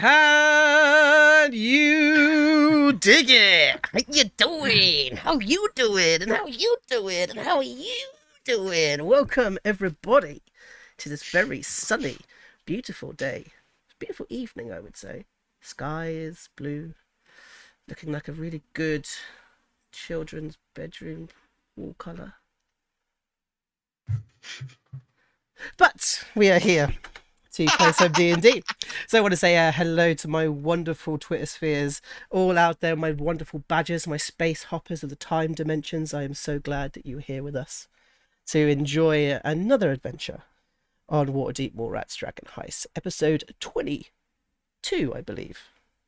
Can you dig it? How you doing? How you doing? And how you doing? And how are you doing? Welcome everybody to this very sunny, beautiful day. Beautiful evening, I would say. Sky is blue, looking like a really good children's bedroom wall colour. But we are here to play some D&D. So I want to say hello to my wonderful Twitter spheres, all out there, my wonderful badgers, my space hoppers of the time dimensions. I am so glad that you're here with us to enjoy another adventure on Waterdeep Mallrats Dragon Heist, episode 22, I believe.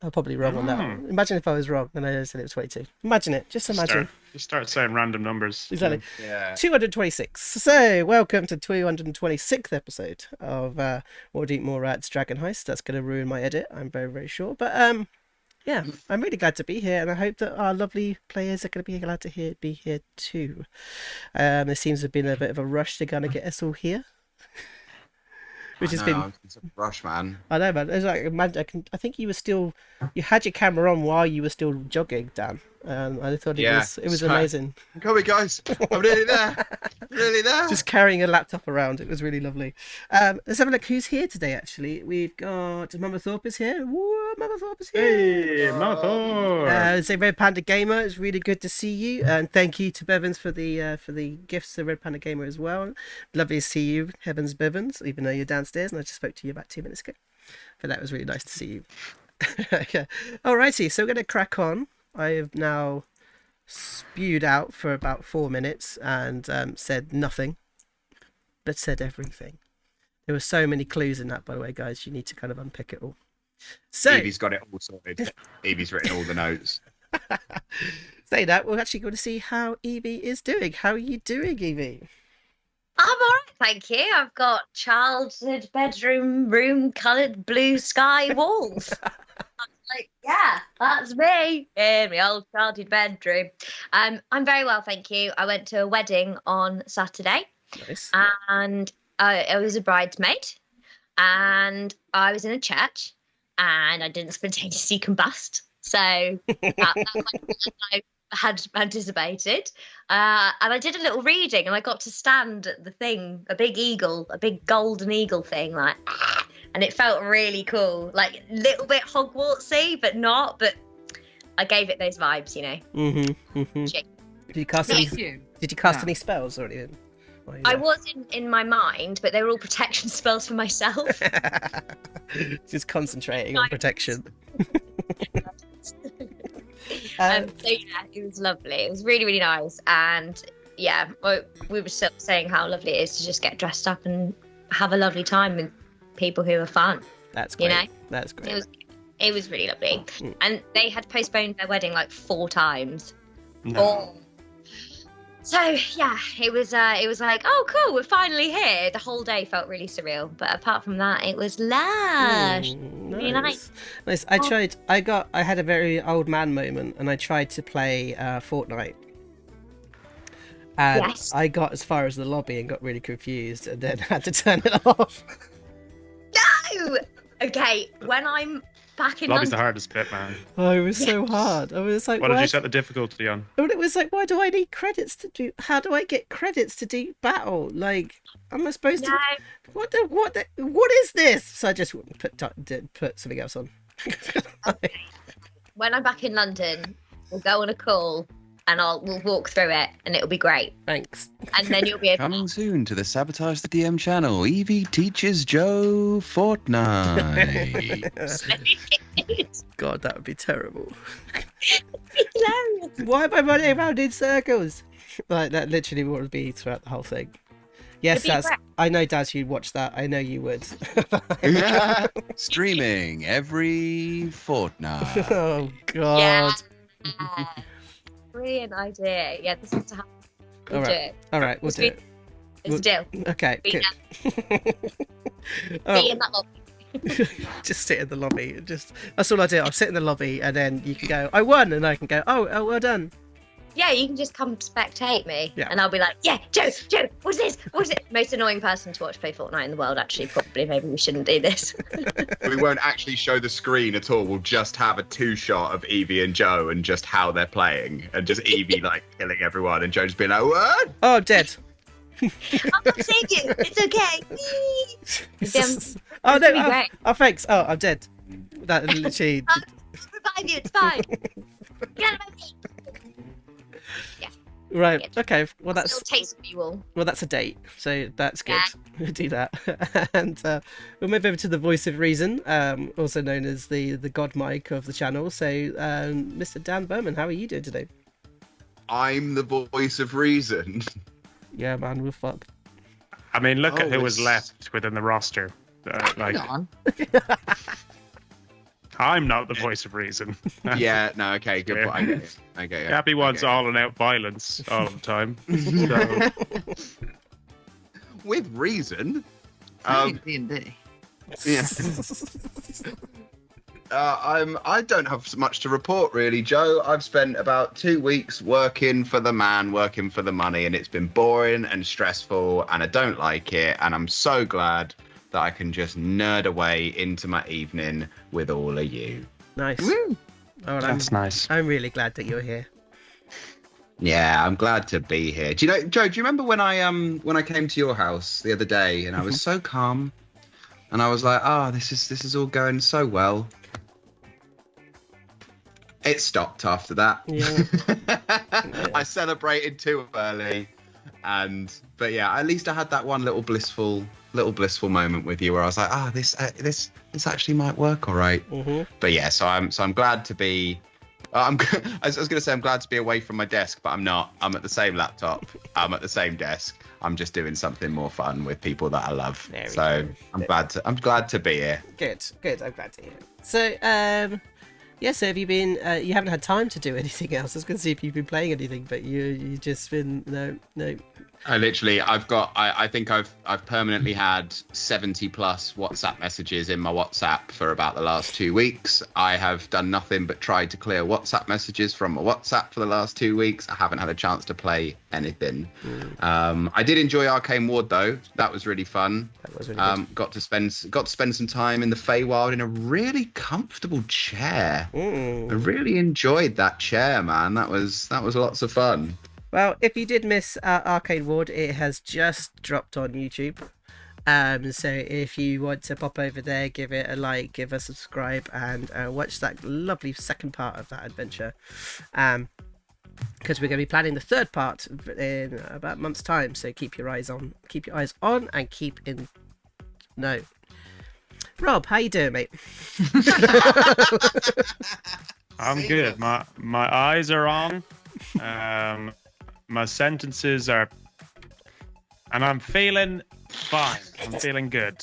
I'm probably wrong on that one. Imagine if I was wrong and I said it was 22. Imagine it. Just imagine. Just start saying random numbers. Exactly. Yeah. 226. So, welcome to 226th episode of Waterdeep Mallrats Dragon Heist. That's going to ruin my edit, I'm very, very sure. But, yeah, I'm really glad to be here, and I hope that our lovely players are going to be glad to be here too. There seems to have been a bit of a rush to kind of get us all here. Which has been it's a rush, man. I know, man. It's like, I think you had your camera on while you were still jogging, Dan. I thought it was amazing. Come on, guys. I'm nearly there. Just carrying a laptop around. It was really lovely. Let's have a look who's here today, actually. We've got Mama Thorpe is here. Woo, Mama Thorpe is here. Hey, Mama Thorpe. Say Red Panda Gamer, it's really good to see you. And thank you to Bevins for the gifts to Red Panda Gamer as well. Lovely to see you, Heavens Bevins, even though you're downstairs and I just spoke to you about 2 minutes ago. But that was really nice to see you. Okay. Alrighty, so we're going to crack on. I have now spewed out for about 4 minutes and said nothing, but said everything. There were so many clues in that, by the way, guys. You need to kind of unpick it all. So Evie's got it all sorted. Evie's written all the notes. Say that, we're actually going to see how Evie is doing. How are you doing, Evie? I'm all right, thank you. I've got childhood bedroom room coloured blue sky walls. Like, yeah, that's me in my old childhood bedroom. I'm very well, thank you. I went to a wedding on Saturday. Nice. And I was a bridesmaid, and I was in a church, and I didn't spontaneously combust. So that went I had anticipated. And I did a little reading, and I got to stand at the thing, a big golden eagle thing, like, and it felt really cool, like a little bit Hogwartsy, but not. But I gave it those vibes, you know. Mm-hmm. Mm-hmm. Did you cast any spells or anything? I was in my mind, but they were all protection spells for myself. Just concentrating on protection. So yeah, it was lovely. It was really, really nice. And yeah, we were saying how lovely it is to just get dressed up and have a lovely time with people who are fun. That's great. You know? That's great. It was really lovely. And they had postponed their wedding like 4 times. No. So yeah, it was like, oh cool, we're finally here. The whole day felt really surreal, but apart from that, it was lush. Really nice. Nice. I had a very old man moment, and I tried to play Fortnite. And yes. I got as far as the lobby and got really confused, and then had to turn it off. No. Okay, when I'm back in Lobby's London. the hardest bit, man. Oh, it was so hard. I was like, What did you set the difficulty on? And it was like, why do I need credits to do? How do I get credits to do battle? Like, am I supposed to? What is this? So I just put something else on. Okay. When I'm back in London, we'll go on a call and we'll walk through it, and it'll be great. Thanks. And then you'll be able Coming soon to the Sabotage the DM channel, Evie teaches Joe Fortnite. God, that would be terrible. hilarious. Why am I running around in circles? Like, that literally would be throughout the whole thing. Yes, Daz. I know, Daz, you'd watch that. I know you would. Streaming every fortnight. Oh, God. Yeah. Brilliant idea. Yeah, this is how we'll do it. All right, we'll do it. It's a deal. Okay, Be good. in that lobby. Just sit in the lobby. That's all I do. I'll sit in the lobby, and then you can go, I won, and I can go, oh, well done. yeah, you can just come spectate me, Yeah. and I'll be like, yeah, Joe, what's this? What's it? Most annoying person to watch play Fortnite in the world. Actually, probably, maybe we shouldn't do this. We won't actually show the screen at all. We'll just have a 2-shot of Evie and Joe and just how they're playing, and just Evie like killing everyone, and Joe just being like, "What?" Oh, I'm dead. I'm not seeing you. It's okay. Oh, no. It's gonna be great. Oh, thanks. Oh, I'm dead. That literally... I'll revive you. It's fine. Get out of my way. Right. Good. Okay. Well, Little taste of you all. that's a date. So that's good. Yeah. We'll do that. And we'll move over to the voice of reason, also known as the god mic of the channel. So, Mr. Dan Burman, how are you doing today? I'm the voice of reason. Yeah, man, we're fucked. I mean, look at who was it's- left within the roster. Like, Hang on. I'm not the voice of reason. Yeah, no, okay, good Yeah. point. I get it. I get it. Gabby wants I get all and out violence all the time. So, it. With reason. D&D. Yeah. I don't have much to report really, Joe. I've spent about 2 weeks working for the man, working for the money, and it's been boring and stressful, and I don't like it. And I'm so glad that I can just nerd away into my evening with all of you. Nice. Woo! Oh, well, that's nice. I'm really glad that you're here. Yeah, I'm glad to be here. Do you know, Joe? Do you remember when I came to your house the other day and I was so calm, and I was like, this is all going so well. It stopped after that. Yeah. I celebrated too early, but yeah, at least I had that one little blissful moment with you where I was like, this actually might work all right. Mm-hmm. But yeah, so I'm glad to be. I was going to say I'm glad to be away from my desk, but I'm not. I'm at the same laptop. I'm at the same desk. I'm just doing something more fun with people that I love. There we So go. I'm glad to be here. Good. I'm glad to hear it. So, so have you been? You haven't had time to do anything else. I was going to see if you've been playing anything, but you just been no. I think I've permanently had 70 plus WhatsApp messages in my WhatsApp for about the last 2 weeks. I have done nothing but tried to clear WhatsApp messages from my WhatsApp for the last 2 weeks. I haven't had a chance to play anything. I did enjoy Arcane Ward though. That was really fun. That was really good. Got to spend some time in the Feywild in a really comfortable chair. I really enjoyed that chair, man. That was lots of fun. Well, if you did miss Arcade Ward, it has just dropped on YouTube. So if you want to pop over there, give it a like, give a subscribe, and watch that lovely second part of that adventure. Because we're going to be planning the third part in about a month's time. So keep your eyes on, and keep in. No, Rob, how you doing, mate? I'm good. My eyes are on. My sentences are, and I'm feeling fine. I'm feeling good.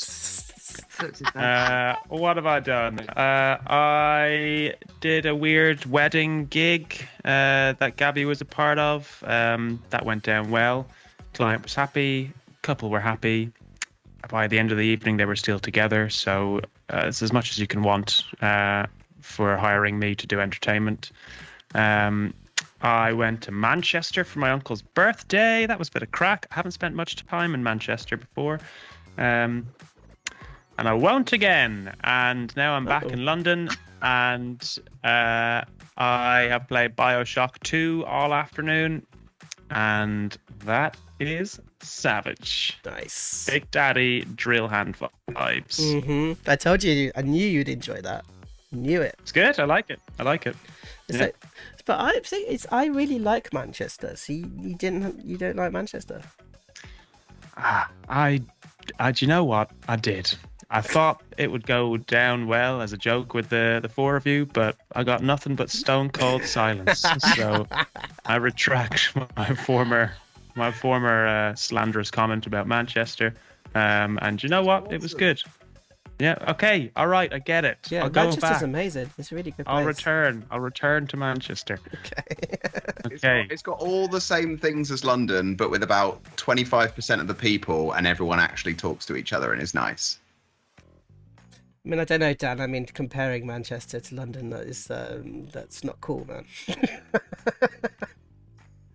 What have I done? I did a weird wedding gig that Gabby was a part of. That went down well. Client was happy. Couple were happy. By the end of the evening, they were still together. So it's as much as you can want for hiring me to do entertainment. I went to Manchester for my uncle's birthday. That was a bit of crack. I haven't spent much time in Manchester before. And I won't again. And now I'm back in London. And I have played Bioshock 2 all afternoon. And that is savage. Nice. Big Daddy drill hand vibes. I told you. I knew you'd enjoy that. Knew it. It's good. I like it. Yeah. But I really like Manchester. So you don't like Manchester? Do you know what? I did. I thought it would go down well as a joke with the four of you, but I got nothing but stone cold silence. So I retract my former slanderous comment about Manchester. And you know what? It was good. Yeah. Okay. All right. I get it. Yeah, I'll go Manchester's back. Amazing. It's a really good place. I'll return to Manchester. Okay. Okay. It's got all the same things as London, but with about 25% of the people, and everyone actually talks to each other and is nice. I mean, I don't know, Dan. I mean, comparing Manchester to London, that's not cool, man.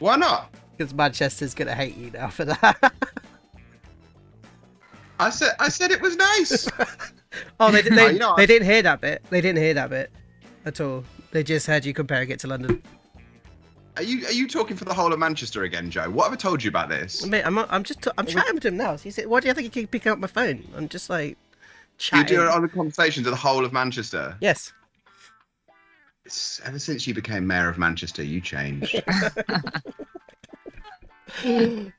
Why not? Because Manchester's going to hate you now for that. I said it was nice. Oh, they You know, they didn't hear that bit. They didn't hear that bit at all. They just heard you comparing it to London. Are you talking for the whole of Manchester again, Joe? What have I told you about this? Mate, I'm chatting with him now. He said, "Why do you think you keep picking up my phone?" I'm just like You chatting. do it on the conversation to the whole of Manchester. Yes. Ever since you became mayor of Manchester, you changed.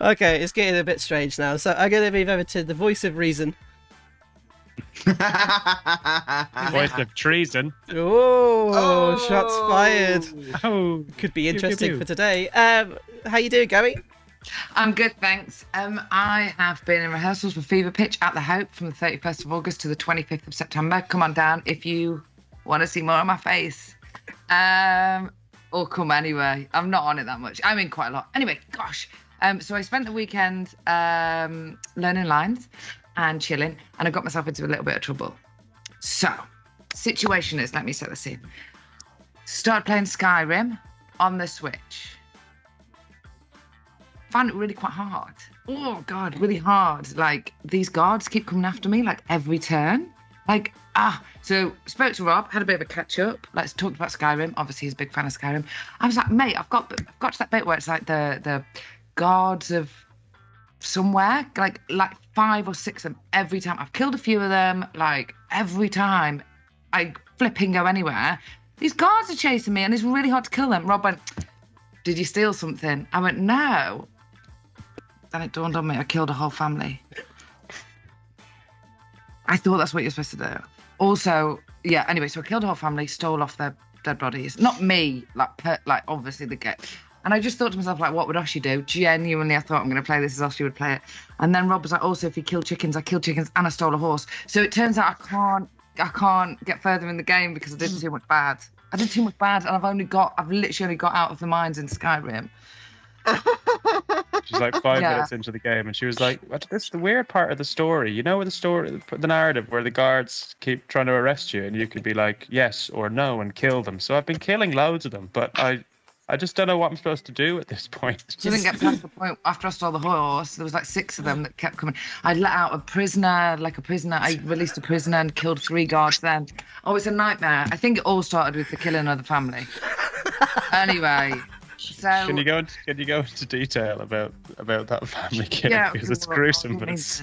Okay, it's getting a bit strange now. So I'm going to move over to the voice of reason. Voice of treason. Oh, shots fired. Oh, Could be Pew, pew, interesting pew. for today. How you doing, Gary? I'm good, thanks. I have been in rehearsals for Fever Pitch at the Hope from the 31st of August to the 25th of September. Come on down if you want to see more of my face. Or come anyway. I'm not on it that much. I'm in quite a lot. Anyway, gosh. So I spent the weekend learning lines and chilling, and I got myself into a little bit of trouble. So, situation is, let me set the scene. Started playing Skyrim on the Switch. Found it really quite hard. Oh God, really hard. Like, these guards keep coming after me like every turn. Like, so spoke to Rob, had a bit of a catch up. Let's talk about Skyrim. Obviously, he's a big fan of Skyrim. I was like, mate, I've got to that bit where it's like the guards of somewhere, like 5 or 6 of them every time. I've killed a few of them, like every time I flipping go anywhere. These guards are chasing me and it's really hard to kill them. Rob went, did you steal something? I went, no. Then it dawned on me, I killed a whole family. I thought that's what you're supposed to do. Also, yeah, anyway, so I killed a whole family, stole off their dead bodies. Not me, like obviously the get. And I just thought to myself, like, what would Oshi do? Genuinely, I thought, I'm going to play this as Oshi would play it. And then Rob was like, also, if you kill chickens, I killed chickens and I stole a horse. So it turns out I can't get further in the game because I did too much bad. I did too much bad, and I've literally only got out of the mines in Skyrim. She's like 5 minutes into the game, and she was like, "This is the weird part of the story. You know, the narrative where the guards keep trying to arrest you, and you could be like yes or no and kill them. So I've been killing loads of them, but I just don't know what I'm supposed to do at this point." So I didn't get past the point after I stole the horse. There was like 6 of them that kept coming. I let out a prisoner. I released a prisoner and killed 3 guards then. Oh, it's a nightmare. I think it all started with the killing of the family. Anyway, so Can you go into detail about that family killing? yeah, Because it's gruesome, but it's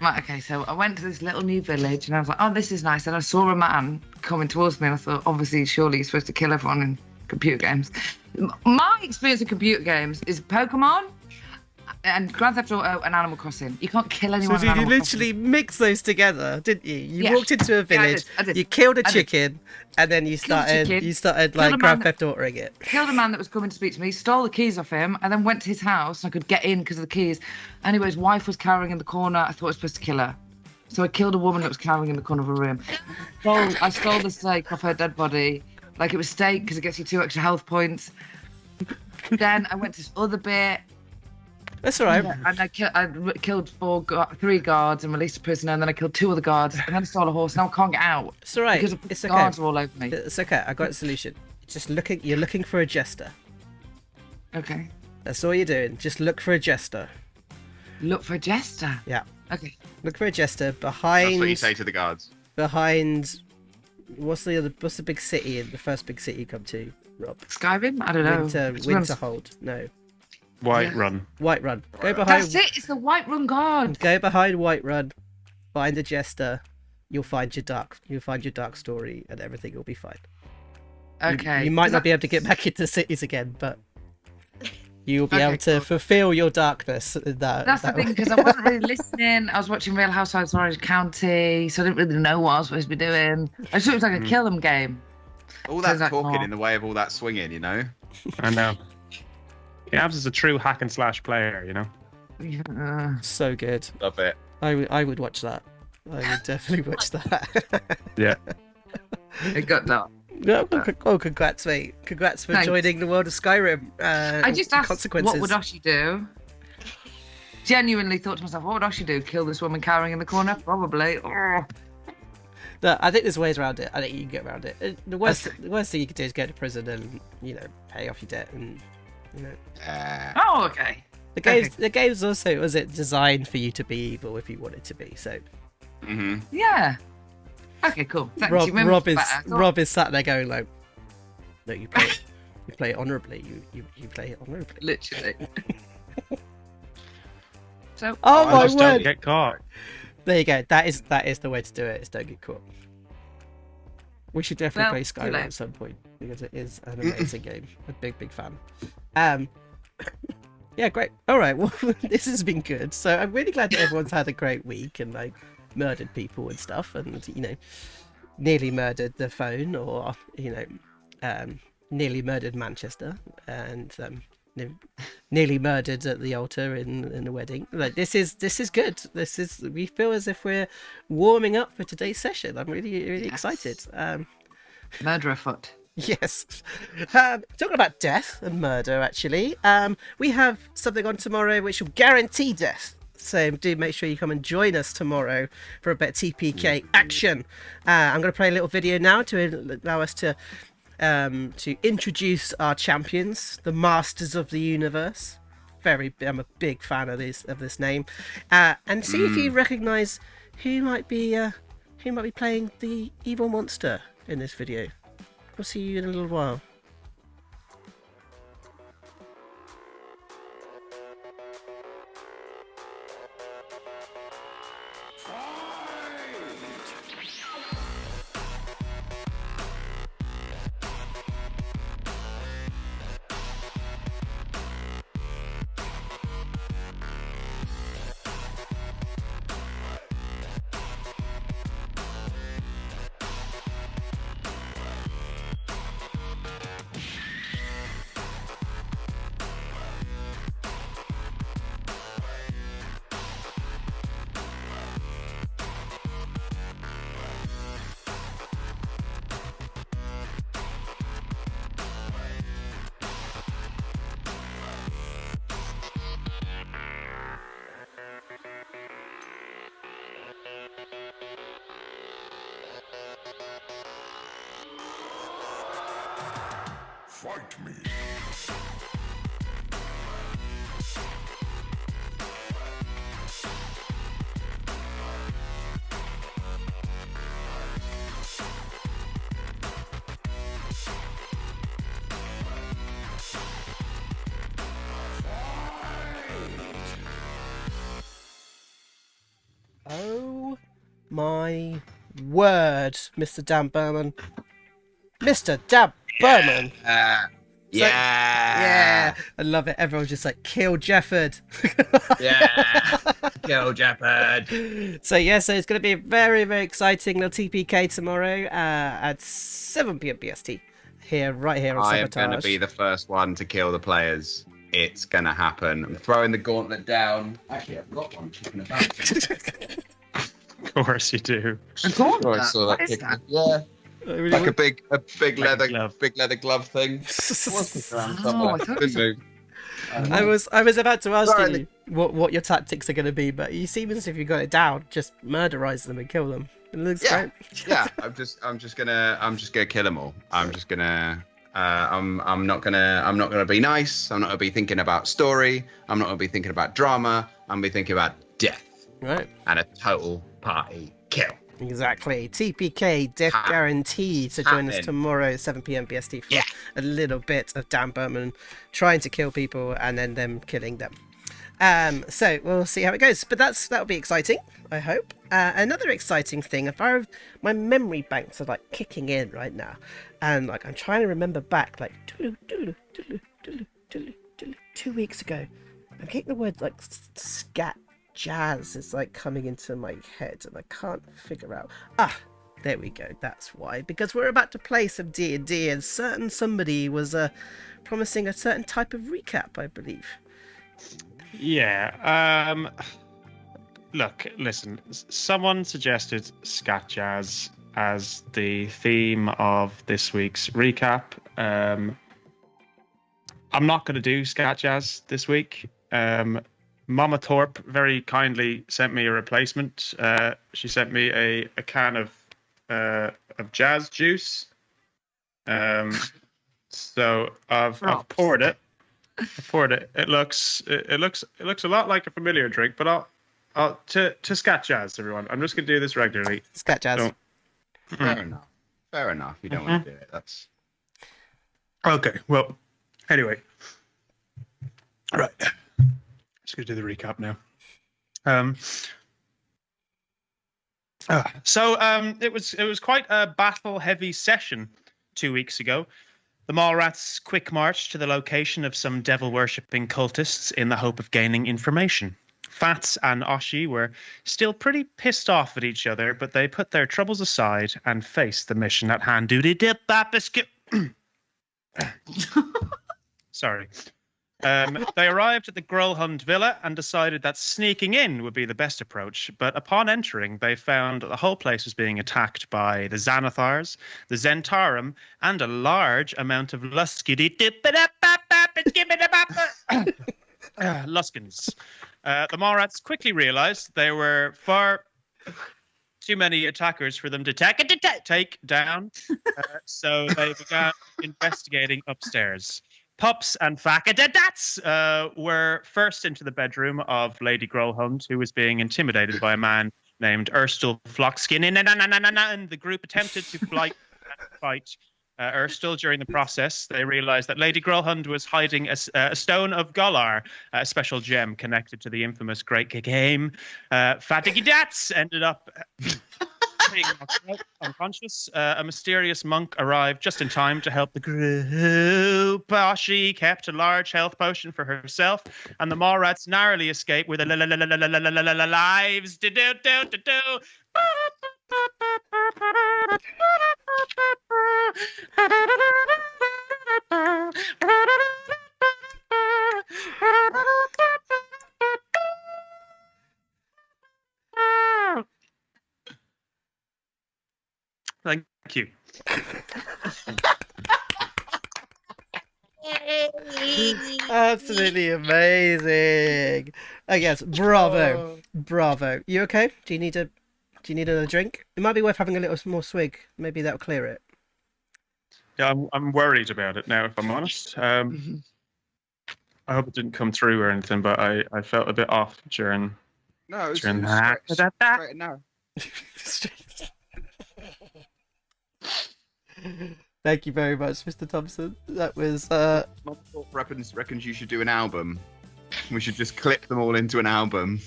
right. Okay, so I went to this little new village and I was like, oh, this is nice. And I saw a man coming towards me and I thought, obviously, surely he's supposed to kill everyone in computer games. My experience of computer games is Pokemon and Grand Theft Auto and Animal Crossing. You can't kill anyone. So in you Animal literally mixed those together, didn't you? You Yeah. walked into a village, I did. you killed a I did. chicken, and then you Killed a chicken, started killed a like Grand man- Theft Autoing it. Killed a man that was coming to speak to me, stole the keys off him, and then went to his house and I could get in because of the keys. Anyway, his wife was cowering in the corner. I thought I was supposed to kill her. So I killed a woman that was cowering in the corner of a room. I stole the steak off her dead body. Like it was steak because it gets you 2 extra health points. Then I went to this other bit. That's all right. And I killed 3 guards and released a prisoner, and then I killed 2 other guards, and then I stole a horse. Now I can't get out It's all right. because It's the okay. guards are all over me. It's okay. I got a solution. You're looking for a jester. Okay. That's all you're doing. Just look for a jester. Look for a jester. Yeah. Okay. Look for a jester That's behind. what you say to the guards. Behind. What's the big city? The first big city you come to, Rob? Skyrim? I don't know. Winterhold. No. Whiterun. Whiterun. Go behind. That's it. It's the Whiterun Guard. Go behind Whiterun. Find a jester. You'll find your dark story, and everything will be fine. Okay. You might not be able to get back into cities again, but you'll be able to fulfill your darkness. That's the thing, because I wasn't really listening. I was watching Real Housewives of Orange County, so I didn't really know what I was supposed to be doing. I just thought it was like a kill 'em game. All that Sounds like talking more. in the way of all that swinging, you know? I know. Gabs is a true hack and slash player, you know. So good. Love it. I would watch that. I would definitely watch that. Yeah. It got dark. No, oh, congrats, mate. Congrats for Thanks. joining the world of Skyrim. I just asked, consequences. what would Oshi do? Genuinely thought to myself, what would Oshi do? Kill this woman cowering in the corner? Probably. Oh. No, I think there's ways around it. I think you can get around it. The worst thing you could do is go to prison and, pay off your debt and, You know, Oh, okay. the game's also was it designed for you to be evil if you wanted to be. So Yeah. Okay, cool. Thanks. Rob, You made me Rob feel is better. Rob is sat there going like, no, you play it. You play it honourably. You play it honourably. Literally. So. Oh my Just don't word! get caught. There you go. That is the way to do it. Is don't get caught. We should definitely play Too Skyrim late. at some point because it is an amazing game. A big fan. Yeah, great. All right. Well, this has been good. So I'm really glad that everyone's had a great week and like murdered people and stuff, and you know, nearly murdered the phone, or you know, nearly murdered Manchester, and nearly murdered at the altar in the wedding. Like this is good. We feel as if we're warming up for today's session. I'm really excited. Murder afoot. Yes. Talking about death and murder, actually, we have something on tomorrow which will guarantee death. So do make sure you come and join us tomorrow for a bit of TPK action. I'm going to play a little video now to allow us to introduce our champions, the Masters of the Universe. I'm a big fan of this name, and see if you recognise who might be playing the evil monster in this video. We'll see you in a little while. Fight me. Oh my word, Mr. Dan Burman. Mr. Dan Burman. Yeah, I love it. Everyone's just like, kill Jefford. Yeah, kill Jeopard. So it's going to be a very, very exciting little TPK tomorrow at 7 p.m. BST. Right here on I am Sabotage. going to be the first one to kill the players. It's going to happen. I'm throwing the gauntlet down. Actually, I've got one kicking about. Of course you do. A gauntlet? Oh, I saw What that is kicking. that? Yeah, Really like want- a big leather glove. big leather glove thing. Was around Oh, somewhere. I thought Couldn't it move. I was about to ask Sorry. you what your tactics are going to be, but you seem as if you got it down. Just murderize them and kill them. It looks Yeah. great. Yeah, I'm just gonna kill them all. I'm just gonna. I'm not gonna be nice. I'm not gonna be thinking about story. I'm not gonna be thinking about drama. I'm gonna be thinking about death Right. and a total party kill. Exactly. TPK, death guarantee to join us Happening. tomorrow, 7 p.m. BST for Yeah. a little bit of Dan Burman trying to kill people and then them killing them. So we'll see how it goes. But that'll be exciting, I hope. Another exciting thing, my memory banks are like kicking in right now. And like I'm trying to remember back like 2 weeks ago. I'm getting the word like scat jazz is like coming into my head and I can't figure out. There we go. That's why. Because we're about to play some D&D and somebody was promising a certain type of recap, I believe. Yeah. Look, listen. Someone suggested scat jazz as the theme of this week's recap. I'm not going to do scat jazz this week. Mama Thorpe very kindly sent me a replacement. She sent me a can of jazz juice. So I've poured it. poured it. It looks a lot like a familiar drink, but I'll to scat jazz, everyone. I'm just gonna do this regularly. Scat jazz. Don't- Fair enough. Fair enough. You don't want to do it. That's Okay. Well, anyway, right. Just gonna do the recap now. It was quite a battle-heavy session 2 weeks ago. The Mallrats quick marched to the location of some devil-worshipping cultists in the hope of gaining information. Phatts and Oshi were still pretty pissed off at each other, but they put their troubles aside and faced the mission at hand. Sorry. They arrived at the Gralhund Villa and decided that sneaking in would be the best approach. But upon entering, they found that the whole place was being attacked by the Xanathars, the Zentarum, and a large amount of Luskins. The Mallrats quickly realized there were far too many attackers for them to take down, so they began investigating upstairs. Pups and Fakadadats were first into the bedroom of Lady Gralhund, who was being intimidated by a man named Erstil Flockskin. And the group attempted to fight Erstil. During the process, they realized that Lady Gralhund was hiding a stone of Galar, a special gem connected to the infamous Great Game. Fatigidats ended up being unconscious. A mysterious monk arrived just in time to help the group. Oshi kept a large health potion for herself, and the Mallrats narrowly escaped with lives. Thank you. Absolutely amazing. Oh yes, bravo. Bravo. You okay? Do you need another drink? It might be worth having a little more swig. Maybe that'll clear it. Yeah, I'm worried about it now, if I'm honest. I hope it didn't come through or anything, but I felt a bit off during straight and narrow. Thank you very much, Mr. Thompson. That was reckons you should do an album. We should just clip them all into an album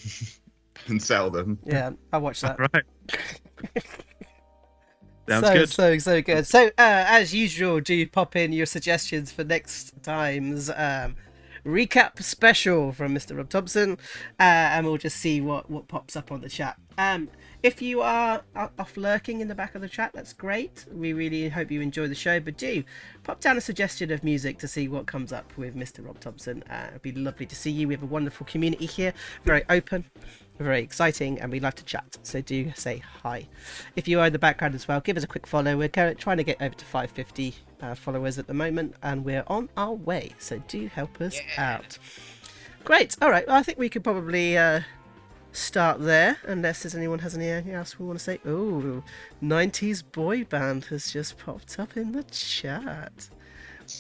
and sell them. Yeah, I'll watch that. Right. Sounds good. So good. So, as usual, do pop in your suggestions for next time's recap special from Mr. Rob Thompson, and we'll just see what pops up on the chat. If you are off lurking in the back of the chat, that's great. We really hope you enjoy the show, but do pop down a suggestion of music to see what comes up with Mr. Rob Thompson. It'd be lovely to see you. We have a wonderful community here, very open, very exciting, and we love to chat, so do say hi. If you are in the background as well, give us a quick follow. We're trying to get over to 550 followers at the moment, and we're on our way, so do help us out. Great. All right, well, I think we could probably start there, unless there's anyone has anything else we want to say. Oh, 90s boy band has just popped up in the chat.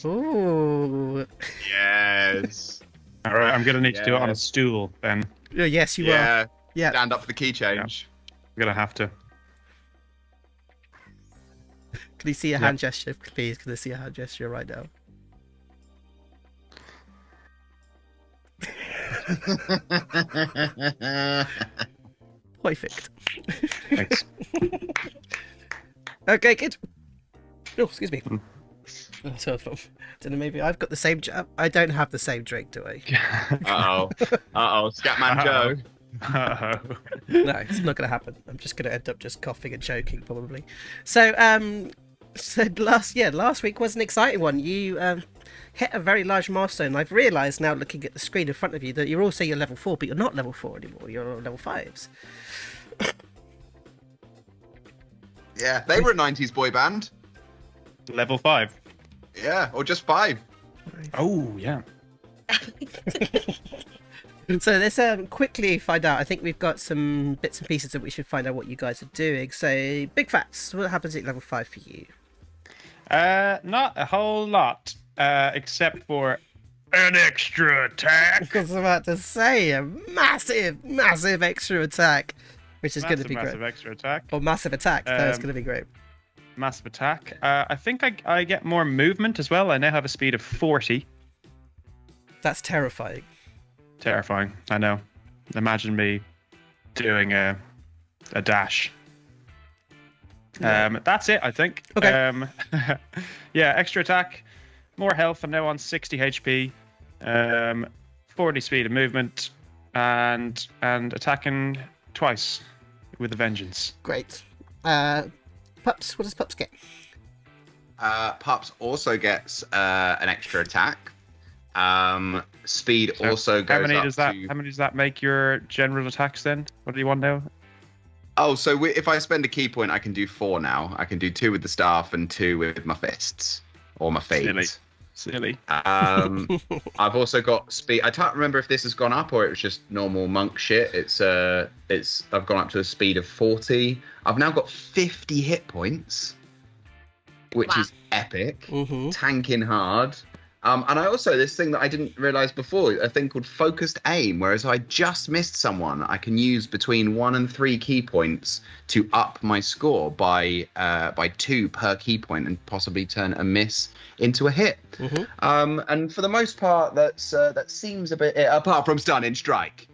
Oh, Yes. All right, I'm gonna need to do it on a stool then. yes, you are. Yeah. Stand up for the key change. I'm gonna have to. Can you see a hand gesture, please? Can I see a hand gesture right now? Perfect. Thanks. Okay, good. Oh, excuse me. So, I don't know, maybe I've got the same. I don't have the same drink, do I? Scatman Joe. No, it's not going to happen. I'm just going to end up just coughing and choking, probably. So, last week was an exciting one. You hit a very large milestone. I've realised now, looking at the screen in front of you, that you're also level 4, but you're not level 4 anymore. You're level 5s. Yeah, they were a 90s boy band. Level 5. Yeah, or just 5. Oh yeah. So let's quickly find out. I think we've got some bits and pieces that we should find out what you guys are doing. So, Big Phatts, what happens at level 5 for you? Not a whole lot, except for An extra attack. I was about to say a massive extra attack, which is going to be Massive great. extra attack. Or massive attack. That's going to be great. Massive attack. I think I get more movement as well. I now have a speed of 40. That's terrifying. Terrifying. I know. Imagine me doing a dash. That's it, I think. Okay. Yeah, extra attack, more health. I'm now on 60 HP, 40 speed of movement, and attacking twice with a vengeance. Great. Pups, what does Pups get? Pups also gets an extra attack. Speed So also goes how many up does that? to... How many does that make your general attacks then? What do you want now? Oh, so if I spend a key point, I can do 4 now. I can do 2 with the staff and 2 with my fists or my feet. Silly. I've also got speed. I can't remember if this has gone up or it was just normal monk shit. I've gone up to a speed of 40. I've now got 50 hit points, which is epic. Mm-hmm. Tanking hard. And I also, this thing that I didn't realize before, a thing called focused aim, whereas I just missed someone, I can use between 1 and 3 key points to up my score by 2 per key point and possibly turn a miss into a hit. Mm-hmm. And for the most part, that seems a bit, apart from stunning strike.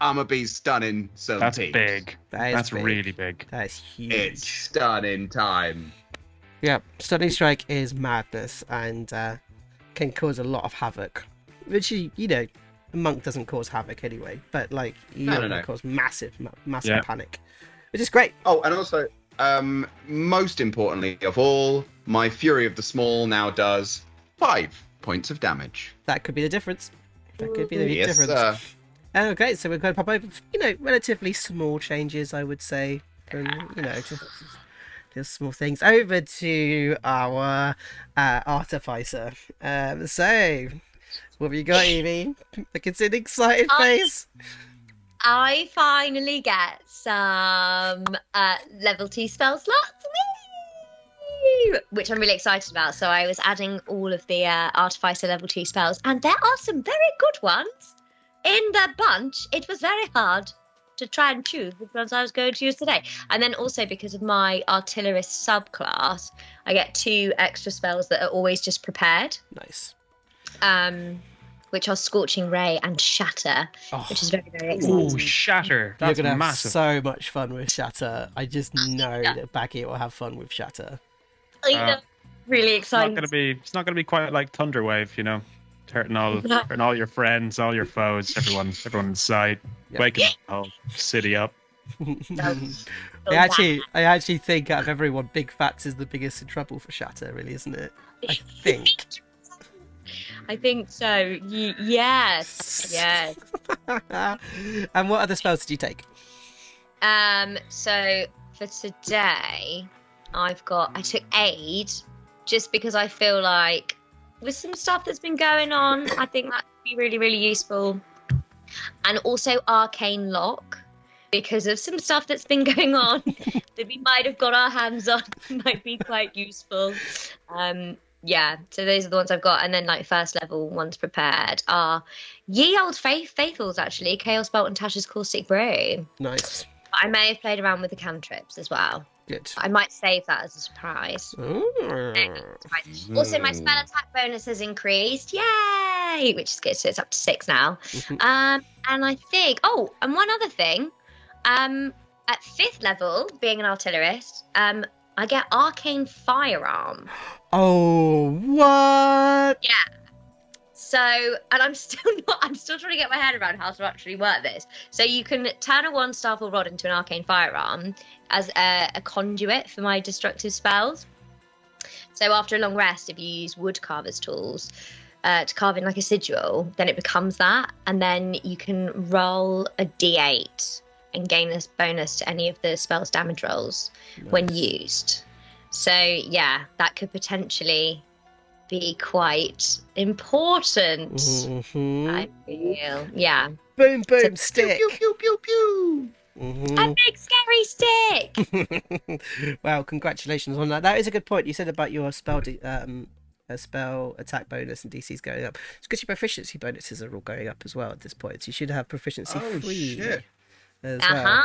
I'm a be stunning some That's teams. big. That's big. really big. That's huge. It's stunning time. Yeah, Stunning Strike is madness and can cause a lot of havoc. Which, you know, a monk doesn't cause havoc anyway, but, like, No. cause massive panic. Which is great. Oh, and also, most importantly of all, my Fury of the Small now does 5 points of damage. That could be the difference. That could be the big Yes, difference. sir. Okay, so we're going to pop over, relatively small changes, I would say. From, just small things. Over to our artificer. So, what have you got, Evie? I can see an excited face. I finally get some level 2 spell slots, woo! Which I'm really excited about. So I was adding all of the artificer level 2 spells, and there are some very good ones in the bunch. It was very hard to try and choose which ones I was going to use today. And then also because of my artillerist subclass, I get 2 extra spells that are always just prepared. Nice. Which are Scorching Ray and Shatter, which is very, very exciting. Ooh, Shatter. You're That's going to have massive. so much fun with Shatter. I just know that Baggi will have fun with Shatter. I know. Really It's not exciting. gonna be quite like Thunderwave, hurting all your friends, all your foes, everyone inside, Yep. waking the whole city up. I actually think out of everyone, Big Phatts is the biggest in trouble for Shatter, really, isn't it? I think. I think so. Yes. And what other spells did you take? So for today, I took Aid just because I feel like with some stuff that's been going on, I think that would be really, really useful. And also Arcane Lock, because of some stuff that's been going on that we might have got our hands on, might be quite useful. So those are the ones I've got. And then like first level ones prepared are Ye Old Faithfuls, actually, Chaos Bolt and Tasha's Caustic Brew. Nice. I may have played around with the cantrips as well. Good. I might save that as a surprise. Also, my spell attack bonus has increased. Yay! Which is good. So it's up to 6 now. And I think... Oh, and one other thing. At 5th level, being an artillerist, I get Arcane Firearm. Oh, what? Yeah. So, and I'm still trying to get my head around how to actually work this. So you can turn a 1 staff or rod into an arcane firearm as a conduit for my destructive spells. So after a long rest, if you use wood carver's tools to carve in like a sigil, then it becomes that. And then you can roll a d8 and gain this bonus to any of the spell's damage rolls when used. So yeah, that could potentially be quite important. I feel, yeah. Boom, boom, stick. Pew, pew, pew, pew. A big scary stick. Wow, congratulations on that. That is a good point. You said about your spell her spell attack bonus and DC's going up. It's because your proficiency bonuses are all going up as well at this point. So you should have proficiency 3 shit. as well.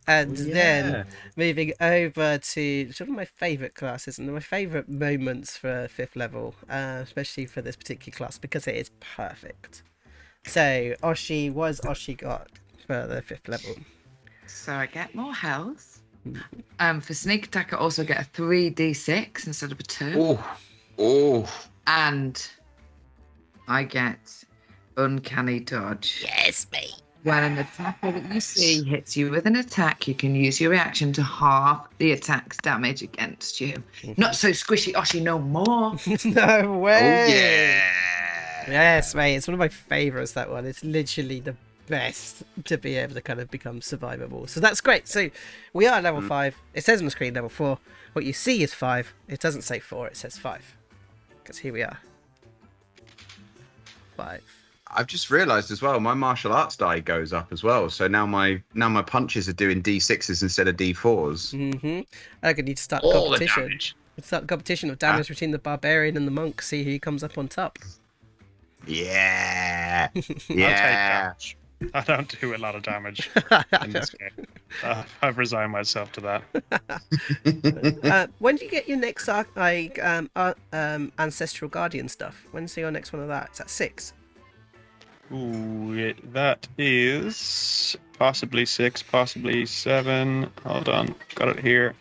And then Yeah. moving over to one of my favourite classes and my favourite moments for 5th level, especially for this particular class because it is perfect. So Oshi, what has Oshi got for the 5th level? So I get more health. For sneak attack, I also get a 3d6 instead of a 2. Oh. And I get uncanny dodge. Yes, mate. When an attacker that you see hits you with an attack, you can use your reaction to halve the attack's damage against you. Not so squishy, Oshi, no more. No way. Oh yeah. Yes, mate. It's one of my favourites, that one. It's literally the best to be able to kind of become survivable. So that's great. So we are level 5. It says on the screen level 4. What you see is 5. It doesn't say 4, it says 5. Because here we are. 5. I've just realised as well, my martial arts die goes up as well. So now my punches are doing D6s instead of D4s. I think I need to start a All the competition. damage. Start a competition of damage between the barbarian and the monk. See who comes up on top. Yeah. I'll take Yeah. damage. I don't do a lot of damage in this game. I've resigned myself to that. When do you get your next ancestral guardian stuff? When's your next one of that? Is that 6? Ooh, that is possibly 6, possibly 7. Hold on, got it here.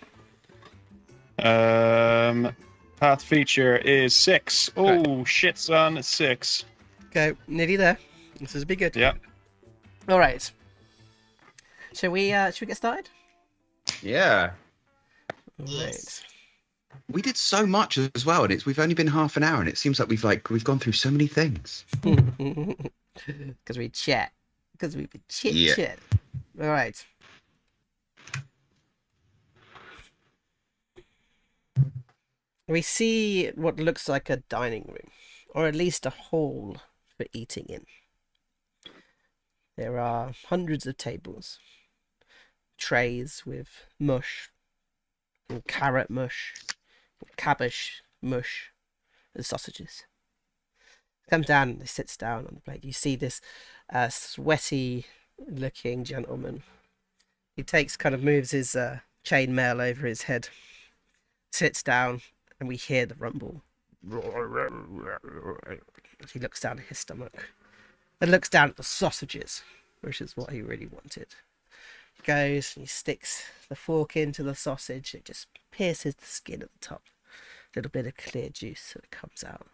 Path feature is 6. Oh shit, son, it's 6. Okay, nearly there. This is be good. Yeah. All right. Shall we get started? Yeah. All right. We did so much as well, and we've only been half an hour, and it seems like we've gone through so many things. Because we chat. Because we've been chit. All right. We see what looks like a dining room, or at least a hall for eating in. There are hundreds of tables, trays with mush, and carrot mush, and cabbage mush, and sausages. Comes down and he sits down on the plate. You see this sweaty-looking gentleman. He moves his chainmail over his head, sits down, and we hear the rumble. He looks down at his stomach and looks down at the sausages, which is what he really wanted. He goes and he sticks the fork into the sausage. It just pierces the skin at the top. A little bit of clear juice so it comes out.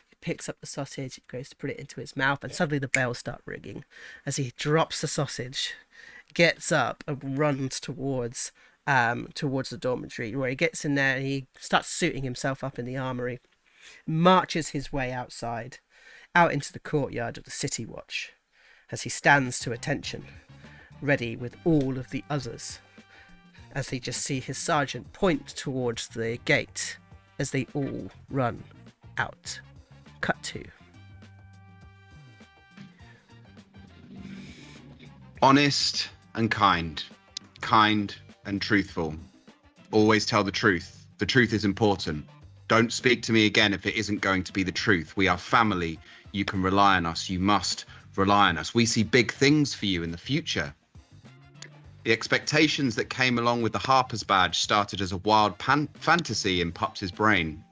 He picks up the sausage, goes to put it into his mouth, and suddenly the bells start ringing as he drops the sausage, gets up and runs towards the dormitory, where he gets in there and he starts suiting himself up in the armory, marches his way outside, out into the courtyard of the City Watch, as he stands to attention, ready with all of the others, as they just see his sergeant point towards the gate as they all run out. Cut to. Honest and kind and truthful. Always tell the truth. The truth is important. Don't speak to me again if it isn't going to be the truth. We are family. You can rely on us. You must rely on us. We see big things for you in the future. The expectations that came along with the Harper's badge started as a wild fantasy in Pups' brain.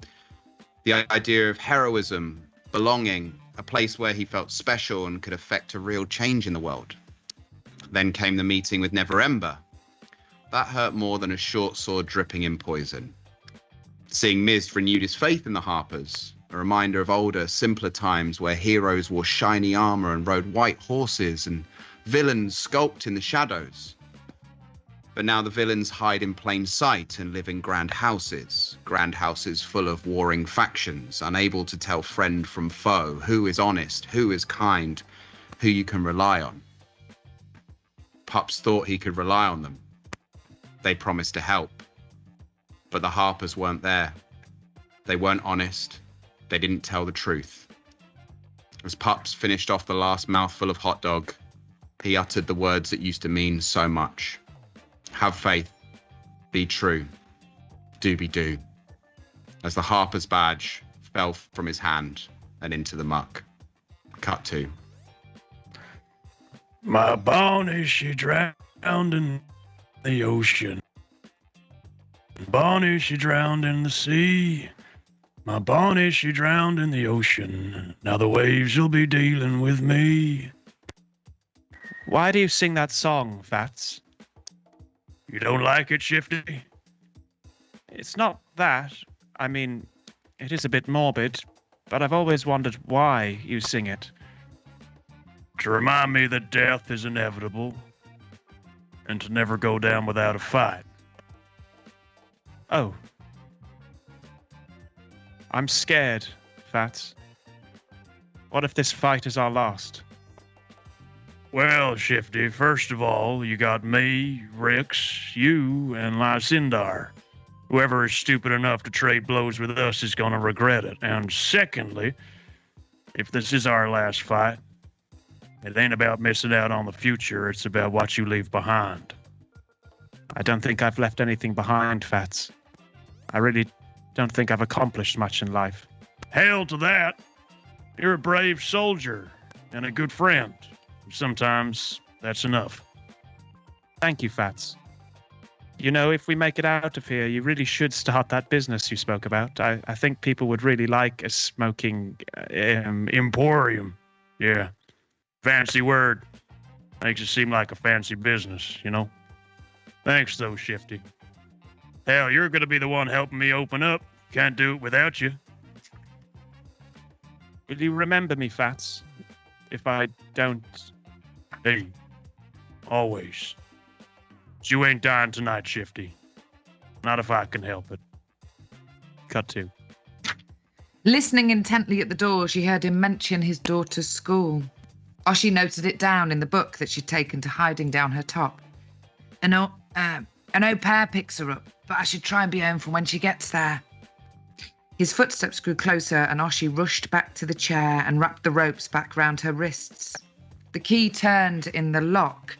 The idea of heroism, belonging, a place where he felt special and could affect a real change in the world. Then came the meeting with Never Ember. That hurt more than a short sword dripping in poison. Seeing Miz renewed his faith in the Harpers, a reminder of older, simpler times where heroes wore shiny armor and rode white horses and villains skulked in the shadows. But now the villains hide in plain sight and live in grand houses full of warring factions, unable to tell friend from foe, who is honest, who is kind, who you can rely on. Pups thought he could rely on them. They promised to help. But the Harpers weren't there. They weren't honest. They didn't tell the truth. As Pups finished off the last mouthful of hot dog, he uttered the words that used to mean so much. Have faith. Be true. Do be do. as the Harper's badge fell from his hand and into the muck. Cut to. My Bonnie, she drowned in the ocean. Bonnie, she drowned in the sea. My Bonnie, she drowned in the ocean. Now the waves will be dealing with me. Why do you sing that song, Phatts? You don't like it, Shifty? It's not that. I mean, it is a bit morbid, but I've always wondered why you sing it. To remind me that death is inevitable and to never go down without a fight. Oh. I'm scared, Phatts. What if this fight is our last? Well, Shifty, first of all, you got me, Rix, you, and Lysindar. Whoever is stupid enough to trade blows with us is gonna regret it. And secondly, if this is our last fight, it ain't about missing out on the future, it's about what you leave behind. I don't think I've left anything behind, Phatts. I really don't think I've accomplished much in life. Hell to that! You're a brave soldier and a good friend. Sometimes that's enough. Thank you, Phatts. You know, if we make it out of here, you really should start that business you spoke about. I think people would really like a smoking... Emporium. Yeah. Fancy word. Makes it seem like a fancy business, you know? Thanks, though, Shifty. Hell, you're gonna be the one helping me open up. Can't do it without you. Will you remember me, Phatts? If I don't... Hey. Always. But you ain't dying tonight, Shifty. Not if I can help it. Cut to. Listening intently at the door, she heard him mention his daughter's school. Oshi noted it down in the book that she'd taken to hiding down her top. An au pair picks her up, but I should try and be home for when she gets there. His footsteps grew closer and Oshi rushed back to the chair and wrapped the ropes back round her wrists. The key turned in the lock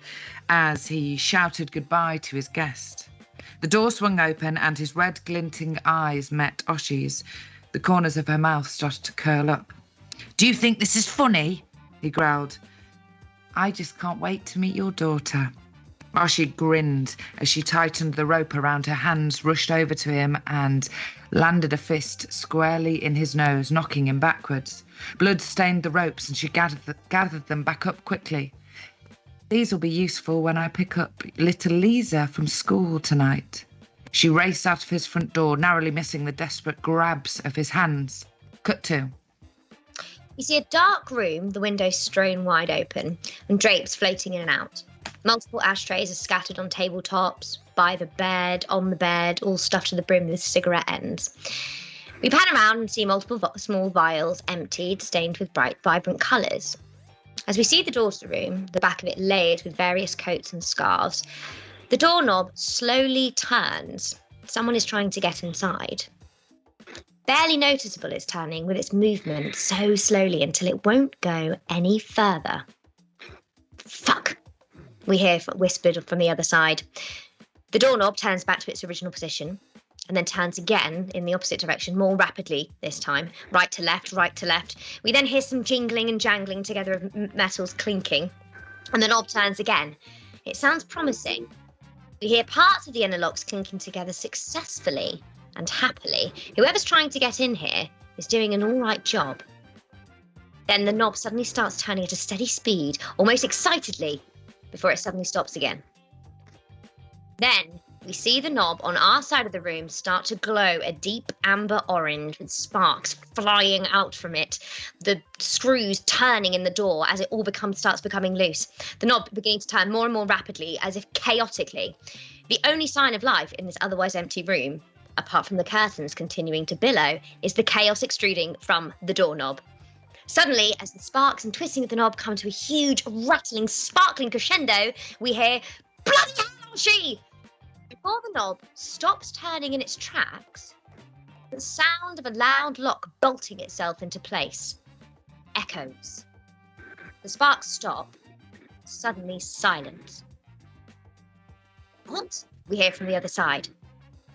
as he shouted goodbye to his guest. The door swung open and his red glinting eyes met Oshi's. The corners of her mouth started to curl up. "Do you think this is funny?" he growled. "I just can't wait to meet your daughter." Oshi grinned as she tightened the rope around her hands, rushed over to him and landed a fist squarely in his nose, knocking him backwards. Blood stained the ropes and she gathered them back up quickly. "These will be useful when I pick up little Lisa from school tonight." She raced out of his front door, narrowly missing the desperate grabs of his hands. Cut to. You see a dark room, the windows strewn wide open, and drapes floating in and out. Multiple ashtrays are scattered on tabletops, by the bed, on the bed, all stuffed to the brim with cigarette ends. We pan around and see multiple small vials emptied, stained with bright, vibrant colours. As we see the door to the room, the back of it layered with various coats and scarves, the doorknob slowly turns. Someone is trying to get inside. Barely noticeable it's turning with its movement so slowly until it won't go any further. "Fuck," we hear whispered from the other side. The doorknob turns back to its original position and then turns again in the opposite direction, more rapidly this time, right to left, right to left. We then hear some jingling and jangling together of metals clinking, and the knob turns again. It sounds promising. We hear parts of the inner locks clinking together successfully and happily. Whoever's trying to get in here is doing an all right job. Then the knob suddenly starts turning at a steady speed, almost excitedly, before it suddenly stops again. Then we see the knob on our side of the room start to glow a deep amber orange with sparks flying out from it, the screws turning in the door as it all starts becoming loose, the knob beginning to turn more and more rapidly, as if chaotically. The only sign of life in this otherwise empty room, apart from the curtains continuing to billow, is the chaos extruding from the doorknob. Suddenly, as the sparks and twisting of the knob come to a huge, rattling, sparkling crescendo, we hear, "Bloody hell, she!" Before the knob stops turning in its tracks, the sound of a loud lock bolting itself into place echoes. The sparks stop, suddenly silent. "What?" we hear from the other side.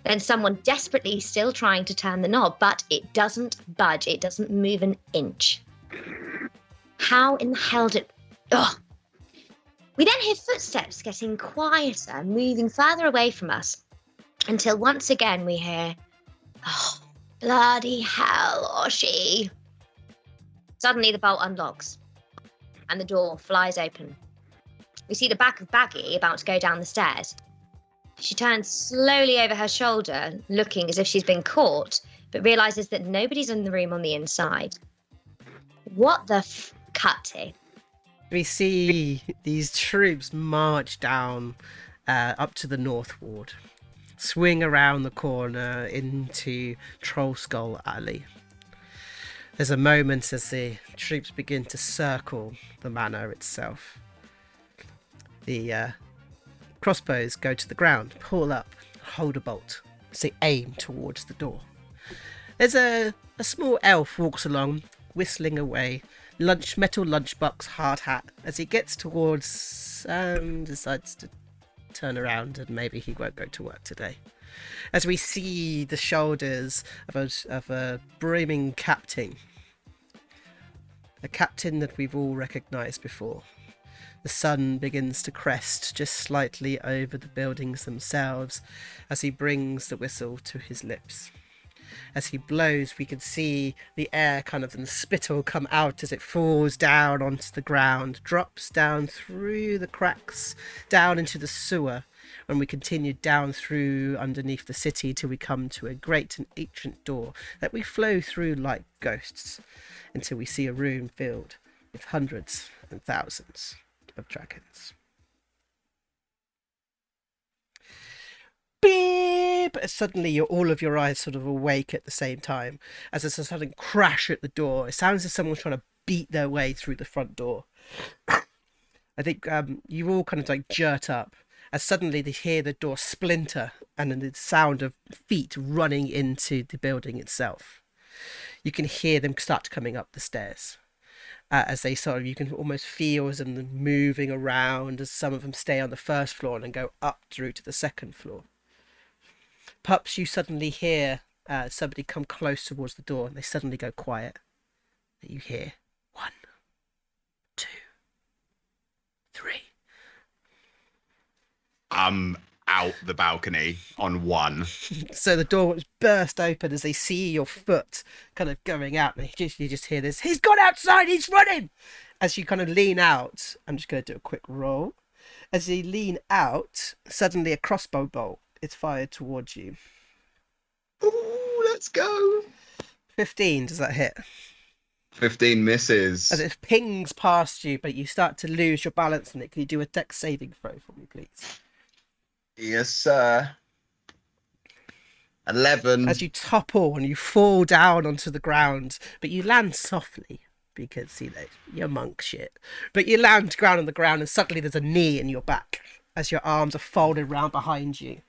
Then someone desperately still trying to turn the knob, but it doesn't budge. It doesn't move an inch. How in the hell did... Ugh. We then hear footsteps getting quieter, moving further away from us, until once again we hear, oh, bloody hell, Oshi. Suddenly the bolt unlocks, and the door flies open. We see the back of Baggi about to go down the stairs. She turns slowly over her shoulder, looking as if she's been caught, but realizes that nobody's in the room on the inside. What the cut to? We see these troops march down up to the North Ward, swing around the corner into Troll Skull Alley. There's a moment as the troops begin to circle the manor itself. The crossbows go to the ground, pull up, hold a bolt as they aim towards the door. There's a small elf walks along, whistling away, metal lunchbox, hard hat, as he gets towards decides to turn around and maybe he won't go to work today. As we see the shoulders of a brimming captain, a captain that we've all recognised before. The sun begins to crest just slightly over the buildings themselves as he brings the whistle to his lips. As he blows, we can see the air kind of and the spittle come out as it falls down onto the ground, drops down through the cracks, down into the sewer, when we continue down through underneath the city till we come to a great and ancient door that we flow through like ghosts until we see a room filled with hundreds and thousands of dragons. Beep! Suddenly, all of your eyes sort of awake at the same time as there's a sudden crash at the door. It sounds as if someone's trying to beat their way through the front door. I think you all kind of like jerk up as suddenly they hear the door splinter and then the sound of feet running into the building itself. You can hear them start coming up the stairs. As they sort of, you can almost feel them moving around as some of them stay on the first floor and then go up through to the second floor. Pups, you suddenly hear somebody come close towards the door and they suddenly go quiet. You hear 1, 2, 3. I'm out the balcony on 1. So the door was burst open as they see your foot kind of going out and you just hear this, he's gone outside, he's running! As you kind of lean out, I'm just going to do a quick roll. As you lean out, suddenly a crossbow bolt is fired towards you. Ooh, let's go! 15, does that hit? 15 misses. As it pings past you, but you start to lose your balance on it. Can you do a dex saving throw for me, please? Yes, sir. 11. As you topple and you fall down onto the ground, but you land softly because, you know, you're monk shit. But you land on the ground and suddenly there's a knee in your back as your arms are folded round behind you.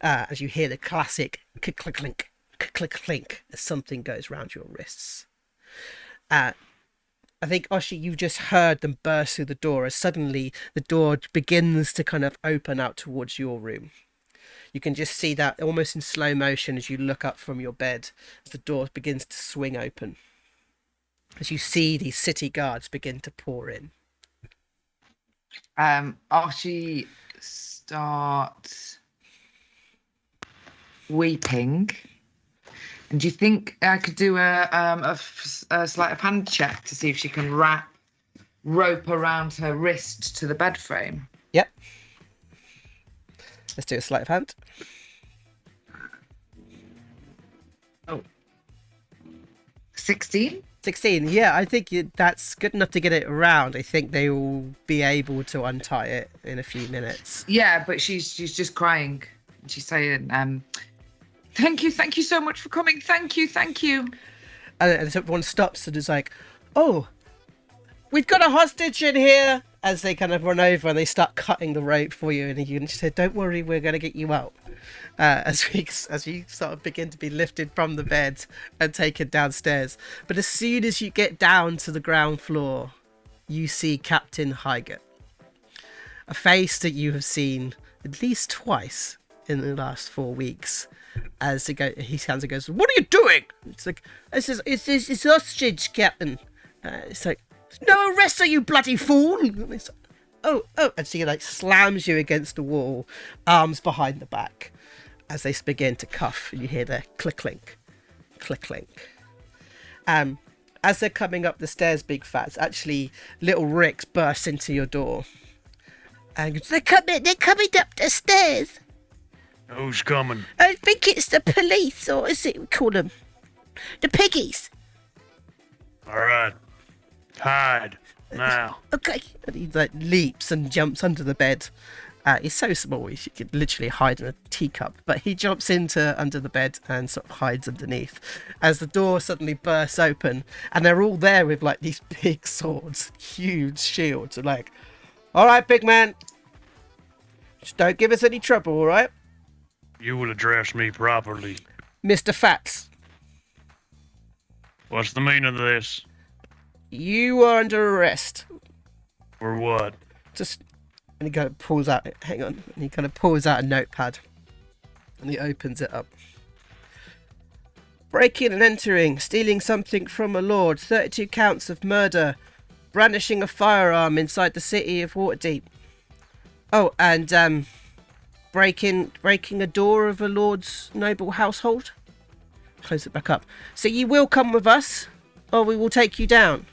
As you hear the classic click-click-clink, click-click-clink as something goes round your wrists. I think, Oshi, you just heard them burst through the door as suddenly the door begins to kind of open out towards your room. You can just see that almost in slow motion as you look up from your bed as the door begins to swing open. As you see these city guards begin to pour in. Oshi starts weeping. And do you think I could do a sleight of hand check to see if she can wrap rope around her wrist to the bed frame? Yep. Let's do a sleight of hand. Oh. 16? 16, yeah, I think that's good enough to get it around. I think they will be able to untie it in a few minutes. Yeah, but she's just crying. She's saying, thank you so much for coming. Thank you. And so everyone stops and is like, oh, we've got a hostage in here. As they kind of run over and they start cutting the rope for you. And you can just say, don't worry, we're going to get you out. As you sort of begin to be lifted from the bed and taken downstairs. But as soon as you get down to the ground floor, you see Captain Hygert. A face that you have seen at least twice in the last 4 weeks. As he stands and goes, "What are you doing?" It's like, it's hostage, Captain. It's like, "No arrest, you bloody fool!" And it's like, oh, and she like slams you against the wall, arms behind the back, as they begin to cuff, and you hear the click-clink, click-clink. As they're coming up the stairs, Big Phatts, actually, little Rix bursts into your door. And goes, they're coming up the stairs. Who's coming? I think it's the police, or is it, we call them? The piggies. All right. Hide. Now. Okay. And he like leaps and jumps under the bed. He's so small, he could literally hide in a teacup. But he jumps under the bed and sort of hides underneath. As the door suddenly bursts open, and they're all there with like these big swords, huge shields. And like, all right, big man, just don't give us any trouble, all right? You will address me properly. Mr. Phatts. What's the meaning of this? You are under arrest. For what? And he kind of pulls out, hang on, and he kind of pulls out a notepad. And he opens it up. Breaking and entering, stealing something from a lord, 32 counts of murder, brandishing a firearm inside the city of Waterdeep. Oh, and breaking a door of a lord's noble household. Close it back up. So you will come with us, or we will take you down.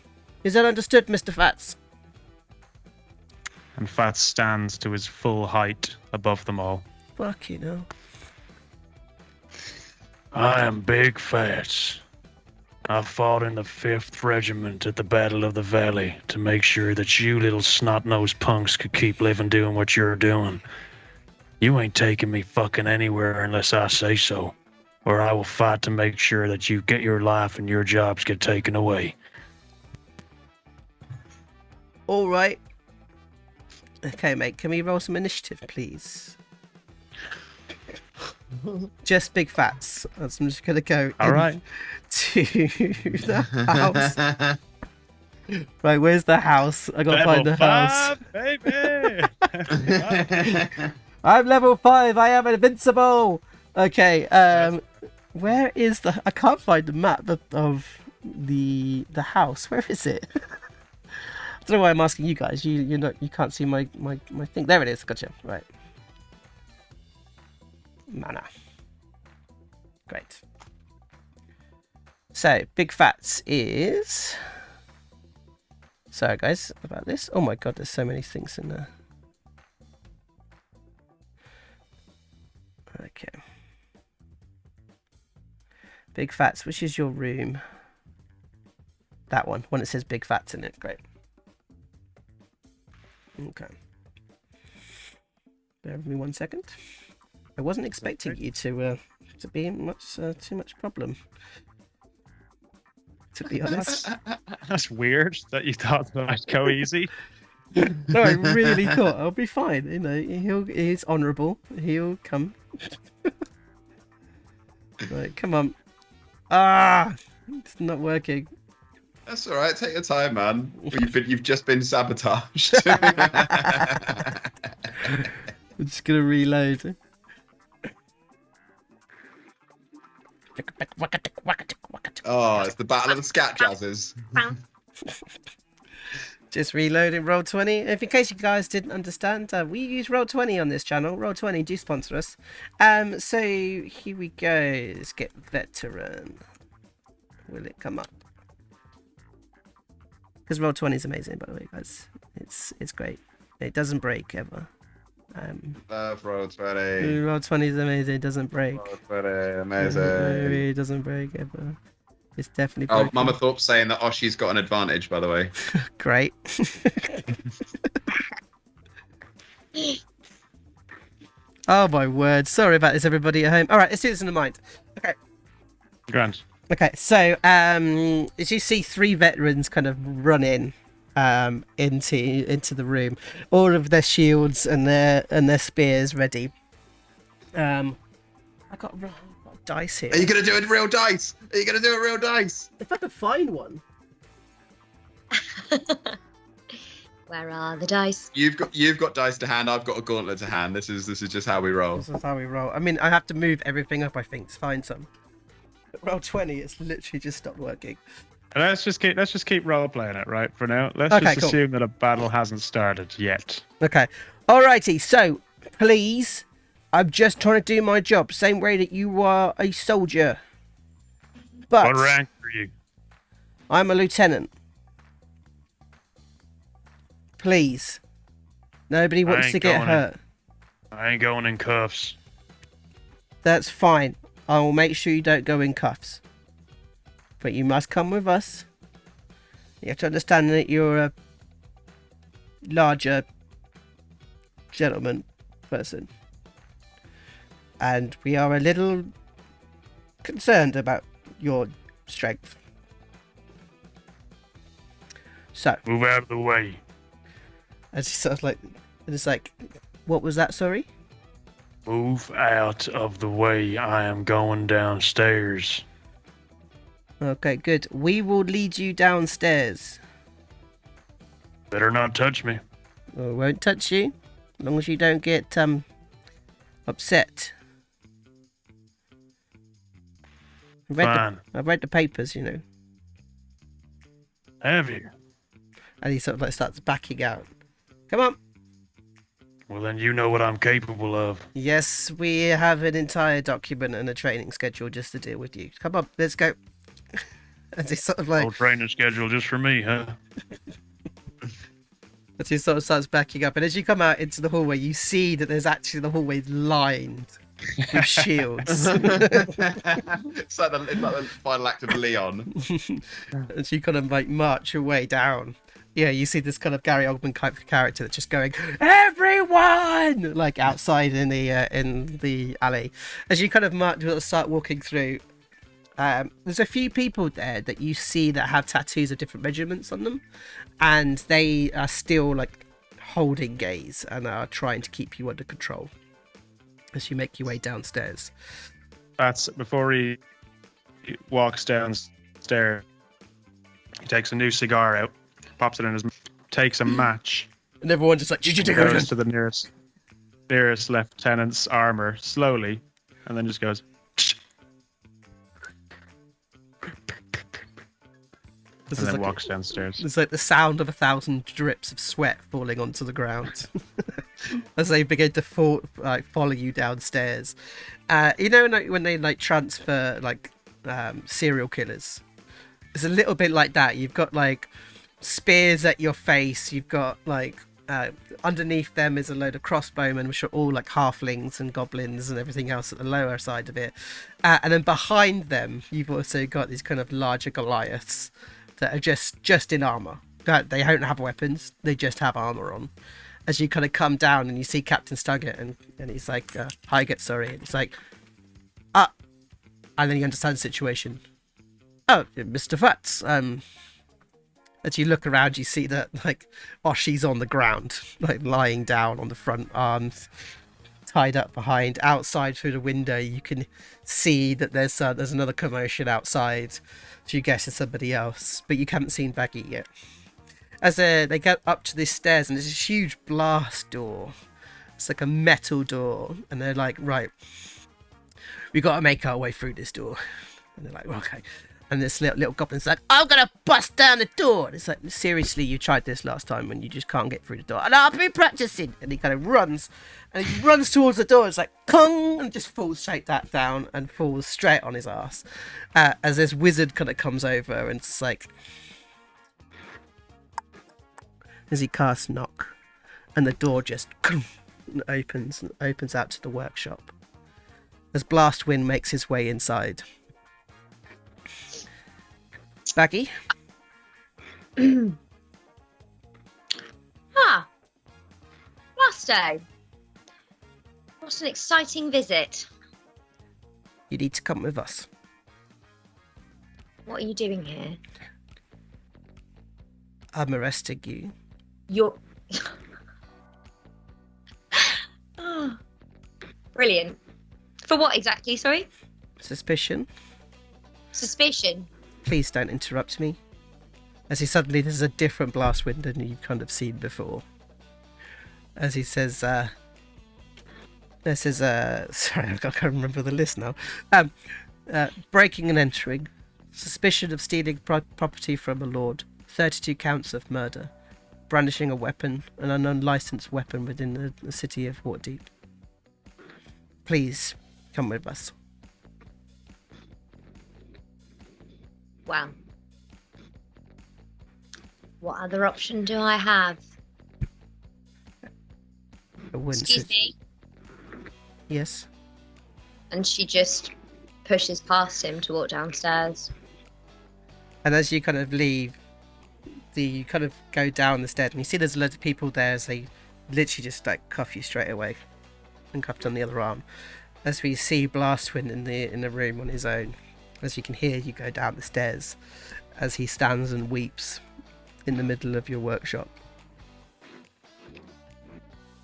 Is that understood, Mr. Phatts? And Phatts stands to his full height above them all. Fucking hell. I am Big Phatts. I fought in the 5th Regiment at the Battle of the Valley to make sure that you little snot-nosed punks could keep living doing what you're doing. You ain't taking me fucking anywhere unless I say so, or I will fight to make sure that you get your life and your jobs get taken away. All right. Okay, mate, can we roll some initiative, please? Just Big Phatts. I'm just going to go All right. to the house. Right, where's the house? I got to find the house. Baby! I'm level 5. I am invincible. Okay, where is the... I can't find the map of the house. Where is it? I don't know why I'm asking you guys. You can't see my thing. There it is. Gotcha. Right. Mana. Great. So Big Phatts is. Sorry guys about this. Oh my god, there's so many things in there. Okay. Big Phatts, which is your room? That one that says Big Phatts in it. Great. Okay. Bear with me 1 second. I wasn't expecting you to be too much problem. To be honest. That's weird that you thought that might go easy. No, I really thought I'll be fine. You know, he's honourable. He'll come. Right, come on. It's not working. That's all right. Take your time, man. You've just been sabotaged. I'm just gonna reload. Oh, it's the Battle of the Scat Jazzers. Just reloading Roll20. If in case you guys didn't understand, we use Roll20 on this channel. Roll20 do sponsor us. So here we go. Let's get veteran. Will it come up? Because Roll20 is amazing, by the way, guys. It's great. It doesn't break ever. Love Roll20. Roll20 is amazing. It doesn't break. Roll20, amazing. It doesn't break ever. It's definitely broken. Oh, Mama Thorpe's saying that Oshi's got an advantage, by the way. Great. Oh my word. Sorry about this, everybody at home. All right, let's do this in the mind. Okay. Grand. Okay, so as you see 3 veterans kind of run in into the room, all of their shields and their spears ready. I got dice here. Are you going to do a real dice? Are you going to do a real dice? If I could find one. Where are the dice? You've got dice to hand. I've got a gauntlet to hand. This is just how we roll. This is how we roll. I mean, I have to move everything up, I think, to find some. But roll 20, it's literally just stopped working. Let's just keep role playing it, right? For now, let's Okay, just cool. assume that a battle hasn't started yet. Okay. Alrighty, so, please, I'm just trying to do my job, same way that you are a soldier. But What rank are you? I'm a lieutenant. Please. Nobody wants ain't to get going hurt. I ain't going in cuffs. That's fine. I will make sure you don't go in cuffs. But you must come with us. You have to understand that you're a larger gentleman person. And we are a little concerned about your strength. So, Move out of the way. as he sort of like, it's like, what was that, sorry? Move out of the way. I am going downstairs. Okay, good. We will lead you downstairs. Better not touch me. I won't touch you, as long as you don't get upset. Fine. I've read the papers, you know. Have you? And he sort of like starts backing out. Come on. Well, then you know what I'm capable of. Yes, we have an entire document and a training schedule just to deal with you. Come on, let's go. As he sort of like, Whole training schedule just for me, huh? as he sort of starts backing up, and as you come out into the hallway, you see that there's actually the hallway lined with shields. It's like the final act of Leon. As you kind of like march your way down, yeah, you see this kind of Gary Oldman type of character that's just going, everyone, like outside in the alley. As you kind of start walking through, there's a few people there that you see that have tattoos of different regiments on them, and they are still like holding gaze and are trying to keep you under control as you make your way downstairs. That's before he walks downstairs. He takes a new cigar out, pops it in his mouth, takes a match, And everyone just like, goes to the nearest lieutenant's armor slowly, and then just goes. This And is then like, walks downstairs. it's like the sound of 1,000 drips of sweat falling onto the ground as they begin to follow you downstairs. You know, like, when they like transfer like serial killers, it's a little bit like that. You've got like spears at your face. You've got like underneath them is a load of crossbowmen, which are all like halflings and goblins and everything else at the lower side of it. And then behind them, you've also got these kind of larger Goliaths that are just in armor. They don't have weapons, they just have armor on. As you kind of come down and you see Captain Stuggett, and he's like, Higett, sorry. And he's like, and then you understand the situation. Oh, Mr. Phatts. As you look around, you see that like Oshi's on the ground, like lying down on the front arms, tied up behind. Outside through the window, you can see that there's another commotion outside. So you guess it's somebody else, but you haven't seen Baggi yet. As they get up to these stairs, and there's this huge blast door. It's like a metal door, and they're like, right, we got to make our way through this door. And they're like, well, okay. And this little goblin's like, I'm gonna bust down the door. And it's like, seriously, you tried this last time and you just can't get through the door. And I've been practicing. And he kind of runs, and he runs towards the door. It's like, kong, and just falls straight down and falls straight on his ass. As this wizard kind of comes over, and it's like, as he casts knock, and the door just opens out to the workshop. As Blastwind makes his way inside. Baggi? Last day. What an exciting visit. You need to come with us. What are you doing here? I'm arresting you. You're... Oh, brilliant. For what exactly, sorry? Suspicion? Suspicion. Please don't interrupt me. As he suddenly, there's a different blast wind than you've kind of seen before. As he says, this is sorry, I can't remember the list now. Breaking and entering, suspicion of stealing property from a lord, 32 counts of murder, brandishing a weapon, an unlicensed weapon within the city of Waterdeep. Please come with us. Wow. What other option do I have? Excuse me. Yes. And she just pushes past him to walk downstairs. And as you kind of leave, you kind of go down the stairs, and you see there's loads of people there as they literally just like cuff you straight away and cuffed on the other arm. As we see Blastwind in the room on his own, as you can hear you go down the stairs, as he stands and weeps in the middle of your workshop.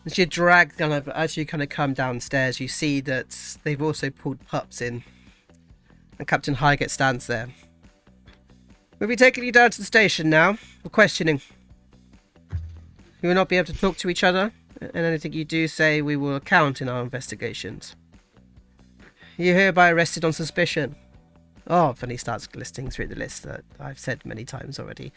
As you as you kind of come downstairs, you see that they've also pulled Pups in, and Captain Highgate stands there. We'll be taking you down to the station now for questioning. You will not be able to talk to each other, and anything you do say we will account in our investigations. You're hereby arrested on suspicion of, and he starts listing through the list that I've said many times already.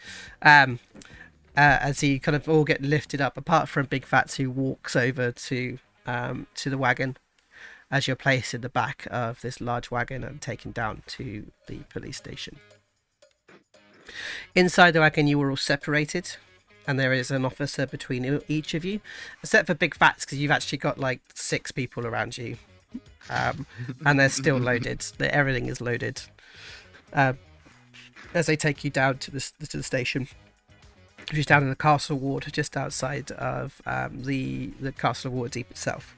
As he kind of all get lifted up, apart from Big Phatts, who walks over to the wagon, as you're placed in the back of this large wagon and taken down to the police station. Inside the wagon, you were all separated, and there is an officer between each of you, except for Big Phatts, because you've actually got like 6 people around you, and they're still loaded. Everything is loaded. As they take you down to the station, which is down in the castle ward, just outside of the castle of Waterdeep itself.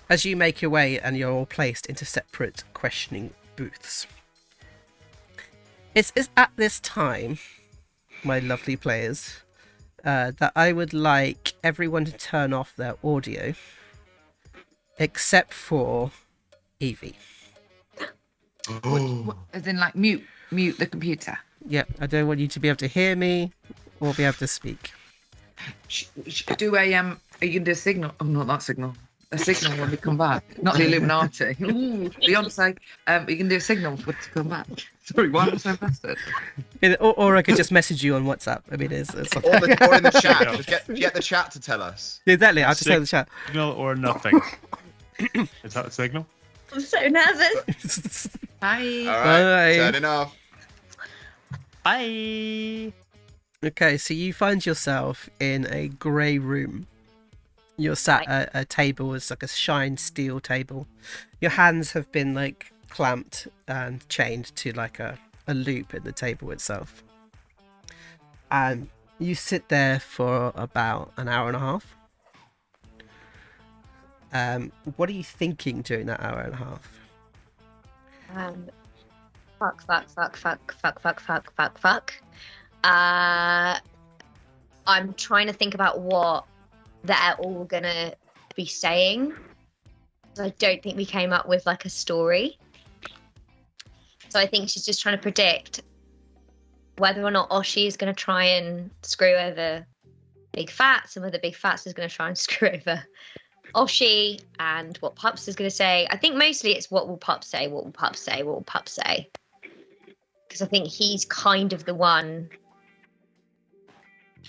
As you make your way, and you're all placed into separate questioning booths. It's at this time, my lovely players, that I would like everyone to turn off their audio, except for Evie. As in, like, mute the computer. Yep, I don't want you to be able to hear me or be able to speak. Do a are you gonna do a signal? Oh, not that signal. A signal when we come back, not the Illuminati. Ooh, Beyonce. You can do a signal for it to come back. Sorry, why am I so invested? Or I could just message you on WhatsApp. I mean, it's Or in the chat. Just get the chat to tell us. Exactly, I'll just tell the chat. Signal or nothing. Is that a signal? I'm so nervous. Bye. All right, Bye. turning off. Bye. Okay, so you find yourself in a grey room. You're sat at a table. It's like a shined steel table. Your hands have been like clamped and chained to like a loop in the table itself. And you sit there for about an hour and a half. What are you thinking during that hour and a half? Fuck. I'm trying to think about what they're all gonna be saying. I don't think we came up with like a story. So I think she's just trying to predict whether or not Oshi is going to try and screw over Big Phatts, and whether Big Phatts is going to try and screw over Oshi, and what Pups is going to say. I think mostly it's what will Pups say, what will Pups say, what will Pups say. Because I think he's kind of the one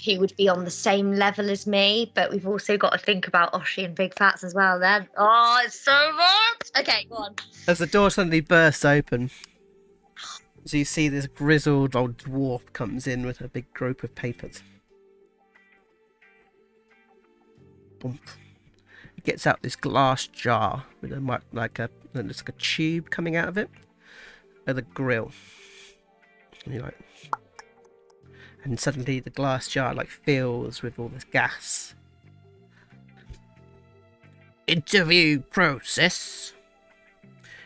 who would be on the same level as me, but we've also got to think about Oshi and Big Phatts as well then. Oh, it's so much! Okay, go on. As the door suddenly bursts open, so you see this grizzled old dwarf comes in with a big group of papers. Boom. He gets out this glass jar with it looks like a tube coming out of it, with a grill. And you're like, and suddenly the glass jar like fills with all this gas. Interview process.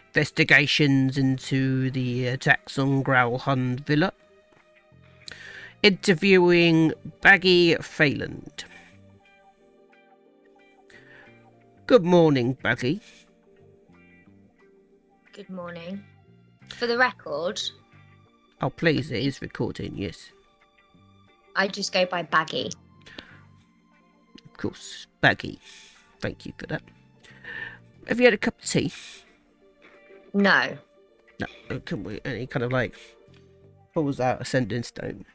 Investigations into the attacks on Gralhund Villa. Interviewing Baggi Phelan. Good morning, Baggi. Good morning. For the record, Oh, please, it is recording, yes. I just go by Baggi. Of course, Baggi. Thank you for that. Have you had a cup of tea? No. No, can we? And he kind of like pulls out a sending stone.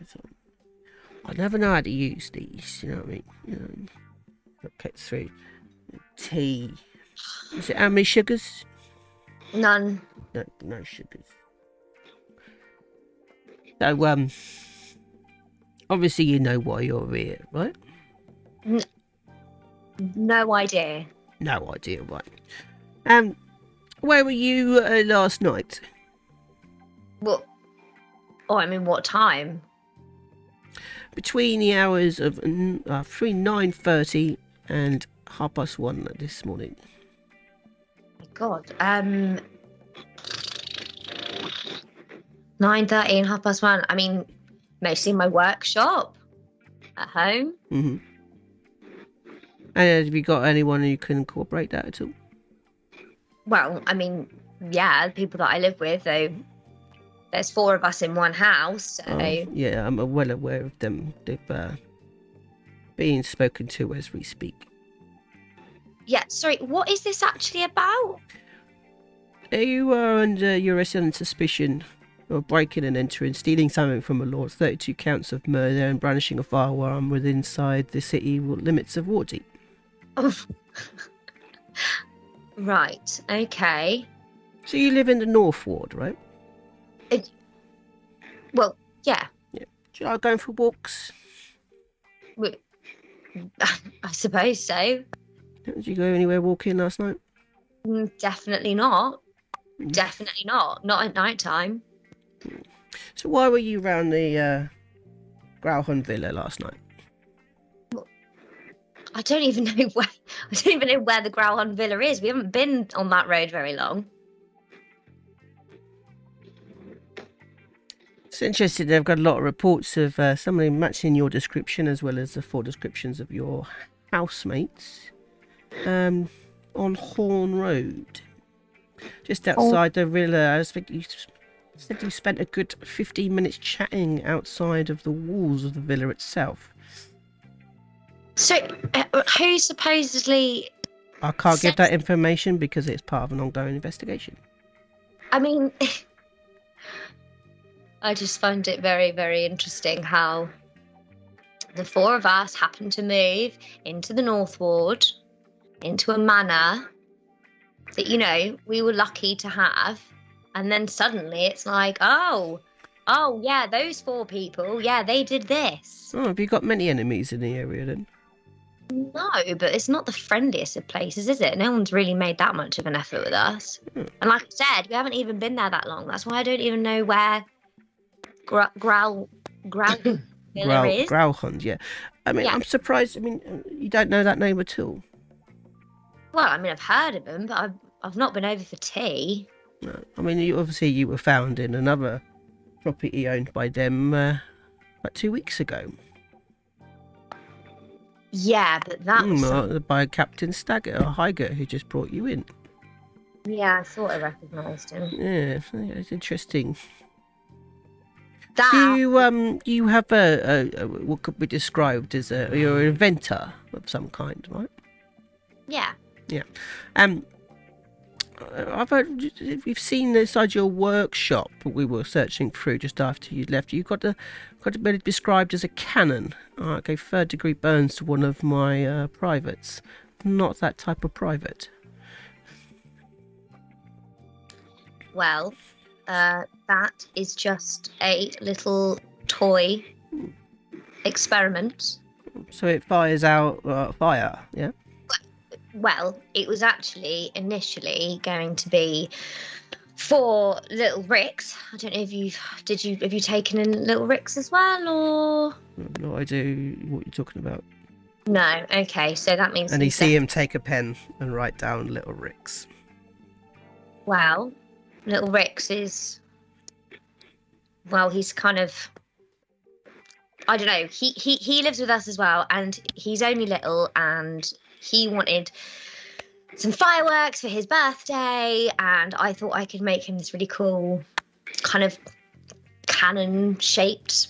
I never know how to use these, you know what I mean? Okay, through tea. Is it how many sugars? None. No sugars. So, obviously you know why you're here, right? No idea. No idea, right? Where were you last night? Well, I mean, what time? Between the hours of between 9:30 and 1:30 this morning. My God. 9:30 and 1:30. I mean, mostly in my workshop. At home. Mm-hmm. And have you got anyone who can incorporate that at all? Well, I mean, yeah, the people that I live with, though. There's 4 of us in one house, so... Yeah, I'm well aware of them. They've being spoken to as we speak. Yeah, sorry, what is this actually about? You are under arrest on suspicion of breaking and entering, stealing something from a lord, 32 counts of murder, and brandishing a firearm within inside the city limits of Waterdeep. Oh. Right, okay. So you live in the North Ward, right? Well, yeah. Yeah. Do you like going for walks? I suppose so. Did you go anywhere walking last night? Definitely not. Definitely not. Not at night time. So why were you around the Gralhund Villa last night? I don't even know where. I don't even know where the Gralhund Villa is. We haven't been on that road very long. It's interesting. They've got a lot of reports of somebody matching your description as well as the 4 descriptions of your housemates on Horn Road, just outside the villa. I think you said you spent a good 15 minutes chatting outside of the walls of the villa itself. So, who supposedly... I can't give that information because it's part of an ongoing investigation. I mean... I just find it very, very interesting how the 4 of us happened to move into the North Ward, into a manor that, you know, we were lucky to have. And then suddenly it's like, oh, yeah, those 4 people, yeah, they did this. Oh, have you got many enemies in the area then? No, but it's not the friendliest of places, is it? No one's really made that much of an effort with us. And like I said, we haven't even been there that long. That's why I don't even know where Gralhund Villa is. Gralhund, yeah. I mean, yeah. I'm surprised. I mean, you don't know that name at all. Well, I mean, I've heard of him, but I've not been over for tea. No, I mean, you were found in another property owned by them about 2 weeks ago. Yeah, but that was by Captain Stagger or Higer, who just brought you in. Yeah, I thought I recognised him. Yeah, it's interesting. That... You have a what could be described as you're an inventor of some kind, right? Yeah. Yeah. I've heard we've seen inside your workshop we were searching through just after you left. You got been described as a cannon. I gave 3rd-degree burns to one of my privates. Not that type of private. Well, that is just a little toy experiment. So it fires out fire, yeah? Well, it was actually initially going to be 4 little ricks. I don't know if have you taken in little ricks as well, or? I have no idea what you're talking about. No, okay, so that means... And you see him take a pen and write down little ricks. Well, little ricks is... Well, he's kind of... I don't know, he lives with us as well, and he's only little, and he wanted some fireworks for his birthday, and I thought I could make him this really cool kind of cannon-shaped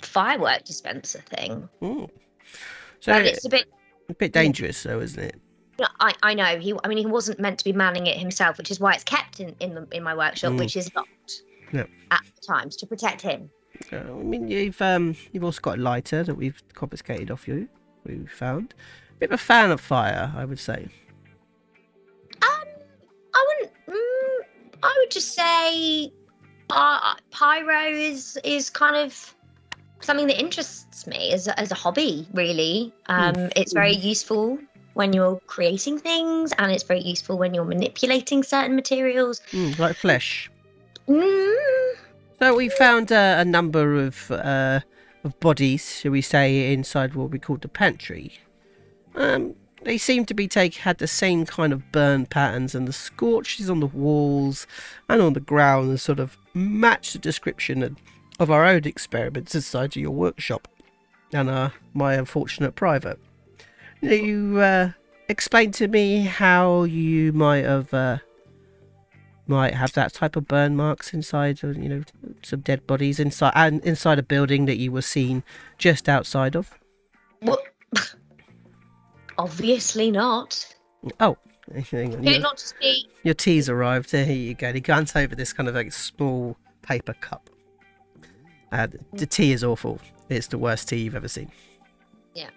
firework dispenser thing. So But it's a bit dangerous, though, isn't it? I know. He wasn't meant to be manning it himself, which is why it's kept in my workshop, which is locked at times to protect him. I mean, you've also got a lighter that we've confiscated off you. We found a bit of a fan of fire, I would say. I wouldn't. I would just say, pyro is kind of something that interests me as a hobby. Really, it's very useful when you're creating things, and it's very useful when you're manipulating certain materials, like flesh. Mm. So we found a number of bodies, shall we say, inside what we call the pantry. They seem to be had the same kind of burn patterns, and the scorches on the walls and on the ground sort of match the description of our own experiments inside your workshop and my unfortunate private. You explain to me how you might have that type of burn marks inside, some dead bodies inside a building that you were seen just outside of. What? Obviously not. Oh, hang on. Can it not just be? Your tea's arrived. Here you go. He grants over this kind of like small paper cup. The tea is awful. It's the worst tea you've ever seen. Yeah.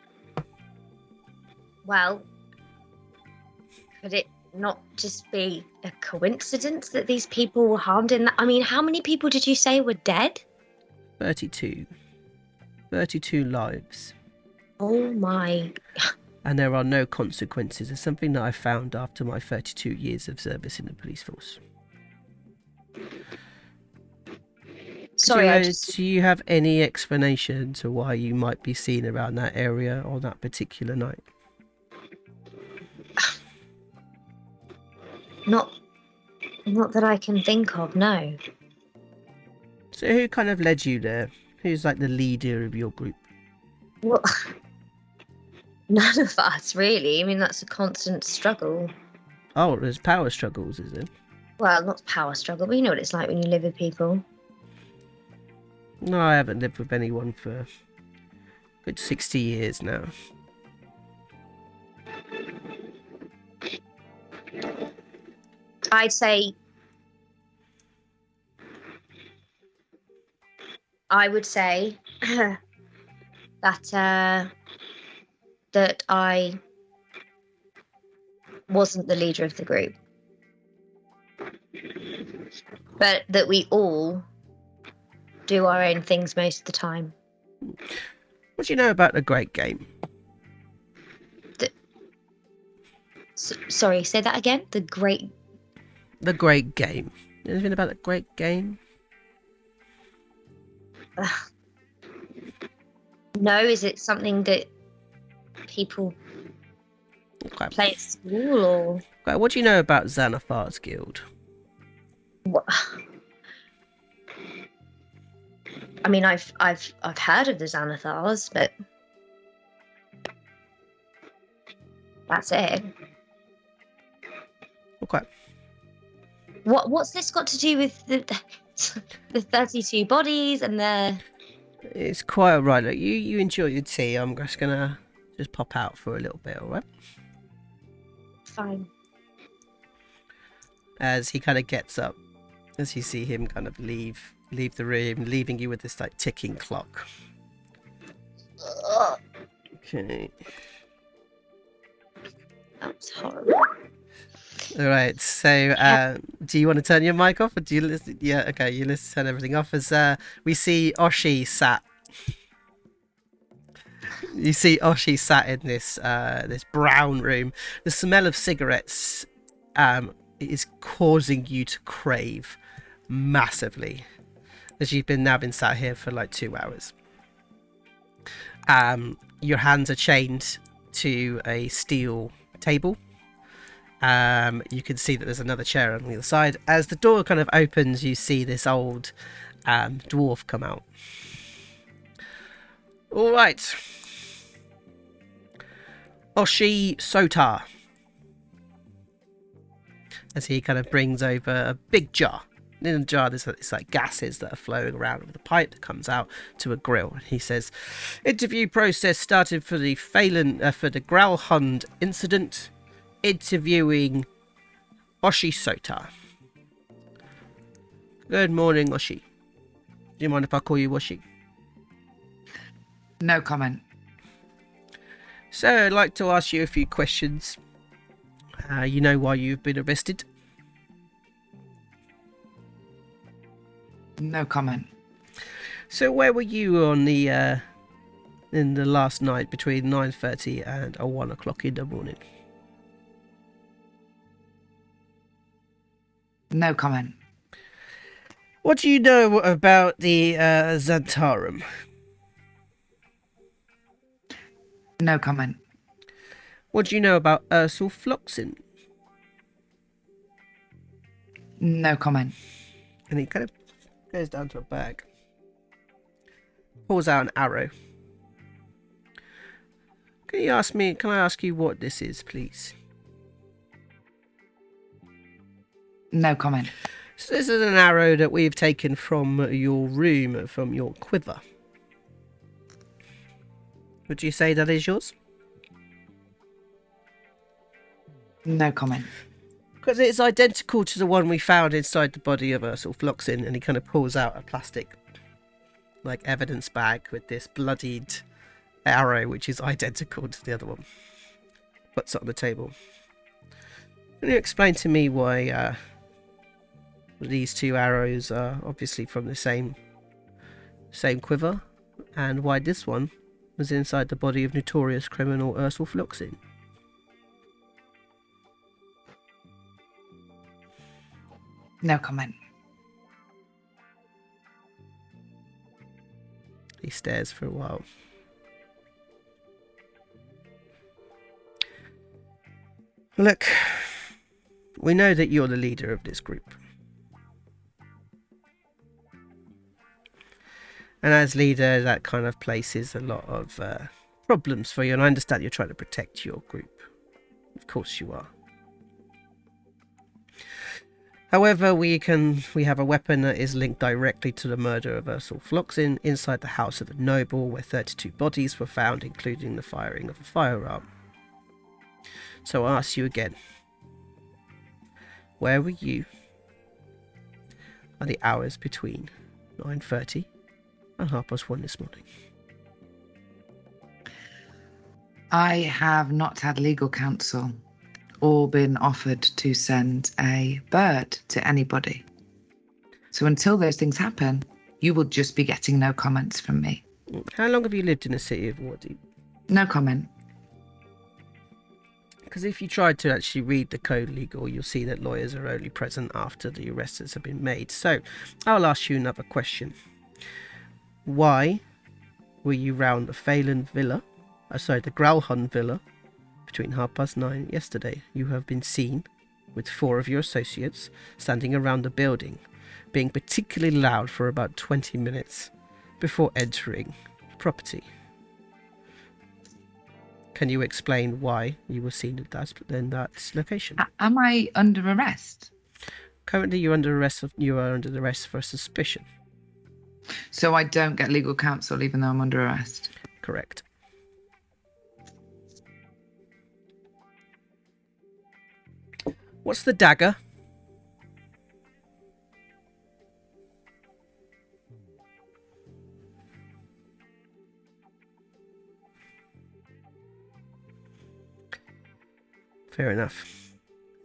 Well, could it not just be a coincidence that these people were harmed in that? I mean, how many people did you say were dead? 32. 32 lives. Oh my. And there are no consequences. It's something that I found after my 32 years of service in the police force. Sorry, do you have any explanation to why you might be seen around that area on that particular night? Not that I can think of, no. So who kind of led you there? Who's like the leader of your group? Well, none of us, really. I mean, that's a constant struggle. Oh, there's power struggles, is it? Well, not power struggle, but you know what it's like when you live with people. No, I haven't lived with anyone for a good 60 years now. I'd say I would say that I wasn't the leader of the group, but that we all do our own things most of the time. What do you know about the Great Game? Sorry, say that again. The Great Game. Anything about the Great Game? No, is it something that people play at school or? Okay, what do you know about Xanathar Guild? What? I mean, I've heard of the Xanathars, but that's it. Okay. What's this got to do with the 32 bodies and the? It's quite alright. Look, you enjoy your tea. I'm just gonna pop out for a little bit, alright? Fine. As he kind of gets up, as you see him kind of leave the room, leaving you with this like ticking clock. Okay. That's horrible. All right. So, do you want to turn your mic off, or do you listen? Yeah. Okay. You listen. Turn everything off. As we see Oshi sat. You see Oshi sat in this brown room. The smell of cigarettes is causing you to crave massively, as you've now been sat here for like 2 hours. Your hands are chained to a steel table. You can see that there's another chair on the other side. As the door kind of opens, you see this old dwarf come out. All right. Oshisota. As he kind of brings over a big jar. in the jar there's it's like gases that are flowing around with a pipe that comes out to a grill. And he says, interview process started for the Gralhund incident. Interviewing Oshisota. Good morning, Oshi. Do you mind if I call you Oshi? No comment. So I'd like to ask you a few questions. You know why you've been arrested? No comment. So where were you on the in the last night between 9:30 and 1 o'clock in the morning? No comment. What do you know about the Xanatharum? No comment. What do you know about Floxin? No comment. And he kind of goes down to a bag, pulls out an arrow. Can I ask you what this is, please? No comment. So this is an arrow that we've taken from your room, from your quiver. Would you say that is yours? No comment. Because it's identical to the one we found inside the body of Floxin, and he kind of pulls out a plastic, like, evidence bag with this bloodied arrow, which is identical to the other one. Puts it on the table. Can you explain to me why these two arrows are obviously from the same quiver, and why this one was inside the body of notorious criminal Floxin? No comment. He stares for a while. Look, we know that you're the leader of this group. And as leader, that kind of places a lot of problems for you. And I understand you're trying to protect your group. Of course you are. However, we have a weapon that is linked directly to the murder of Floxin inside the house of a noble, where 32 bodies were found, including the firing of a firearm. So I ask you again, where were you at the hours between 9:30 and 1:30 this morning? I have not had legal counsel or been offered to send a bird to anybody. So until those things happen, you will just be getting no comments from me. How long have you lived in the city of Waterdeep? No comment. Because if you try to actually read the code legal, you'll see that lawyers are only present after the arrests have been made. So I'll ask you another question. Why were you round the Gralhund Villa, between 9:30 yesterday? You have been seen with 4 of your associates standing around the building, being particularly loud for about 20 minutes before entering the property. Can you explain why you were seen in that location? Am I under arrest? Currently, you are under arrest for suspicion. So I don't get legal counsel even though I'm under arrest? Correct. What's the dagger? Fair enough.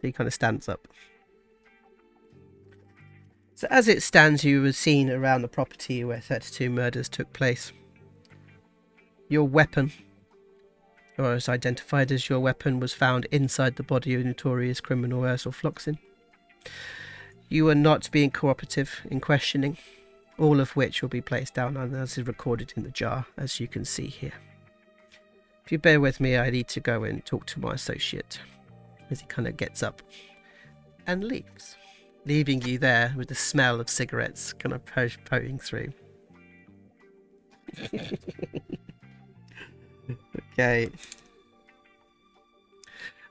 He kind of stands up. So as it stands, you were seen around the property where 32 murders took place. Your weapon, or as identified as your weapon, was found inside the body of notorious criminal Floxin. You are not being cooperative in questioning, all of which will be placed down as is recorded in the jar, as you can see here. If you bear with me, I need to go and talk to my associate, as he kind of gets up and leaves, leaving you there with the smell of cigarettes kind of poking through. Okay.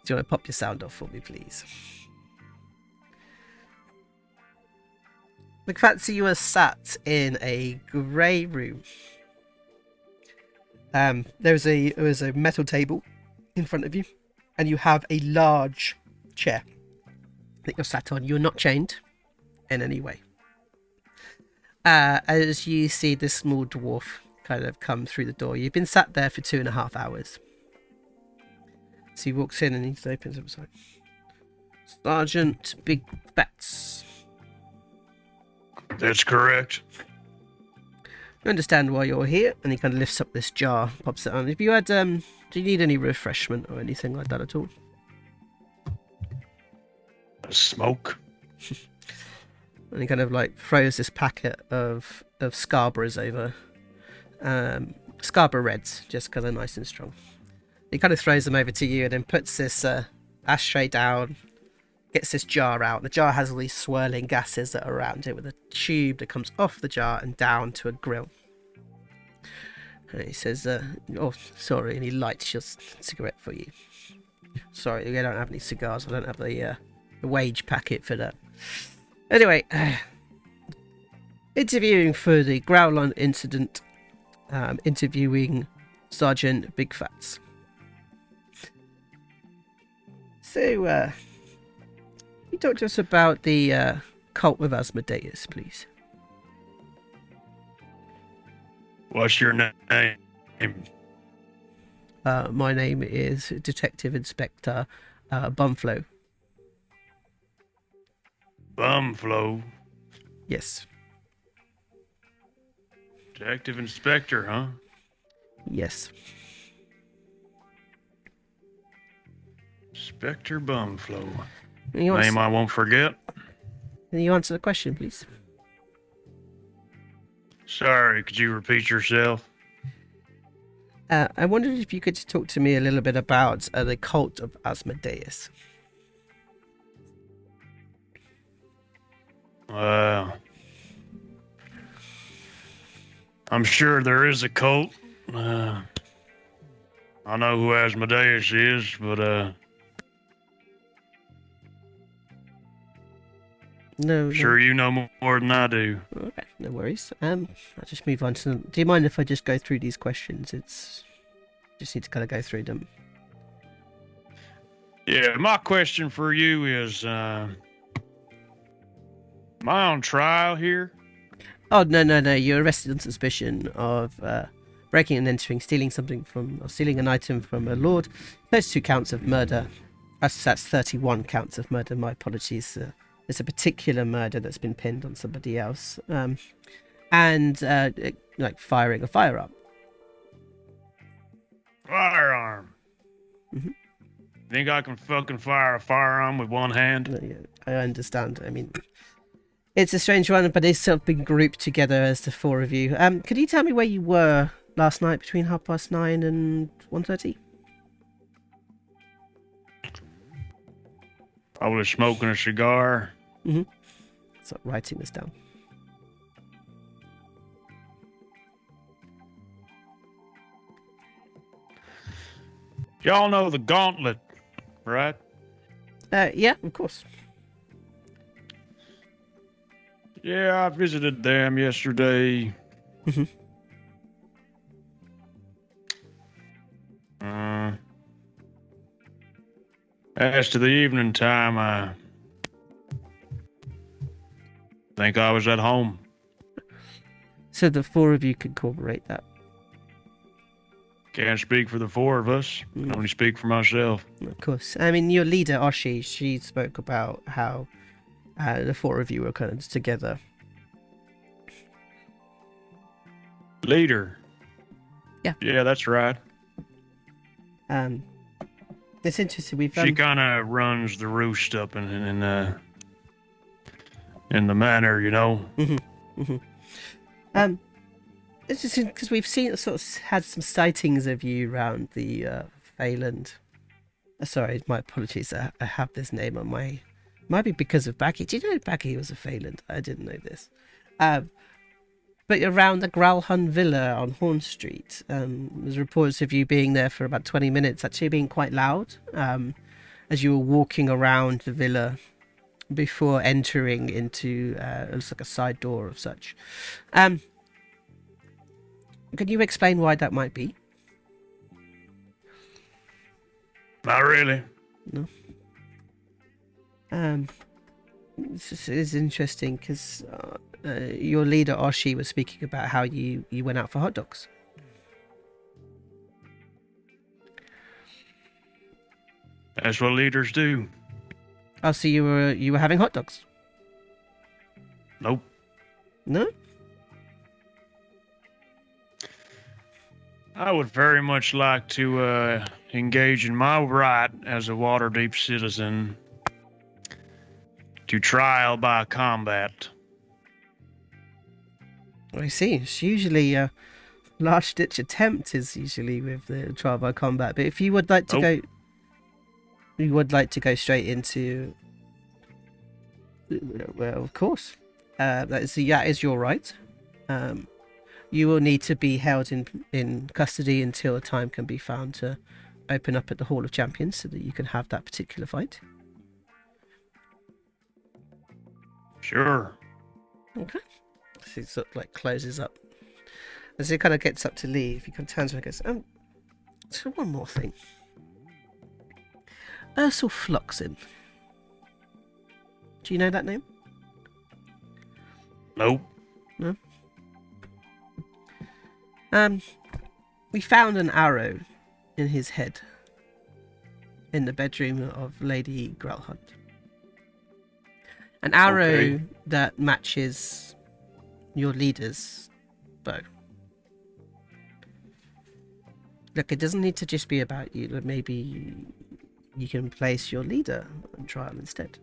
Do you want to pop your sound off for me, please? MacPherson, you are sat in a grey room. There's a metal table in front of you, and you have a large chair that you're sat on. You're not chained in any way. As you see this small dwarf kind of come through the door, you've been sat there for 2.5 hours. So he walks in and he opens up his eyes. Sergeant Big Phatts. That's correct. You understand why you're here, and he kind of lifts up this jar, pops it on. If you had, do you need any refreshment or anything like that at all? A smoke. And he kind of like throws this packet of Scarboroughs over. Scarborough Reds, just because they're nice and strong. He kind of throws them over to you and then puts this ashtray down, gets this jar out. The jar has all these swirling gases that are around it with a tube that comes off the jar and down to a grill. And he says, oh, sorry, and he lights your cigarette for you. Sorry, we don't have any cigars. I don't have the wage packet for that. Anyway, interviewing for the Gralhund incident, interviewing Sergeant Big Phatts. So, you talk to us about the Cult of Asmodeus, please. What's your name? My name is Detective Inspector Bumflow. Bumflow. Yes. Detective Inspector, huh? Yes. Inspector Bumflow. Name I won't forget. Can you answer the question, please? Sorry, could you repeat yourself? I wondered if you could talk to me a little bit about the Cult of Asmodeus. I'm sure there is a cult. I know who Asmodeus is, but No. sure you know more than I do. Okay, no worries. I'll just move on to. Do you mind if I just go through these questions? Just need to kind of go through them. Yeah, my question for you is, am I on trial here? Oh no! You're arrested on suspicion of breaking and entering, stealing an item from a lord. Those 2 counts of murder. That's 31 counts of murder. My apologies. There's a particular murder that's been pinned on somebody else, and like firing a firearm. Firearm. Mhm. Think I can fucking fire a firearm with one hand? Yeah, I understand. I mean, it's a strange one, but it's sort of been grouped together as the 4 of you. Could you tell me where you were last night between 9:30 and 1:30? I was smoking a cigar. So writing this down. Y'all know the Gauntlet, right? Yeah, of course. Yeah, I visited them yesterday. Mhm. As to the evening time, I think I was at home. So the 4 of you could corroborate that. Can't speak for the 4 of us. I can only speak for myself. Of course. I mean, your leader, Oshi, she spoke about how the 4 of you were kind of together. Leader. Yeah. Yeah, that's right. It's interesting. We've She kind of runs the roost up in the manor, you know. It's just because we've had some sightings of you around the Phaland. Sorry, my apologies. I have this name on my. Might be because of Baggi. Do you know Baggi was a Phaland? I didn't know this. But around the Gralhund Villa on Horn Street, there's reports of you being there for about 20 minutes, actually being quite loud, as you were walking around the villa before entering into it looks like a side door of such. Can you explain why that might be? Not really. No. It's interesting because your leader Oshi was speaking about how you went out for hot dogs. That's what leaders do. Oh, so you were having hot dogs? Nope. No. I would very much like to engage in my right as a Waterdeep citizen to trial by combat. I see. It's usually a last ditch attempt is usually with the trial by combat. But if you would like to go, you would like to go straight into. Well, of course, that is your right. You will need to be held in custody until a time can be found to open up at the Hall of Champions so that you can have that particular fight. Sure. Okay. So he sort of like closes up. As he kind of gets up to leave, he kind of turns around and goes, so one more thing. Ursel Floxin. Do you know that name? Nope. No? We found an arrow in his head in the bedroom of Lady Gralhund. An arrow that matches your leader's bow. Look, it doesn't need to just be about you. But maybe you can place your leader on trial instead.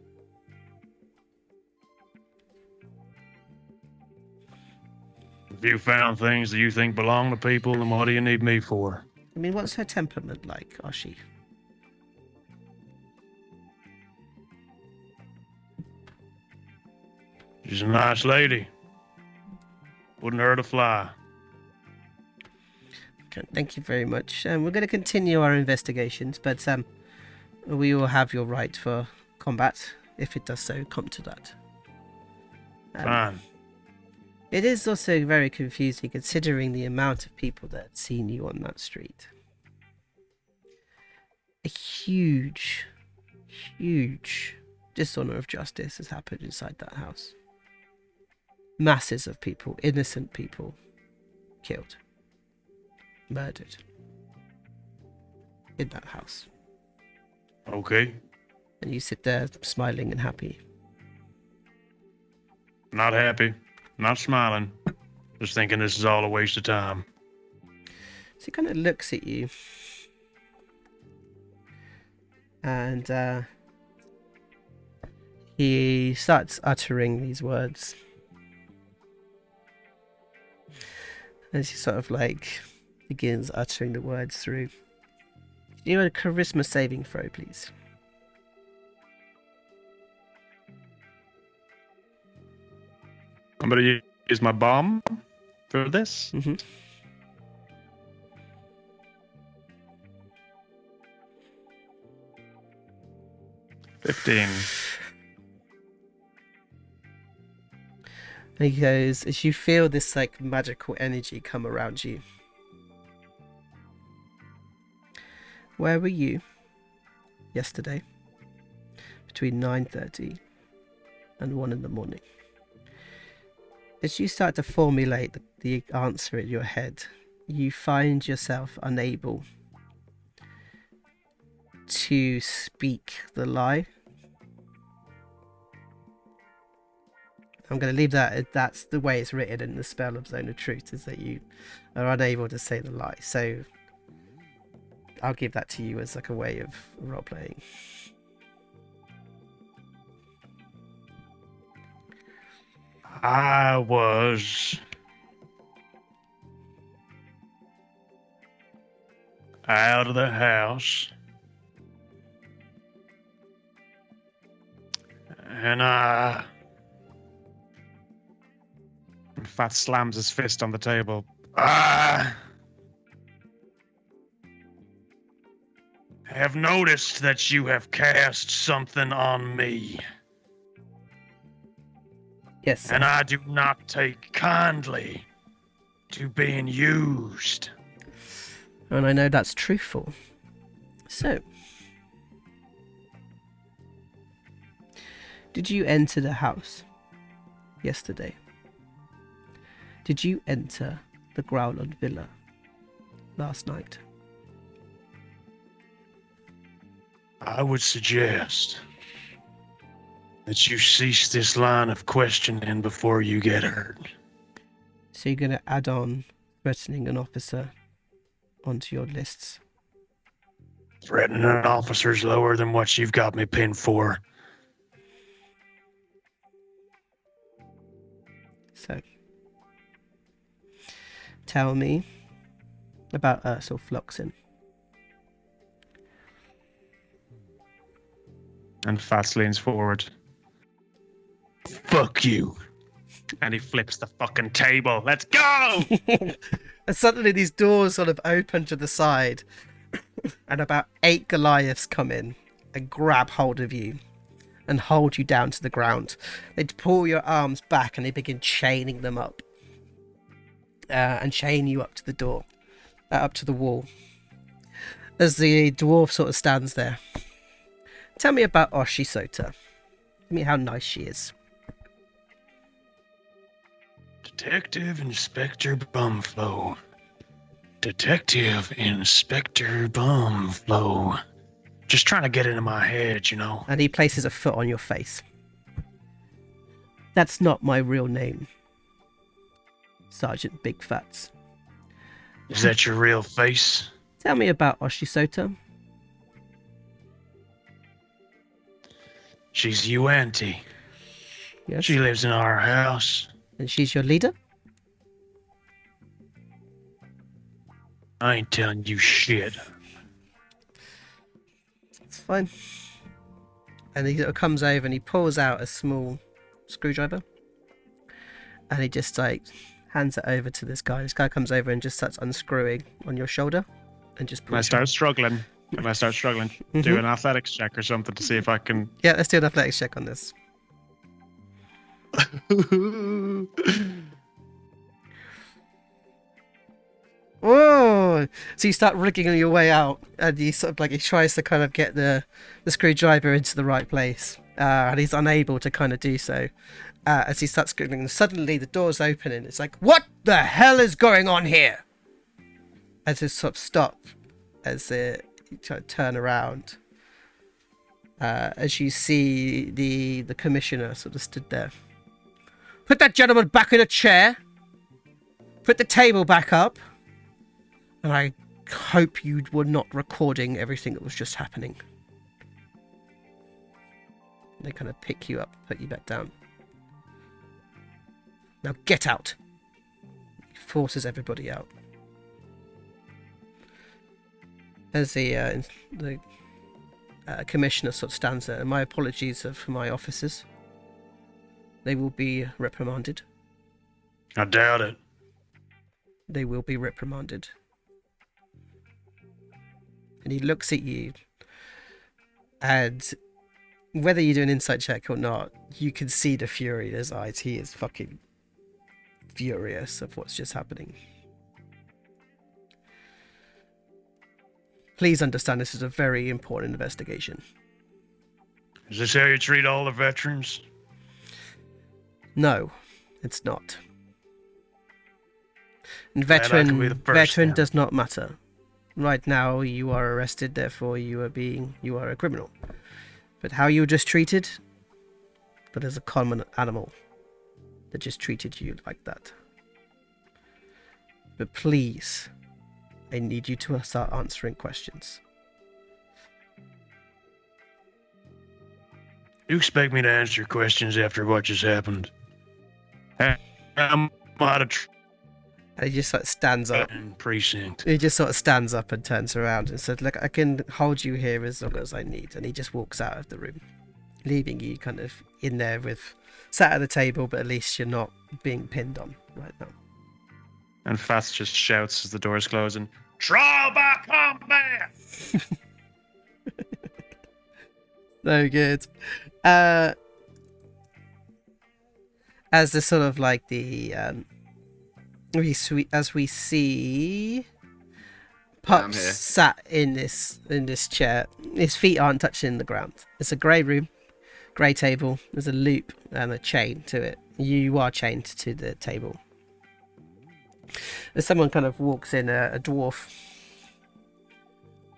If you found things that you think belong to people, then what do you need me for? I mean, what's her temperament like, Oshi? She's a nice lady. Wouldn't hurt a fly. Okay, thank you very much. We're going to continue our investigations, but we will have your right for combat if it does so come to that. Fine. It is also very confusing considering the amount of people that had seen you on that street. A huge dishonor of justice has happened inside that house. Masses of people, innocent people, killed, murdered in that house. Okay. And you sit there smiling and happy. Not happy. Not smiling. Just thinking this is all a waste of time. So he kind of looks at you. And he starts uttering these words. As he sort of like begins uttering the words through. Do a charisma saving throw, please. I'm going to use my bomb for this. Mm-hmm. 15. And he goes, as you feel this like magical energy come around you. Where were you yesterday between 9:30 and 1 in the morning? As you start to formulate the answer in your head, you find yourself unable to speak the lie. I'm going to leave that. That's the way it's written in the spell of Zone of Truth, is that you are unable to say the lie. So I'll give that to you as like a way of role playing. I was out of the house, and Phatts slams his fist on the table. I have noticed that you have cast something on me. Yes, sir. And I do not take kindly to being used. And I know that's truthful. So, did you enter the house yesterday? Did you enter the Gralhund Villa last night? I would suggest that you cease this line of questioning before you get hurt. So you're going to add on threatening an officer onto your lists? Threatening an officer's lower than what you've got me pinned for. So, tell me about Ursel Floxin. And Phatts leans forward. Fuck you. And he flips the fucking table. Let's go! And suddenly these doors sort of open to the side, and about 8 Goliaths come in and grab hold of you and hold you down to the ground. They pull your arms back and they begin chaining them up. And chain you up to the door, up to the wall. As the dwarf sort of stands there. Tell me about Oshisota. Tell me how nice she is. Detective Inspector Bumflow. Detective Inspector Bumflow. Just trying to get into my head, you know. And he places a foot on your face. That's not my real name, Sergeant Big Phatts. Is that your real face? Tell me about Oshisota. She's you auntie. Yes. She lives in our house. And she's your leader? I ain't telling you shit. It's fine. And he sort of comes over and he pulls out a small screwdriver. And he just like hands it over to this guy. This guy comes over and just starts unscrewing on your shoulder. And just When I pulls start struggling, do an athletics check or something to see if I can. Yeah, let's do an athletics check on this. Whoa! So you start wriggling your way out, and you sort of like he tries to kind of get the screwdriver into the right place, and he's unable to kind of do so. As he starts scribbling, and suddenly the doors open, and it's like, what the hell is going on here? As it sort of stop, as you try to turn around, as you see the commissioner sort of stood there. Put that gentleman back in a chair. Put the table back up. And I hope you were not recording everything that was just happening. They kind of pick you up, put you back down. Now get out. He forces everybody out. As the commissioner sort of stands there, and my apologies for my officers. They will be reprimanded. I doubt it. They will be reprimanded. And he looks at you, and whether you do an insight check or not, you can see the fury in his eyes. He is fucking furious of what's just happening. Please understand this is a very important investigation. Is this how you treat all the veterans? No, it's not. And Glad I could be the first veteran then. does not matter. Right now you are arrested, therefore you are a criminal. But how you were just treated, but as a common animal that just treated you like that. But please, I need you to start answering questions. You expect me to answer your questions after what just happened? I'm out of And he just sort of stands up. precinct. He just sort of stands up and turns around and said, look, I can hold you here as long as I need. And he just walks out of the room, leaving you kind of in there sat at the table, but at least you're not being pinned on right now. And Phatts just shouts as the door's closing. Draw back combat! So good. as the sort of like the as we see Pups here. sat in this chair. His feet aren't touching the ground. It's a grey room, grey table. There's a loop and a chain to it. You are chained to the table. As someone kind of walks in, a dwarf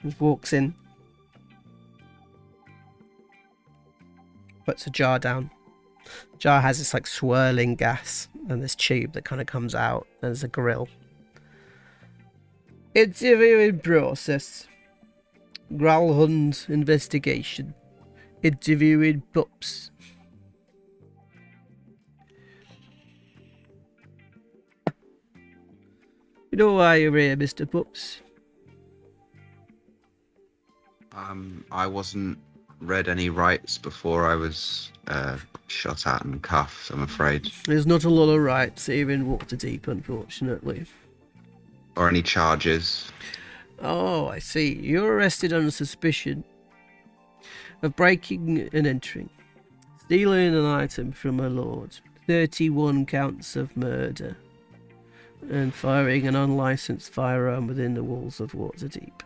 just walks in, puts a jar down. The jar has this like swirling gas and this tube that kind of comes out, and there's a grill. Interviewing process. Gralhund investigation. Interviewing Pups. You know why you're here, Mr. Pups? I wasn't read any rights before I was shot at and cuffed, I'm afraid. There's not a lot of rights here in Waterdeep, unfortunately. Or any charges. Oh, I see. You're arrested on suspicion of breaking and entering, stealing an item from a lord, 31 counts of murder, and firing an unlicensed firearm within the walls of Waterdeep.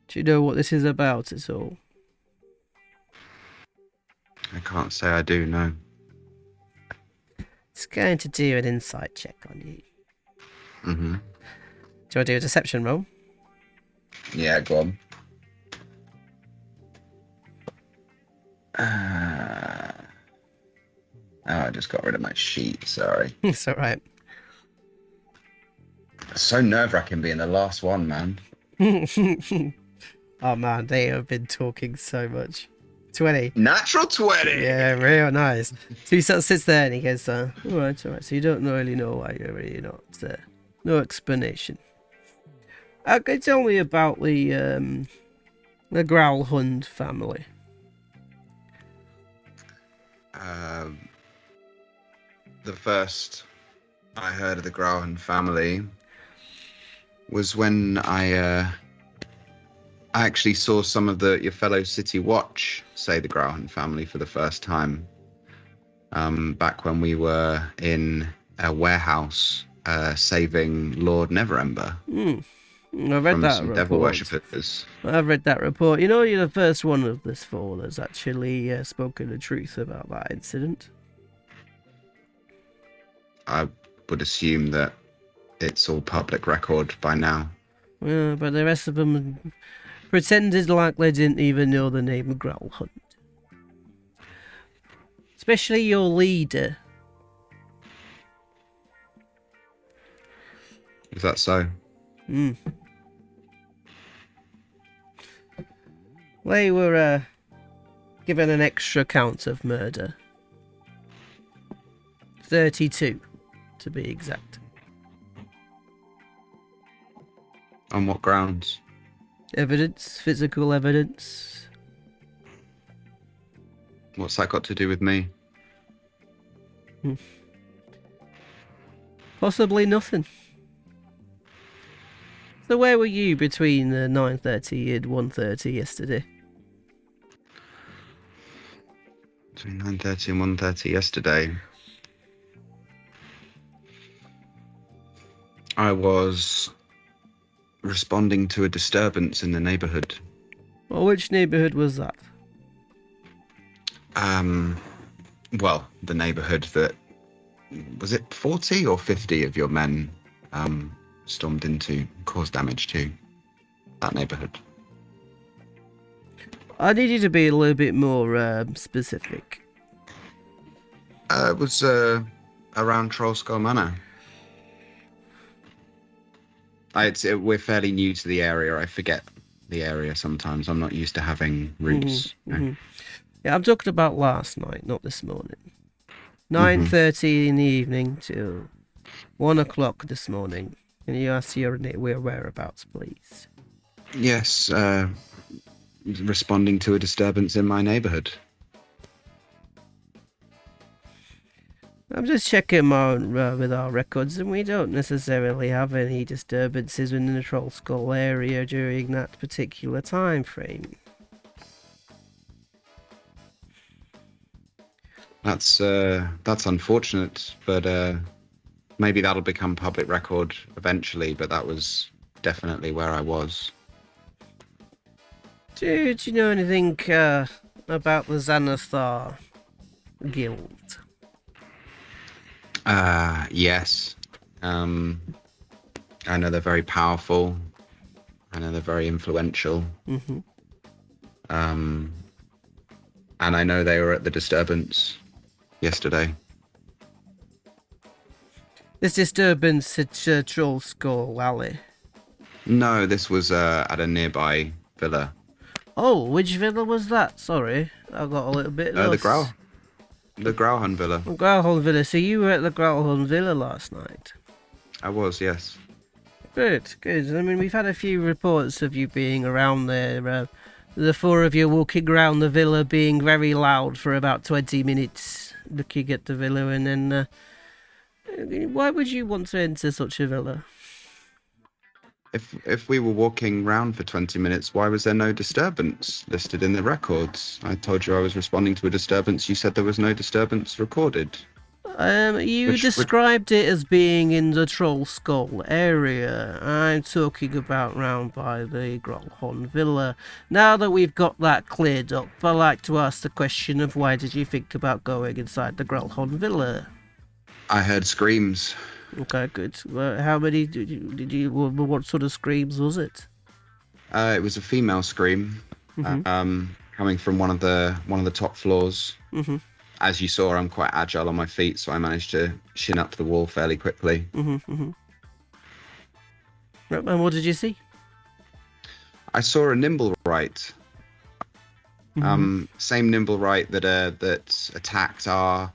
Do you know what this is about at all? I can't say I do, no. It's going to do an insight check on you. Mm-hmm. Do you want to do a deception roll? Yeah, go on. Oh, I just got rid of my sheet, sorry. It's alright. It's so nerve-wracking being the last one, man. Oh man, they have been talking so much. 20. Natural 20! Yeah, real nice. So he sort of sits there and he goes, alright. So you don't really know why you're really not there. No explanation. Okay, tell me about the Gralhund family. The first I heard of the Gralhund family was when I actually saw some of your fellow City Watch say the Gralhund family for the first time. Back when we were in a warehouse saving Lord Neverember. I read from that some report. devil worshippers. I've read that report. You know, you're the first one of this four that's actually spoken the truth about that incident. I would assume that it's all public record by now. Yeah, but the rest of them pretended like they didn't even know the name Gralhund. Especially your leader. Is that so? They were given an extra count of murder. 32, to be exact. On what grounds? Evidence, physical evidence. What's that got to do with me? Possibly nothing. So where were you between 9:30 and 1:30 yesterday? Between 9:30 and 1:30 yesterday, I was responding to a disturbance in the neighbourhood. Well, which neighbourhood was that? Well, the neighbourhood that, was it 40 or 50 of your men stormed into, caused damage to that neighbourhood? I need you to be a little bit more specific. It was around Trollskull Manor. We're fairly new to the area. I forget the area sometimes. I'm not used to having routes. Yeah, I'm talking about last night, not this morning. 9:30 in the evening till 1 o'clock this morning. Can you ask your whereabouts, please? Yes, responding to a disturbance in my neighbourhood. I'm just checking with our records, and we don't necessarily have any disturbances in the Troll Skull area during that particular time frame. That's unfortunate, but maybe that'll become public record eventually. But that was definitely where I was. Do you know anything about the Xanathar Guild? Yes. I know they're very powerful. I know they're very influential. Mm-hmm. And I know they were at the disturbance yesterday. This disturbance at Troll Skull Alley. No, this was at a nearby villa. Oh, which villa was that? Sorry, I got a little bit lost. The Gralhund Villa. Gralhund Villa. So you were at the Gralhund Villa last night? I was, yes. Good, good. I mean, we've had a few reports of you being around there. The four of you walking around the villa being very loud for about 20 minutes, looking at the villa, and then... why would you want to enter such a villa? If we were walking round for 20 minutes, why was there no disturbance listed in the records? I told you I was responding to a disturbance. You said there was no disturbance recorded. You described it as being in the Troll Skull area. I'm talking about round by the Gralhund Villa. Now that we've got that cleared up, I'd like to ask the question of why did you think about going inside the Gralhund Villa? I heard screams. Okay, good. How many did you? What sort of screams was it? It was a female scream, coming from one of the top floors. Mm-hmm. As you saw, I'm quite agile on my feet, so I managed to shin up to the wall fairly quickly. Mm-hmm. And what did you see? I saw a Nimblewright. Same Nimblewright that attacked our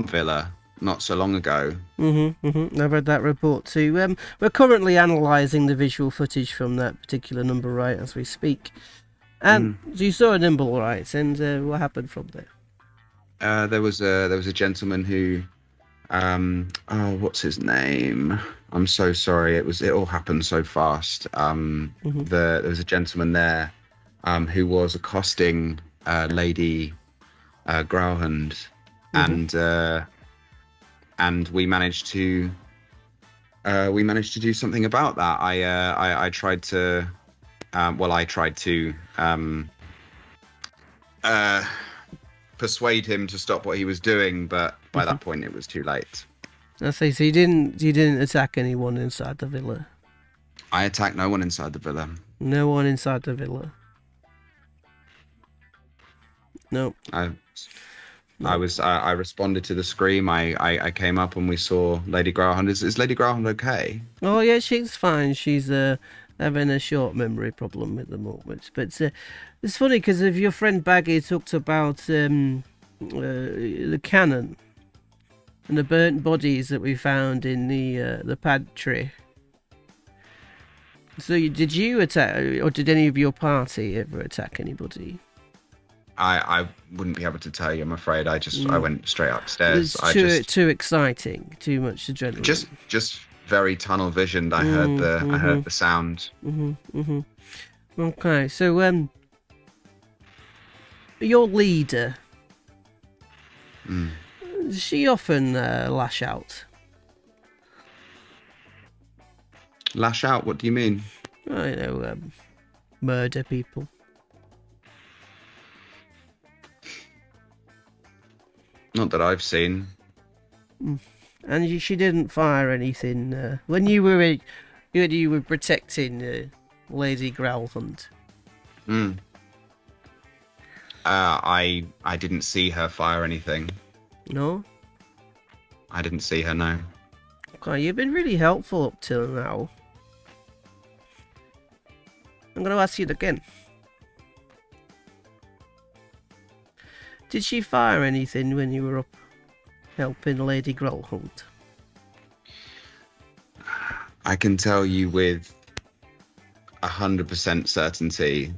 villa not so long ago. I've read that report too. We're currently analysing the visual footage from that particular Nimblewright as we speak. And so you saw a Nimblewright, and what happened from there? There was a gentleman who, what's his name? I'm so sorry. It all happened so fast. There was a gentleman there, who was accosting Lady Gralhund, and we managed to do something about that. I tried to persuade him to stop what he was doing, but by that point it was too late. I see. So you didn't attack anyone inside the villa? I attacked no one inside the villa. No one inside the villa? No. I responded to the scream. I came up and we saw Lady Gralhund. Is Lady Gralhund okay? Oh yeah, she's fine. She's having a short memory problem at the moment. But it's funny because if your friend Baggi talked about the cannon and the burnt bodies that we found in the pantry. So did you attack, or did any of your party ever attack anybody? I wouldn't be able to tell you, I'm afraid. I went straight upstairs. It's too exciting, too much adrenaline. Just very tunnel visioned. I heard the sound. Okay, so your leader, does she often lash out? Lash out? What do you mean? I know, murder people. Not that I've seen. And she didn't fire anything when you were protecting Lady Gralhund. I didn't see her fire anything. No? I didn't see her, no. Okay, you've been really helpful up till now. I'm going to ask you again. Did she fire anything when you were up helping Lady Gralhund? I can tell you with 100% certainty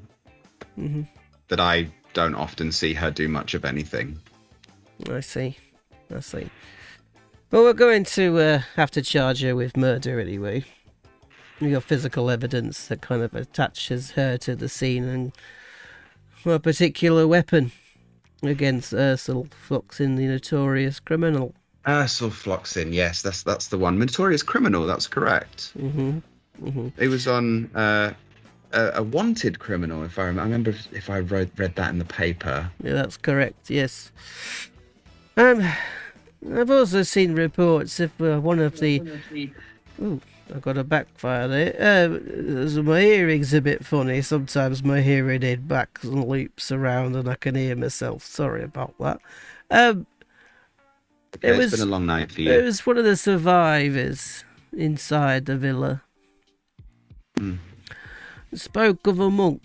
Mm-hmm. that I don't often see her do much of anything. I see. I see. Well, we're going to have to charge her with murder anyway. We got physical evidence that kind of attaches her to the scene and a particular weapon against Ursula Floxin, the notorious criminal. Ursula Floxin, yes, that's the one. Notorious criminal, that's correct. It was on a wanted criminal, if I remember if I read that in the paper. Yeah, that's correct, yes. I've also seen reports of one of the... Ooh, I got a backfire there. My hearing's a bit funny. Sometimes my hearing aid backs and loops around and I can hear myself. Sorry about that. It's been a long night for you. It was one of the survivors inside the villa. Spoke of a monk.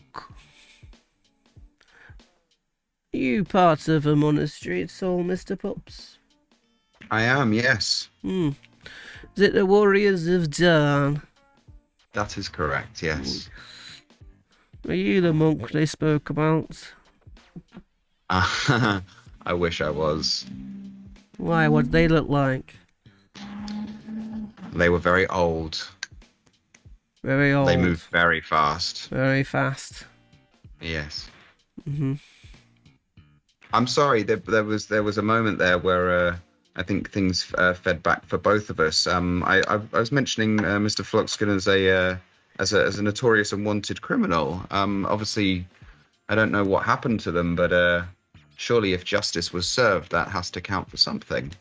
Are you part of a monastery at all, Mr. Pups? I am, yes. Is it the Warriors of Dawn? That is correct, yes. Are you the monk they spoke about? I wish I was. Why? What did they look like? They were very old. Very old. They moved very fast. Very fast. Yes. I'm sorry. There was a moment there where I think things fed back for both of us. I was mentioning Mr. Floxkin as a notorious and wanted criminal. Obviously, I don't know what happened to them, but surely if justice was served, that has to count for something.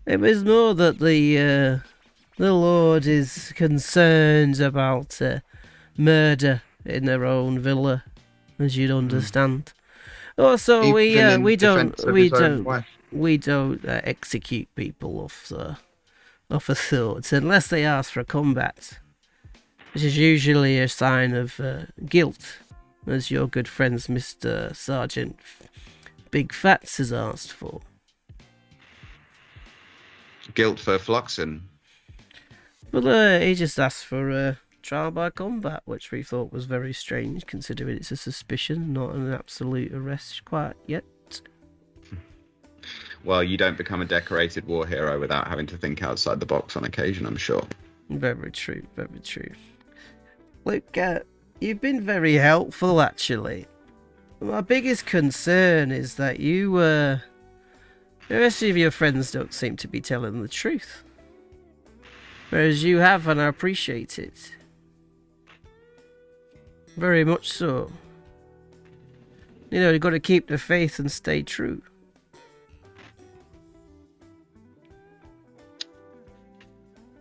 It was more that the Lord is concerned about murder in their own villa, as you'd understand. Also, we don't execute people off a thought unless they ask for combat, which is usually a sign of guilt, as your good friends Mr. Sergeant Big Phatts has asked for. Guilt for Floxin. Well, he just asked for trial by combat, which we thought was very strange, considering it's a suspicion, not an absolute arrest quite yet. Well, you don't become a decorated war hero without having to think outside the box on occasion, I'm sure. Very true, very true. Look, you've been very helpful, actually. My biggest concern is that the rest of your friends don't seem to be telling the truth. Whereas you have, and I appreciate it. Very much so. You know, you've got to keep the faith and stay true.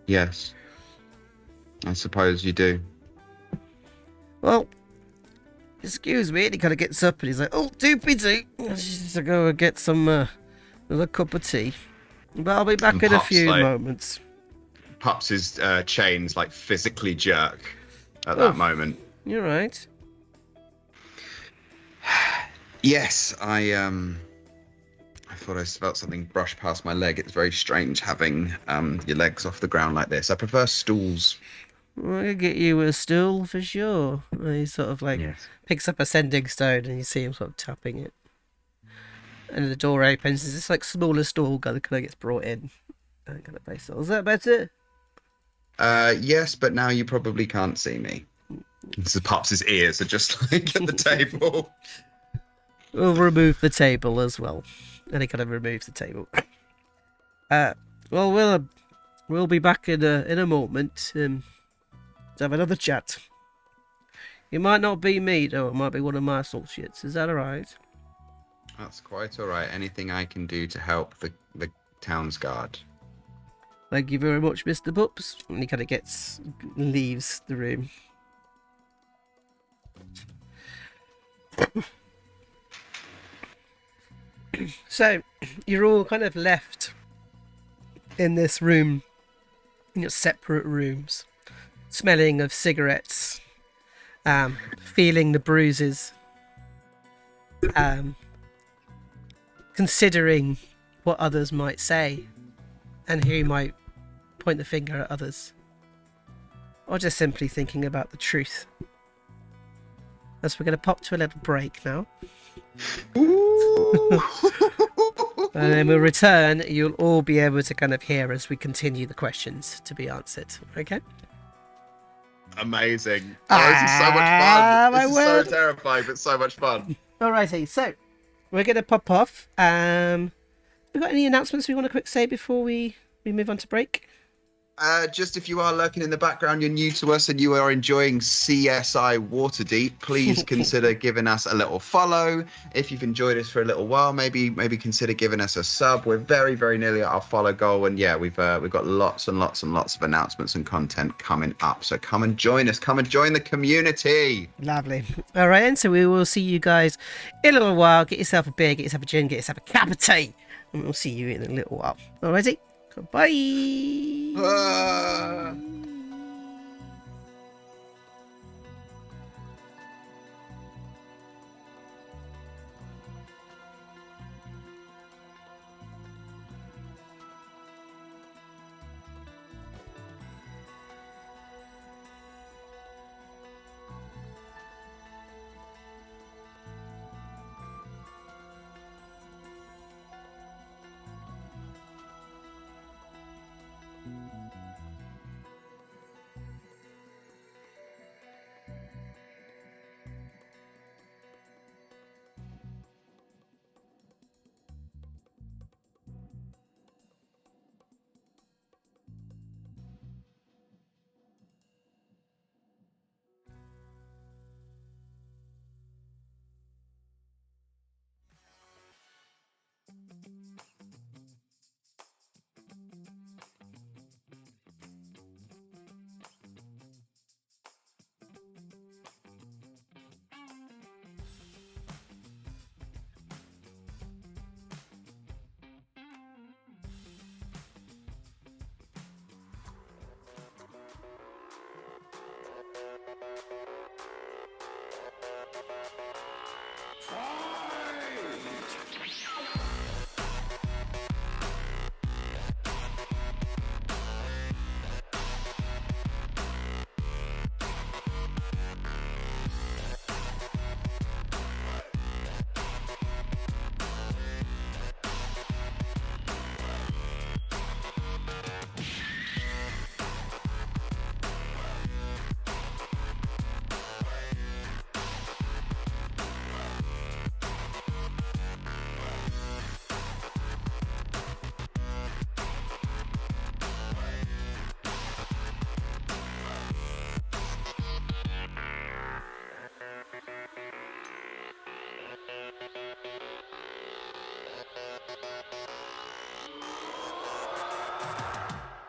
Yes. I suppose you do. Well, excuse me, and he kind of gets up and he's like, oh, doopy-doo. I just need to go and get some, another cup of tea. But I'll be back in a Pups, few moments. Pups' chains, physically jerk at that moment. You're right. Yes, I thought I felt something brush past my leg. It's very strange having your legs off the ground like this. I prefer stools. Well, I can get you a stool for sure. And he sort of picks up a sending stone and you see him sort of tapping it. And the door opens. There's this smaller stool kind of gets brought in. And kind of place it. Is that better? Yes, but now you probably can't see me. So Pups' ears are just at the table. We'll remove the table as well. And he kind of removes the table. Well, we'll be back in a moment to have another chat. It might not be me, though. It might be one of my associates. Is that alright? That's quite alright. Anything I can do to help the town's guard. Thank you very much, Mr. Pups. And he kind of leaves the room. So, you're all kind of left in this room, in your separate rooms, smelling of cigarettes, feeling the bruises, considering what others might say, and who might point the finger at others, or just simply thinking about the truth. As we're going to pop to a little break now. And then we'll return. You'll all be able to kind of hear as we continue the questions to be answered. Okay? Amazing. Oh, this is so much fun. This is so terrifying, but so much fun. Alrighty, so we're going to pop off. We got any announcements we want to quick say before we move on to break? Just if you are lurking in the background, you're new to us and you are enjoying CSI Waterdeep, please consider giving us a little follow. If you've enjoyed us for a little while, maybe consider giving us a sub. We're very, very nearly at our follow goal, and yeah, we've got lots and lots and lots of announcements and content coming up. So come and join us. Come and join the community. Lovely. All right, and so we will see you guys in a little while. Get yourself a beer, get yourself a gin, get yourself a cup of tea, and we'll see you in a little while. Alrighty. Goodbye.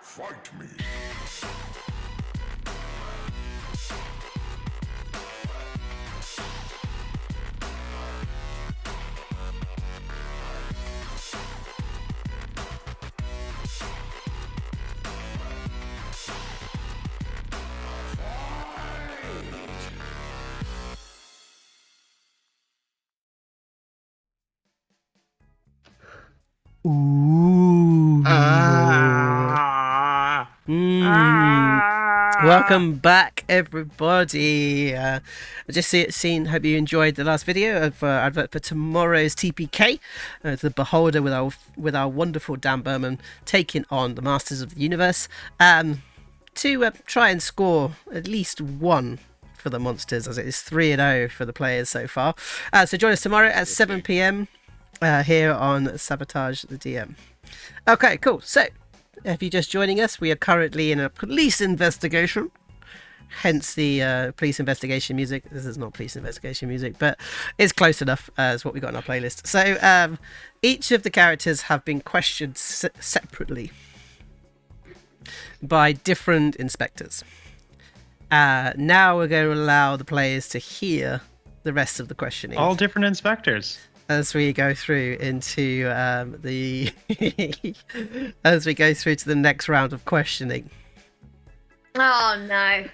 Fight me. Ooh. Welcome back, everybody. I just seen. Hope you enjoyed the last video of advert for tomorrow's TPK. The Beholder with our wonderful Dan Burman taking on the Masters of the Universe to try and score at least one for the monsters, as it is 3-0 for the players so far. So join us tomorrow at 7 p.m. Here on Sabotage the DM. Okay, cool. So, if you're just joining us, we are currently in a police investigation. Hence the police investigation music. This is not police investigation music, but it's close enough as what we got on our playlist. So, each of the characters have been questioned separately by different inspectors. Now we're going to allow the players to hear the rest of the questioning. All different inspectors. As we go through into as we go through to the next round of questioning. Oh no!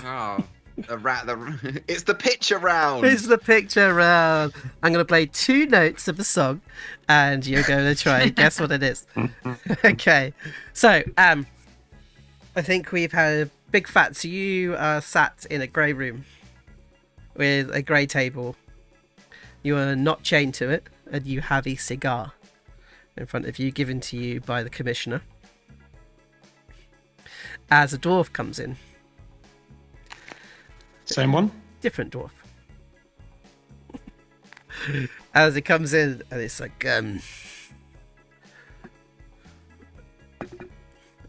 Oh, it's the picture round. It's the picture round. I'm going to play 2 notes of the song, and you're going to try and guess what it is. Okay, so I think we've had Big Phatts. You are sat in a grey room with a grey table. You are not chained to it, and you have a cigar. in front of you, given to you by the commissioner. As a dwarf comes in. Same one? Different dwarf. As it comes in, and it's like,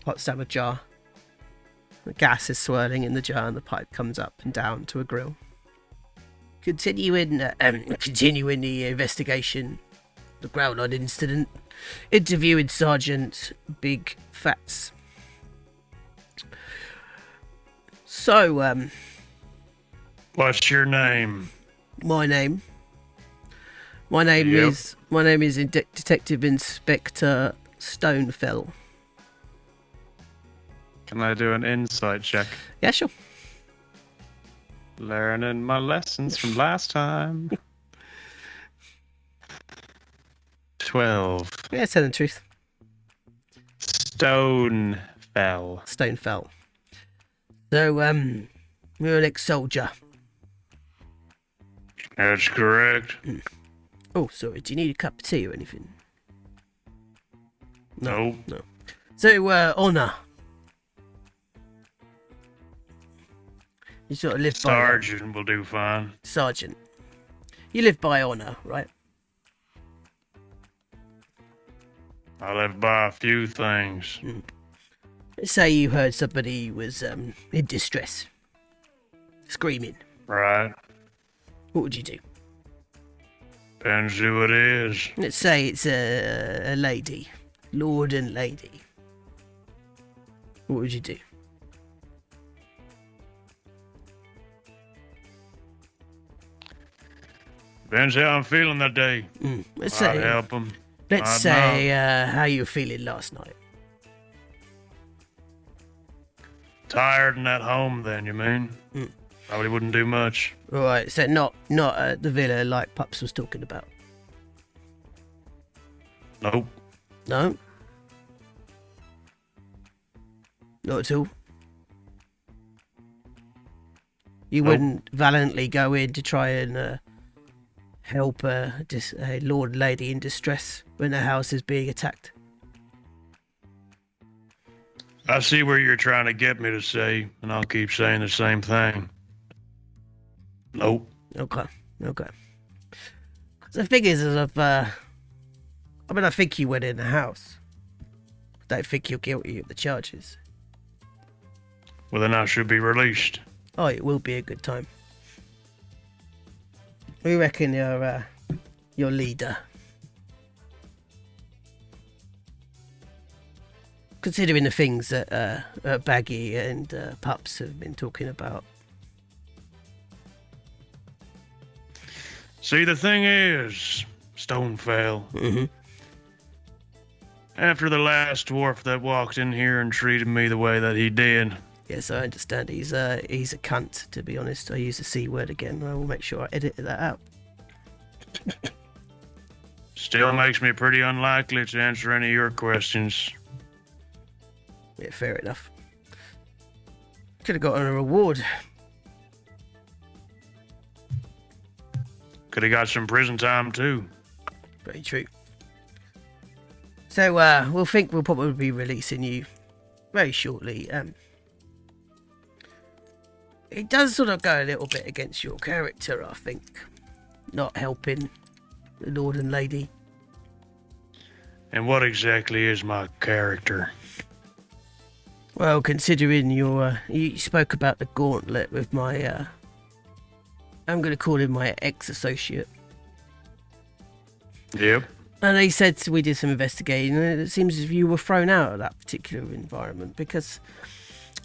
pots down a jar. The gas is swirling in the jar, and the pipe comes up and down to a grill. Continuing the investigation, the Gralhund incident. Interviewing Sergeant Big Phatts. So, What's your name? my name is Detective Inspector Stonefell. Can I do an insight check? Yeah, sure. Learning my lessons from last time. 12. Yeah, telling the truth. Stone fell. Stonefell. So, you're an ex-soldier. That's correct. Oh, sorry. Do you need a cup of tea or anything? No. So, honour. You sort of live by Sergeant will do fine. Sergeant. You live by honour, right? I live by a few things. Let's say you heard somebody was in distress, screaming. Right? What would you do? Depends who it is. Let's say it's a lady, lord and lady. What would you do? Depends how I'm feeling that day. Let's I'd say, help them. let's say how you were feeling last night. Tired and at home, then, you mean? Probably wouldn't do much. All right, so not at the villa like Pups was talking about. Nope. No. Not at all. You Nope. wouldn't valiantly go in to try and help a lord and lady in distress when their house is being attacked. I see where you're trying to get me to say, and I'll keep saying the same thing. Nope. Okay. The thing is, I think you went in the house. I don't think you're guilty of the charges. Well, then I should be released. Oh, it will be a good time. We reckon your leader. Considering the things that Baggi and Pups have been talking about. See, the thing is, Stonefell, after the last dwarf that walked in here and treated me the way that he did, Yes, I understand. He's a cunt, to be honest. I use the C word again. I will make sure I edit that out. still makes me pretty unlikely to answer any of your questions. Yeah, fair enough. Could have gotten a reward. Could have got some prison time, too. Very true. So, we'll probably be releasing you very shortly. It does sort of go a little bit against your character, I think. Not helping the lord and lady. And what exactly is my character? Well, considering you spoke about the gauntlet with my, I'm going to call him my ex-associate. Yep. And he said we did some investigating, and it seems as if you were thrown out of that particular environment because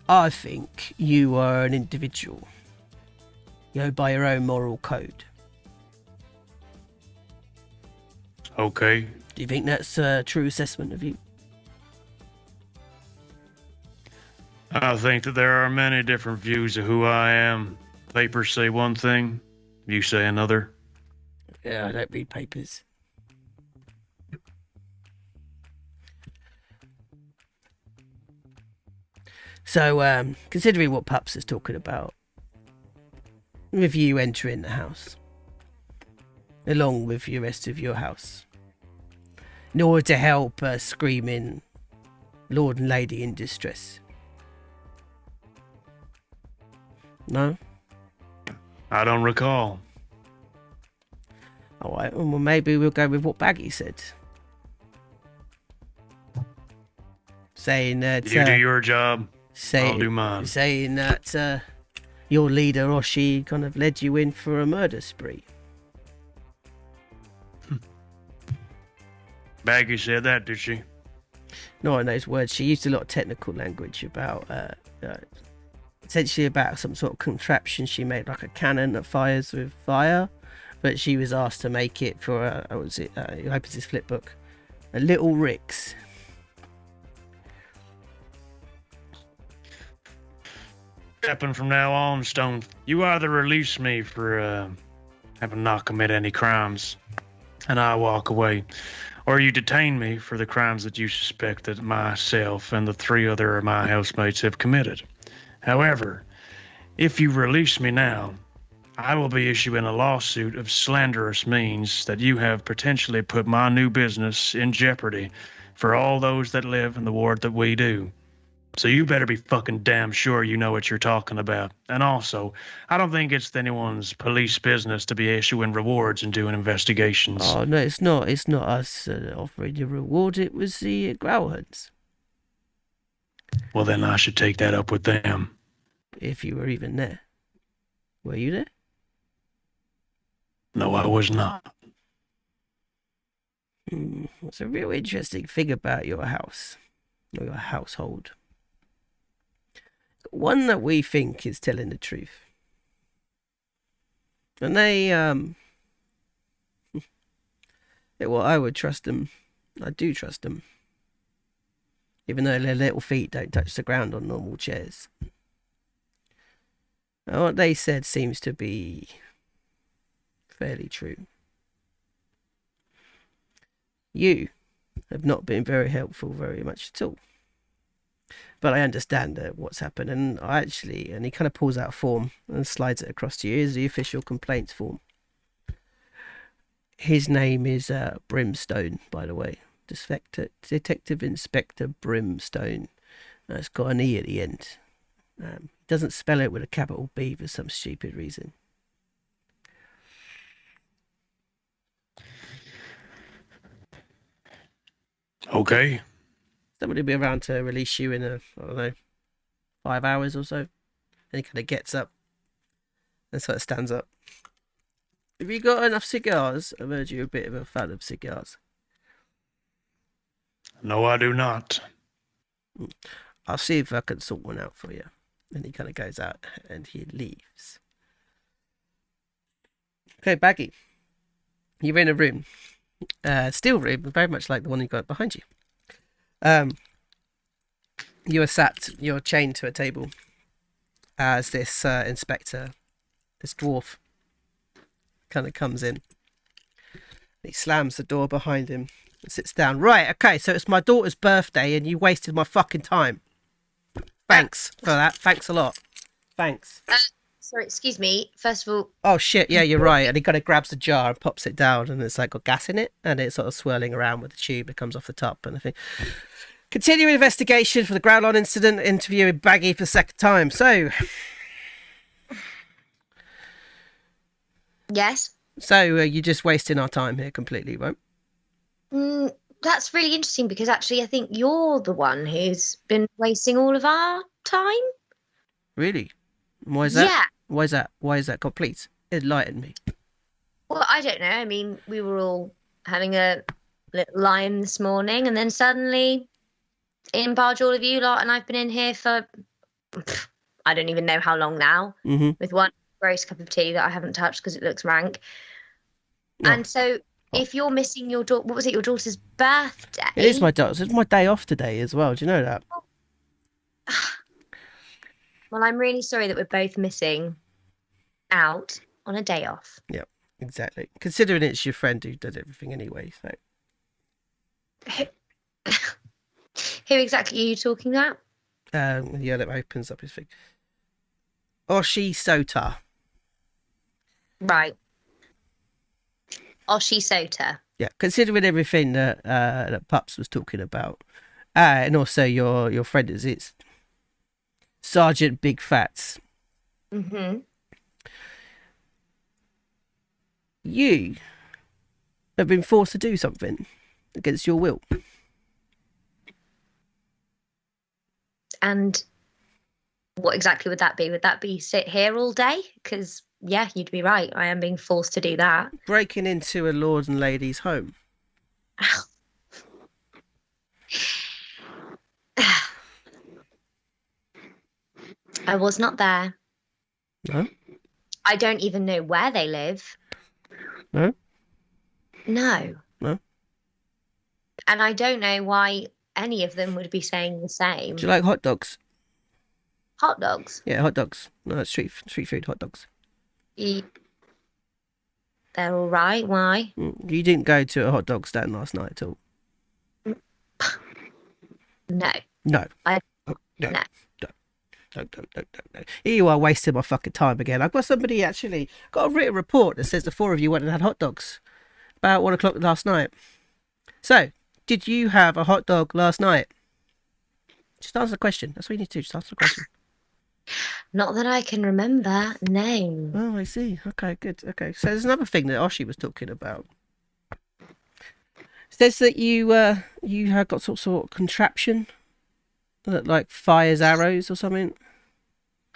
I think you are an individual. You know, by your own moral code. Okay. Do you think that's a true assessment of you? I think that there are many different views of who I am. Papers say one thing, you say another. Yeah, I don't read papers. So, considering what Pups is talking about, with you entering the house, along with the rest of your house, Nor to help a screaming lord and lady in distress. No? I don't recall. All right, well, maybe we'll go with what Baggi said. Saying that... You do your job, saying, I'll do mine. Saying that your leader, Oshi, kind of led you in for a murder spree. Baggi said that, did she? Not in those words. She used a lot of technical language about... essentially about some sort of contraption she made, like a cannon that fires with fire. But she was asked to make it for, what was it? He opens his flip book. A Little Rix. Happen from now on, Stone. You either release me for having not committed any crimes, and I walk away, or you detain me for the crimes that you suspect that myself and the 3 other of my housemates have committed. However, if you release me now, I will be issuing a lawsuit of slanderous means that you have potentially put my new business in jeopardy for all those that live in the ward that we do. So you better be fucking damn sure you know what you're talking about. And also, I don't think it's anyone's police business to be issuing rewards and doing investigations. Oh, no, it's not. It's not us offering you a reward. It was the Gralhunds. Well, then I should take that up with them. If you were even there. Were you there? No, I was not. It's a real interesting thing about your house. Or your household. One that we think is telling the truth. And they, well, I would trust them. I do trust them. Even though their little feet don't touch the ground on normal chairs. And what they said seems to be fairly true. You have not been very helpful very much at all. But I understand what's happened, and and he kind of pulls out a form and slides it across to you. Here's the official complaints form. His name is Brimstone, by the way. Detective Inspector Brimstone. It's got an E at the end. Doesn't spell it with a capital B for some stupid reason. Okay. Somebody will be around to release you in I don't know, 5 hours or so. And he kind of gets up and sort of stands up. Have you got enough cigars? I've heard you're a bit of a fan of cigars. No, I do not. I'll see if I can sort one out for you. And he kind of goes out and he leaves. Okay, Baggi. You're in a room. Steel room, very much like the one you got behind you. You are you're chained to a table as this inspector, this dwarf, kind of comes in. He slams the door behind him and sits down. Right, okay, so it's my daughter's birthday and you wasted my fucking time. Thanks for that. Thanks a lot. Thanks. Sorry, excuse me. First of all... Oh, shit, yeah, you're right. And he kind of grabs the jar and pops it down and it's like got gas in it and it's sort of swirling around with the tube that comes off the top and I think... Continuing investigation for the Gralhund incident, interviewing Baggi for the second time. So... Yes? So you're just wasting our time here completely, right? That's really interesting because actually I think you're the one who's been wasting all of our time. Really? Why is that? Yeah. Why is that? Why is that? God, please enlighten me. Well, I don't know. I mean, we were all having a little lime this morning and then suddenly in barge all of you lot and I've been in here for I don't even know how long now with one gross cup of tea that I haven't touched because it looks rank. Oh. And so if you're missing your daughter, what was it, your daughter's birthday? It is my daughter's. It's my day off today as well. Do you know that? Well, I'm really sorry that we're both missing out on a day off. Yep, exactly. Considering it's your friend who did everything anyway. So. Who exactly are you talking about? Yeah, that opens up his thing. Oshisota. Right. Oshisota. Yeah, considering everything that Pups was talking about, and also your friend it's Sergeant Big Phatts. Mm-hmm. You have been forced to do something against your will. And what exactly would that be? Would that be sit here all day? Because, yeah, you'd be right. I am being forced to do that. Breaking into a lord and lady's home. I was not there. No? I don't even know where they live. No? No. No? And I don't know why any of them would be saying the same. Do you like hot dogs? Hot dogs? Yeah, hot dogs. No, street food hot dogs. They're all right. Why? You didn't go to a hot dog stand last night at all? No. No. No. No. Here you are wasting my fucking time again. I've got somebody actually got a written report that says the four of you went and had hot dogs about 1 o'clock last night. So, did you have a hot dog last night? Just answer the question. That's what you need to do. Just answer the question. Not that I can remember. No. Oh, I see. Okay, good. Okay, so there's another thing that Oshi was talking about. It says that you have got some sort of contraption that like fires arrows or something.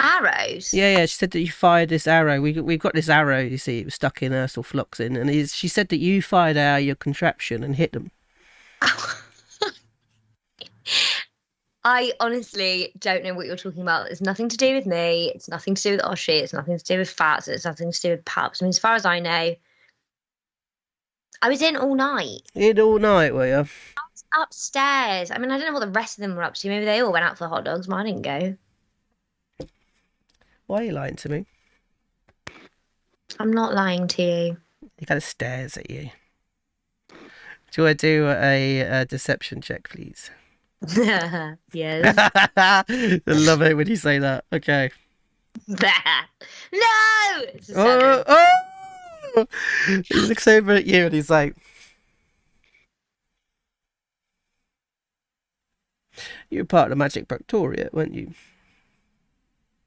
Arrows? Yeah. She said that you fired this arrow. We've got this arrow. You see, it was stuck in Ursel Floxin, and she said that you fired out your contraption and hit them. I honestly don't know what you're talking about. It's nothing to do with me. It's nothing to do with Oshi. It's nothing to do with Phatts. It's nothing to do with Pups. I mean, as far as I know, I was in all night. In all night, were you? Upstairs. I mean, I don't know what the rest of them were up to. Maybe they all went out for hot dogs, but I didn't go. Why are you lying to me? I'm not lying to you. He kind of stares at you. Do you want to do a deception check, please? Yes. I love it when you say that. Okay. No! It's a 7. Oh! He looks over at you and he's like, you were part of the Magic Proctoriate, weren't you?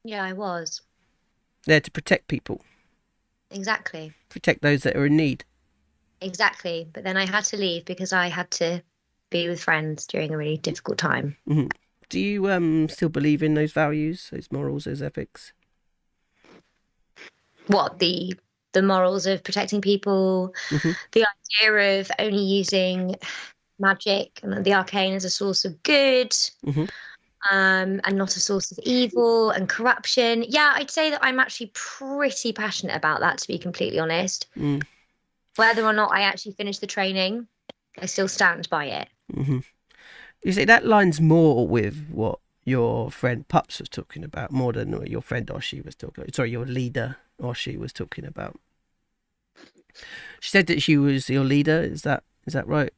Yeah, I was. There to protect people. Exactly. Protect those that are in need. Exactly. But then I had to leave because I had to be with friends during a really difficult time. Mm-hmm. Do you still believe in those values, those morals, those ethics? What, the morals of protecting people, Mm-hmm. the idea of only using magic and the arcane as a source of good, Mm-hmm. and not a source of evil and corruption. Yeah, I'd say that I'm actually pretty passionate about that, to be completely honest. Mm. Whether or not I actually finish the training, I still stand by it. Mm-hmm. You see, that lines more with what your friend Pups was talking about, more than what your friend Oshi was talking about. Sorry, your leader Oshi was talking about. She said that she was your leader. Is that right?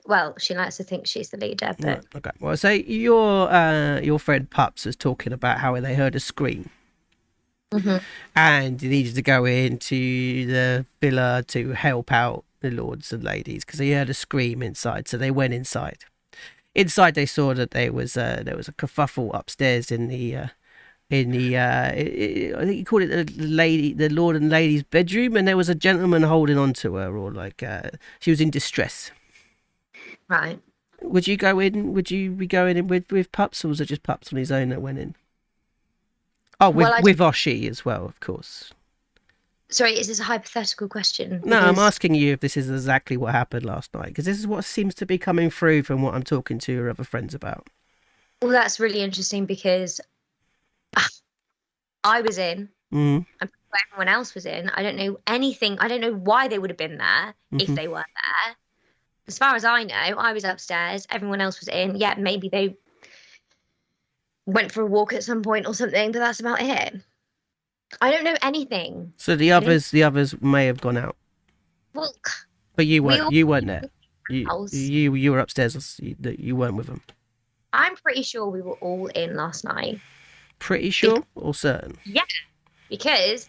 Well, she likes to think she's the leader, but Right, okay. Well, so your friend Pups was talking about how they heard a scream. Mm-hmm. And he needed to go into the villa to help out the lords and ladies because they heard a scream inside, so they went inside. Inside, they saw that there was a kerfuffle upstairs in the I think you called it the lord and lady's bedroom, and there was a gentleman holding on to her, or like she was in distress. right. Would you go in? Would you be going in with Pups, or was it just Pups on his own that went in? Oh, with Oshi as well, of course. Sorry, is this a hypothetical question? No, I'm Because- asking you if this is exactly what happened last night, because this is what seems to be coming through from what I'm talking to your other friends about. Well, that's really interesting because I was in. Mm. And everyone else was in. I don't know anything. I don't know why they would have been there if Mhm. they were there. As far as I know, I was upstairs. Everyone else was in. Yeah, maybe they went for a walk at some point or something, but that's about it. I don't know anything. So the others may have gone out, Well, but you We weren't. all- You weren't there. House. You were upstairs. You weren't with them. I'm pretty sure we were all in last night Pretty sure or certain? because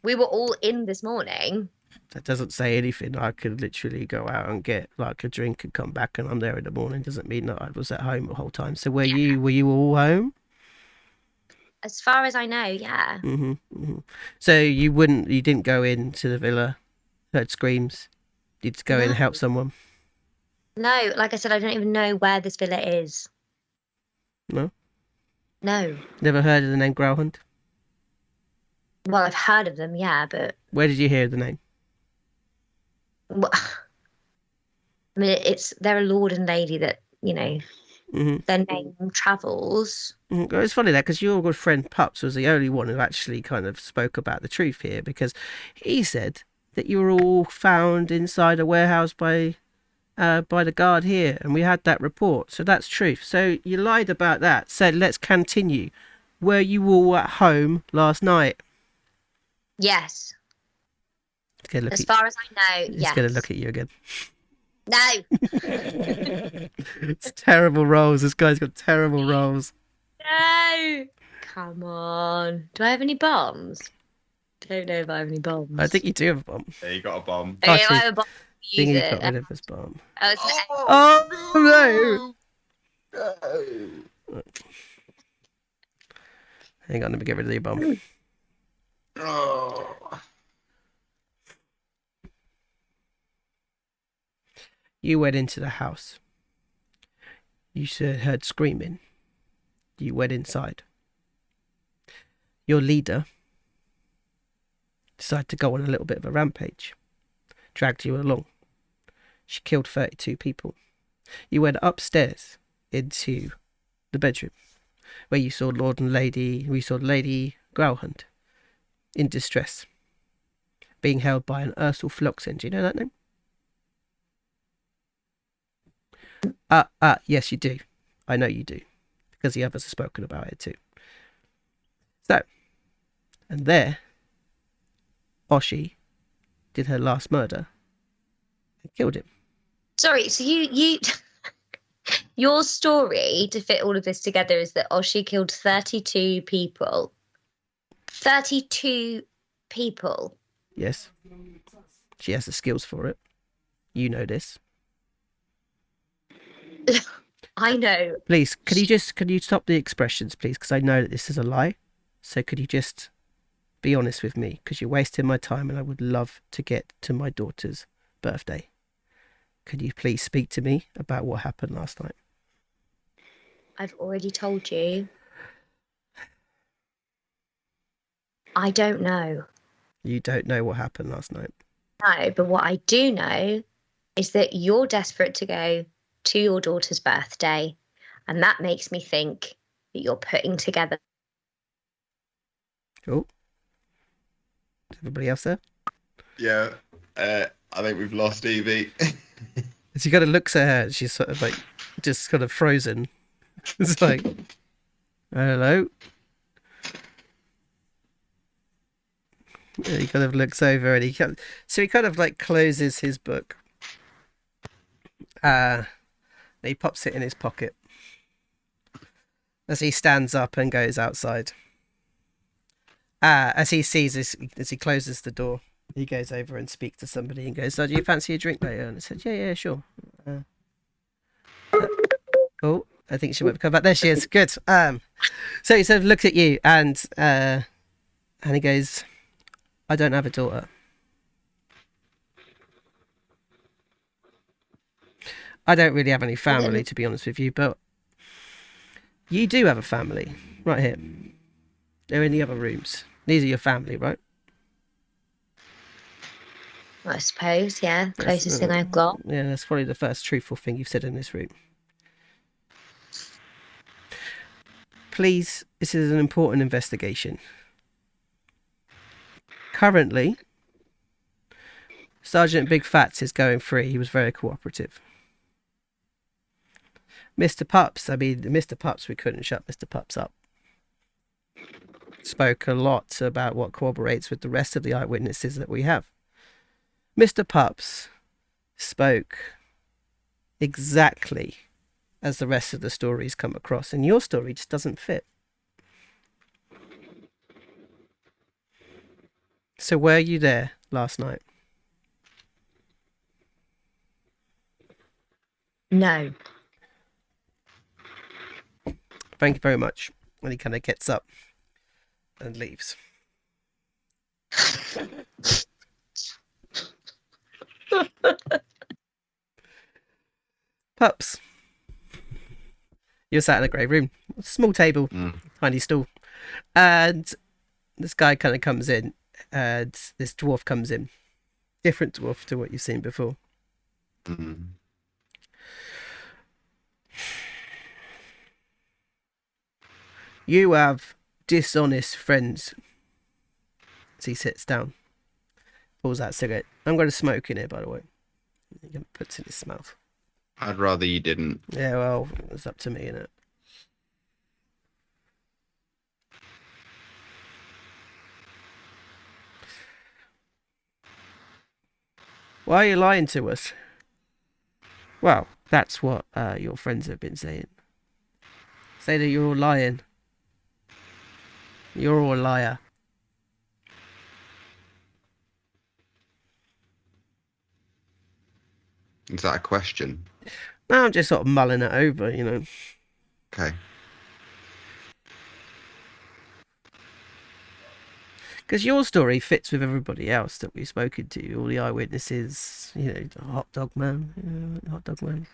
we were all in this morning That doesn't say anything. I could literally go out and get like a drink and come back, and I'm there in the morning. Doesn't mean that I was at home the whole time. So were you all home? As far as I know, yeah. So you didn't go into the villa, heard screams, you'd go in and help someone? No, like I said, I don't even know where this villa is. No? No. Never heard of the name Gralhund? Well, I've heard of them, yeah, but Where did you hear the name? I mean, they're a lord and lady that, you know, their name travels. It's funny that because your good friend Pups was the only one who actually kind of spoke about the truth here, because he said that you were all found inside a warehouse by the guard here, and we had that report, so that's truth. So you lied about that. So let's continue. Were you all at home last night? Yes. As As far as I know, yes. He's going to look at you again. No. It's terrible rolls. This guy's got terrible rolls. No. Come on. Do I have any bombs? Don't know if I have any bombs. I think you do have a bomb. Yeah, you got a bomb. Okay, if Actually, I have a bomb, I think use he it. got rid of his bomb. Oh, No! Hang on, let me get rid of your bomb. You went into the house. You heard screaming. You went inside. Your leader decided to go on a little bit of a rampage. Dragged you along. She killed 32 people. You went upstairs into the bedroom where you saw Lady Gralhund in distress, being held by an Ursel Floxen. Do you know that name? Yes, you do. I know you do, because the others have spoken about it too. So, and there, Oshi did her last murder and killed him. sorry. So you your story to fit all of this together is that Oshi killed 32 people. 32 people. Yes. She has the skills for it. You know this. I know. Please, can you stop the expressions, please? Because I know that this is a lie. So could you just be honest with me? Because you're wasting my time, and I would love to get to my daughter's birthday. Could you please speak to me about what happened last night? I've already told you. I don't know. You don't know what happened last night. No, but what I do know is that you're desperate to go to your daughter's birthday, and that makes me think that you're putting together. Cool. Everybody else there? Yeah, I think we've lost Evie. As he kind of looks at her, she's sort of like just kind of frozen. It's like, hello. Yeah, he kind of looks over, and he kind of like closes his book. He pops it in his pocket as he stands up and goes outside. As he sees this, as he closes the door, he goes over and speaks to somebody and goes, "So do you fancy a drink later?" And I said, "Yeah, sure." Oh, I think she might come back. There she is. Good. So he sort of looks at you and he goes, "I don't have a daughter." I don't really have any family, to be honest with you, but you do have a family right here. They're in the other rooms. These are your family, right? I suppose, yeah. Closest thing I've got. Yeah, that's probably the first truthful thing you've said in this room. Please, this is an important investigation. Currently, Sergeant Big Phatts is going free. He was very cooperative. Mr. Pups, we couldn't shut Mr. Pups up. Spoke a lot about what corroborates with the rest of the eyewitnesses that we have. Mr. Pups spoke exactly as the rest of the stories come across, and your story just doesn't fit. So were you there last night? No. Thank you very much. And he kind of gets up and leaves. Pups. You're sat in a grey room. Small table, tiny stool. And this guy kind of comes in, and this dwarf comes in. Different dwarf to what you've seen before. You have dishonest friends. As he sits down, pulls out a cigarette. I'm going to smoke in here, by the way. He puts it in his mouth. I'd rather you didn't. Yeah, well, it's up to me, innit? Why are you lying to us? Well, that's what your friends have been saying. Say that you're all lying. You're all a liar. Is that a question? No, I'm just sort of mulling it over, you know. Okay. Because your story fits with everybody else that we've spoken to. All the eyewitnesses, you know, the hot dog man. Hot dog man.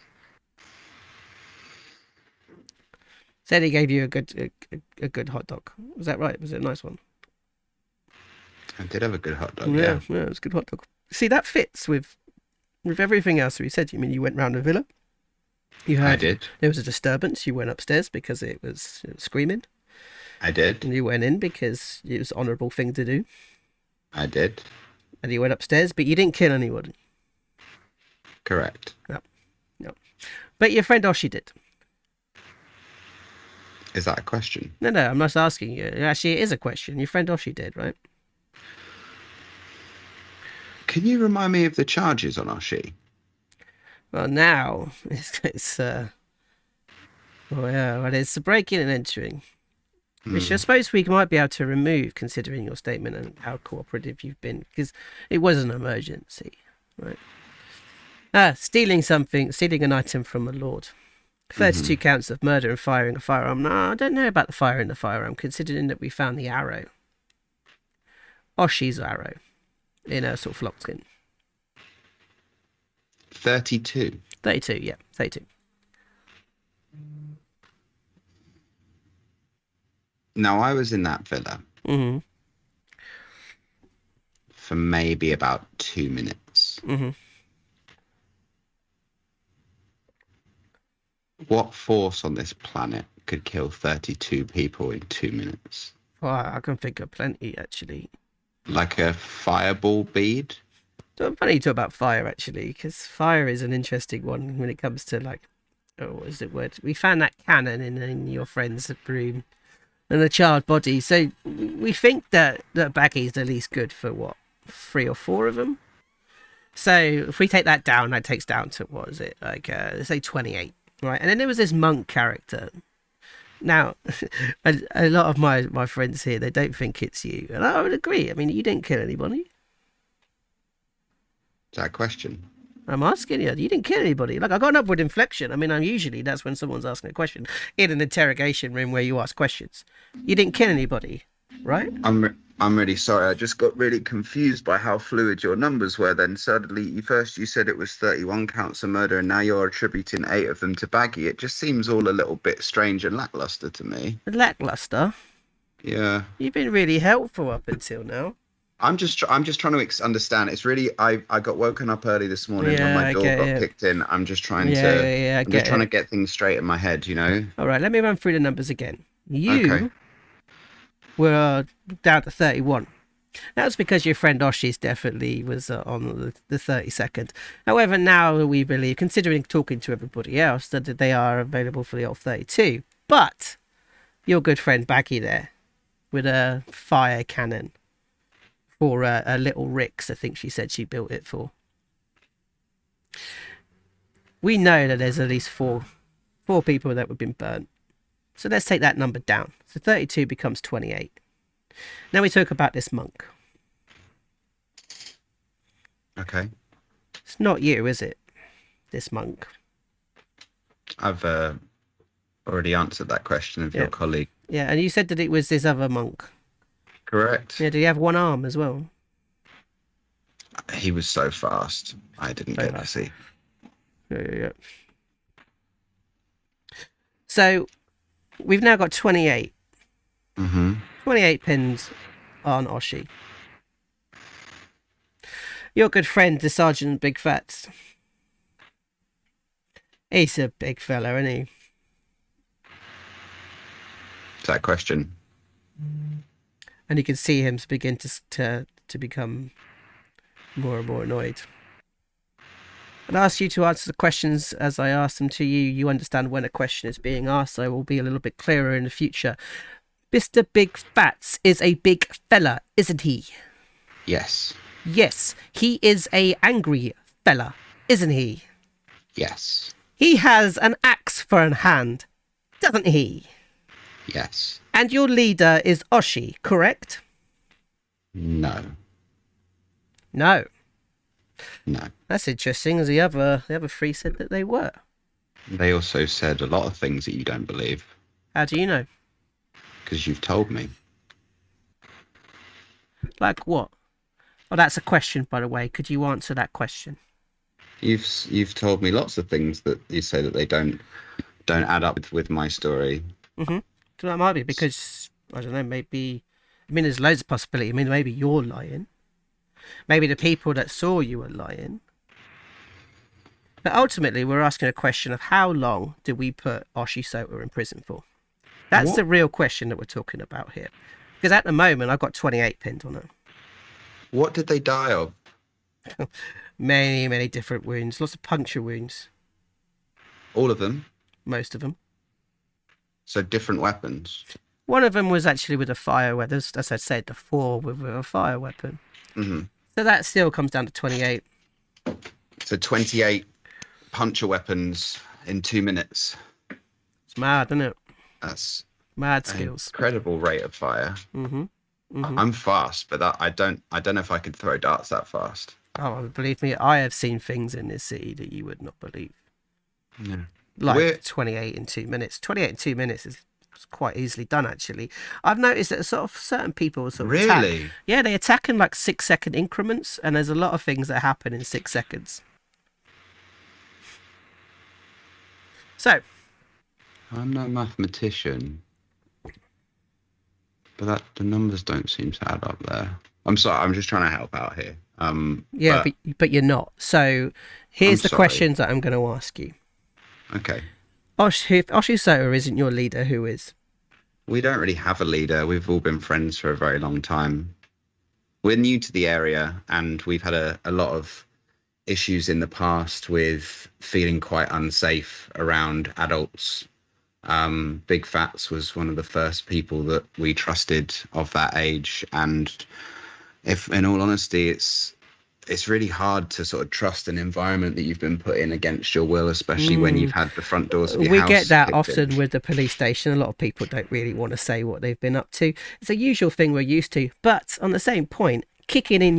Said he gave you a good hot dog. Was that right? Was it a nice one? I did have a good hot dog, Yeah, it was a good hot dog. See, that fits with everything else we said. You mean you went round the villa? You heard I did. There was a disturbance. You went upstairs because it was screaming. I did. And you went in because it was an honourable thing to do. I did. And you went upstairs, but you didn't kill anyone. Correct. No. But your friend Oshi did. Is that a question? No, I'm not asking you. Actually, it is a question. Your friend Oshi did, right? Can you remind me of the charges on Oshi? Well, now it's breaking and entering, which I suppose we might be able to remove, considering your statement and how cooperative you've been, because it was an emergency, right? Stealing an item from a lord. 32 counts of murder and firing a firearm. No, I don't know about the firing the firearm, considering that we found the arrow. Oshi's arrow in a sort of flock skin. 32. 32, yeah, 32. Now, I was in that villa for maybe about 2 minutes. What force on this planet could kill 32 people in 2 minutes? Well, I can think of plenty, actually. Like a fireball bead? Funny you talk about fire, actually, because fire is an interesting one when it comes to, like, what is the word? We found that cannon in your friend's room and the charred body. So we think that Baggi is the least good for, what, 3 or 4 of them? So if we take that down, that takes down to, what is it, like, let's say 28, right? And then there was this monk character. Now, a lot of my friends here, they don't think it's you. And I would agree. I mean, you didn't kill anybody. Is that a question? I'm asking you. You didn't kill anybody. Like, I got an upward inflection. I mean, that's when someone's asking a question in an interrogation room where you ask questions. You didn't kill anybody, right? I'm really sorry. I just got really confused by how fluid your numbers were. Then suddenly, you said it was 31 counts of murder, and now you're attributing 8 of them to Baggi. It just seems all a little bit strange and lackluster to me. Lackluster? Yeah. You've been really helpful up until now. I'm just trying to understand. It's really I got woken up early this morning when my door got kicked in. I'm just trying to get things straight in my head, you know. All right, let me run through the numbers again. You were down to 31. That's because your friend Oshi's definitely was on the 32nd. However, now we believe, considering talking to everybody else, that they are available for the old 32. But your good friend Baggi there with a fire cannon. For a little Rix, I think she said she built it for. We know that there's at least four people that have been burnt. So let's take that number down. So 32 becomes 28. Now we talk about this monk. Okay. It's not you, is it? This monk. I've already answered that question of your Yeah. colleague. Yeah, and you said that it was this other monk. Correct. Yeah, did he have one arm as well? He was so fast. I didn't So get to fast. see. Yeah. So we've now got 28. Mm-hmm. 28 pins on Oshi. Your good friend, the Sergeant Big Phatts. He's a big fella, isn't he? Is that a question? And you can see him begin to become more and more annoyed. I'd ask you to answer the questions as I ask them to you. You understand when a question is being asked, so I will be a little bit clearer in the future. Mr. Big Phatts is a big fella, isn't he? Yes. Yes, he is a angry fella, isn't he? Yes. He has an axe for an hand, doesn't he? Yes. And your leader is Oshi, correct? No. No. No. That's interesting, as the other three said that they were. They also said a lot of things that you don't believe How do you know? because you've told me. Like what? Oh, that's a question, by the way. Could you answer that question? You've told me lots of things that you say that they don't add up with my story. Mm-hmm. So that might be because, I don't know, maybe... I mean, there's loads of possibility. I mean, maybe you're lying. Maybe the people that saw you are lying. But ultimately, we're asking a question of how long did we put Oshisota in prison for? That's the real question that we're talking about here. Because at the moment, I've got 28 pinned on it. What did they die of? Many, many different wounds. Lots of puncture wounds. All of them? Most of them. So different weapons? One of them was actually with a fire weapon. As I said, the 4 with a fire weapon. Mm-hmm. So that still comes down to 28. So 28 puncher weapons in 2 minutes. It's mad, isn't it? That's Mad an skills. incredible rate of fire. Mm-hmm. Mm-hmm. I'm fast, but I don't know if I could throw darts that fast. Oh, believe me, I have seen things in this city that you would not believe. Yeah. Like 28 in 2 minutes. 28 in 2 minutes is quite easily done, actually. I've noticed that sort of certain people sort of attack. Really? Yeah, they attack in like 6-second increments, and there's a lot of things that happen in 6 seconds. So, I'm no mathematician, but the numbers don't seem to add up there. I'm sorry, I'm just trying to help out here. yeah, but you're not. So, here's the sorry. questions that I'm going to ask you. Okay. If Oshisota isn't your leader, who is? We don't really have a leader. We've all been friends for a very long time. We're new to the area, and we've had a lot of issues in the past with feeling quite unsafe around adults. Big Phatts was one of the first people that we trusted of that age, and if, in all honesty, it's really hard to sort of trust an environment that you've been put in against your will, especially when you've had the front doors of your We house get that kicked often in. with the police station. A lot of people don't really want to say what they've been up to. It's a usual thing we're used to. But on the same point, kicking in your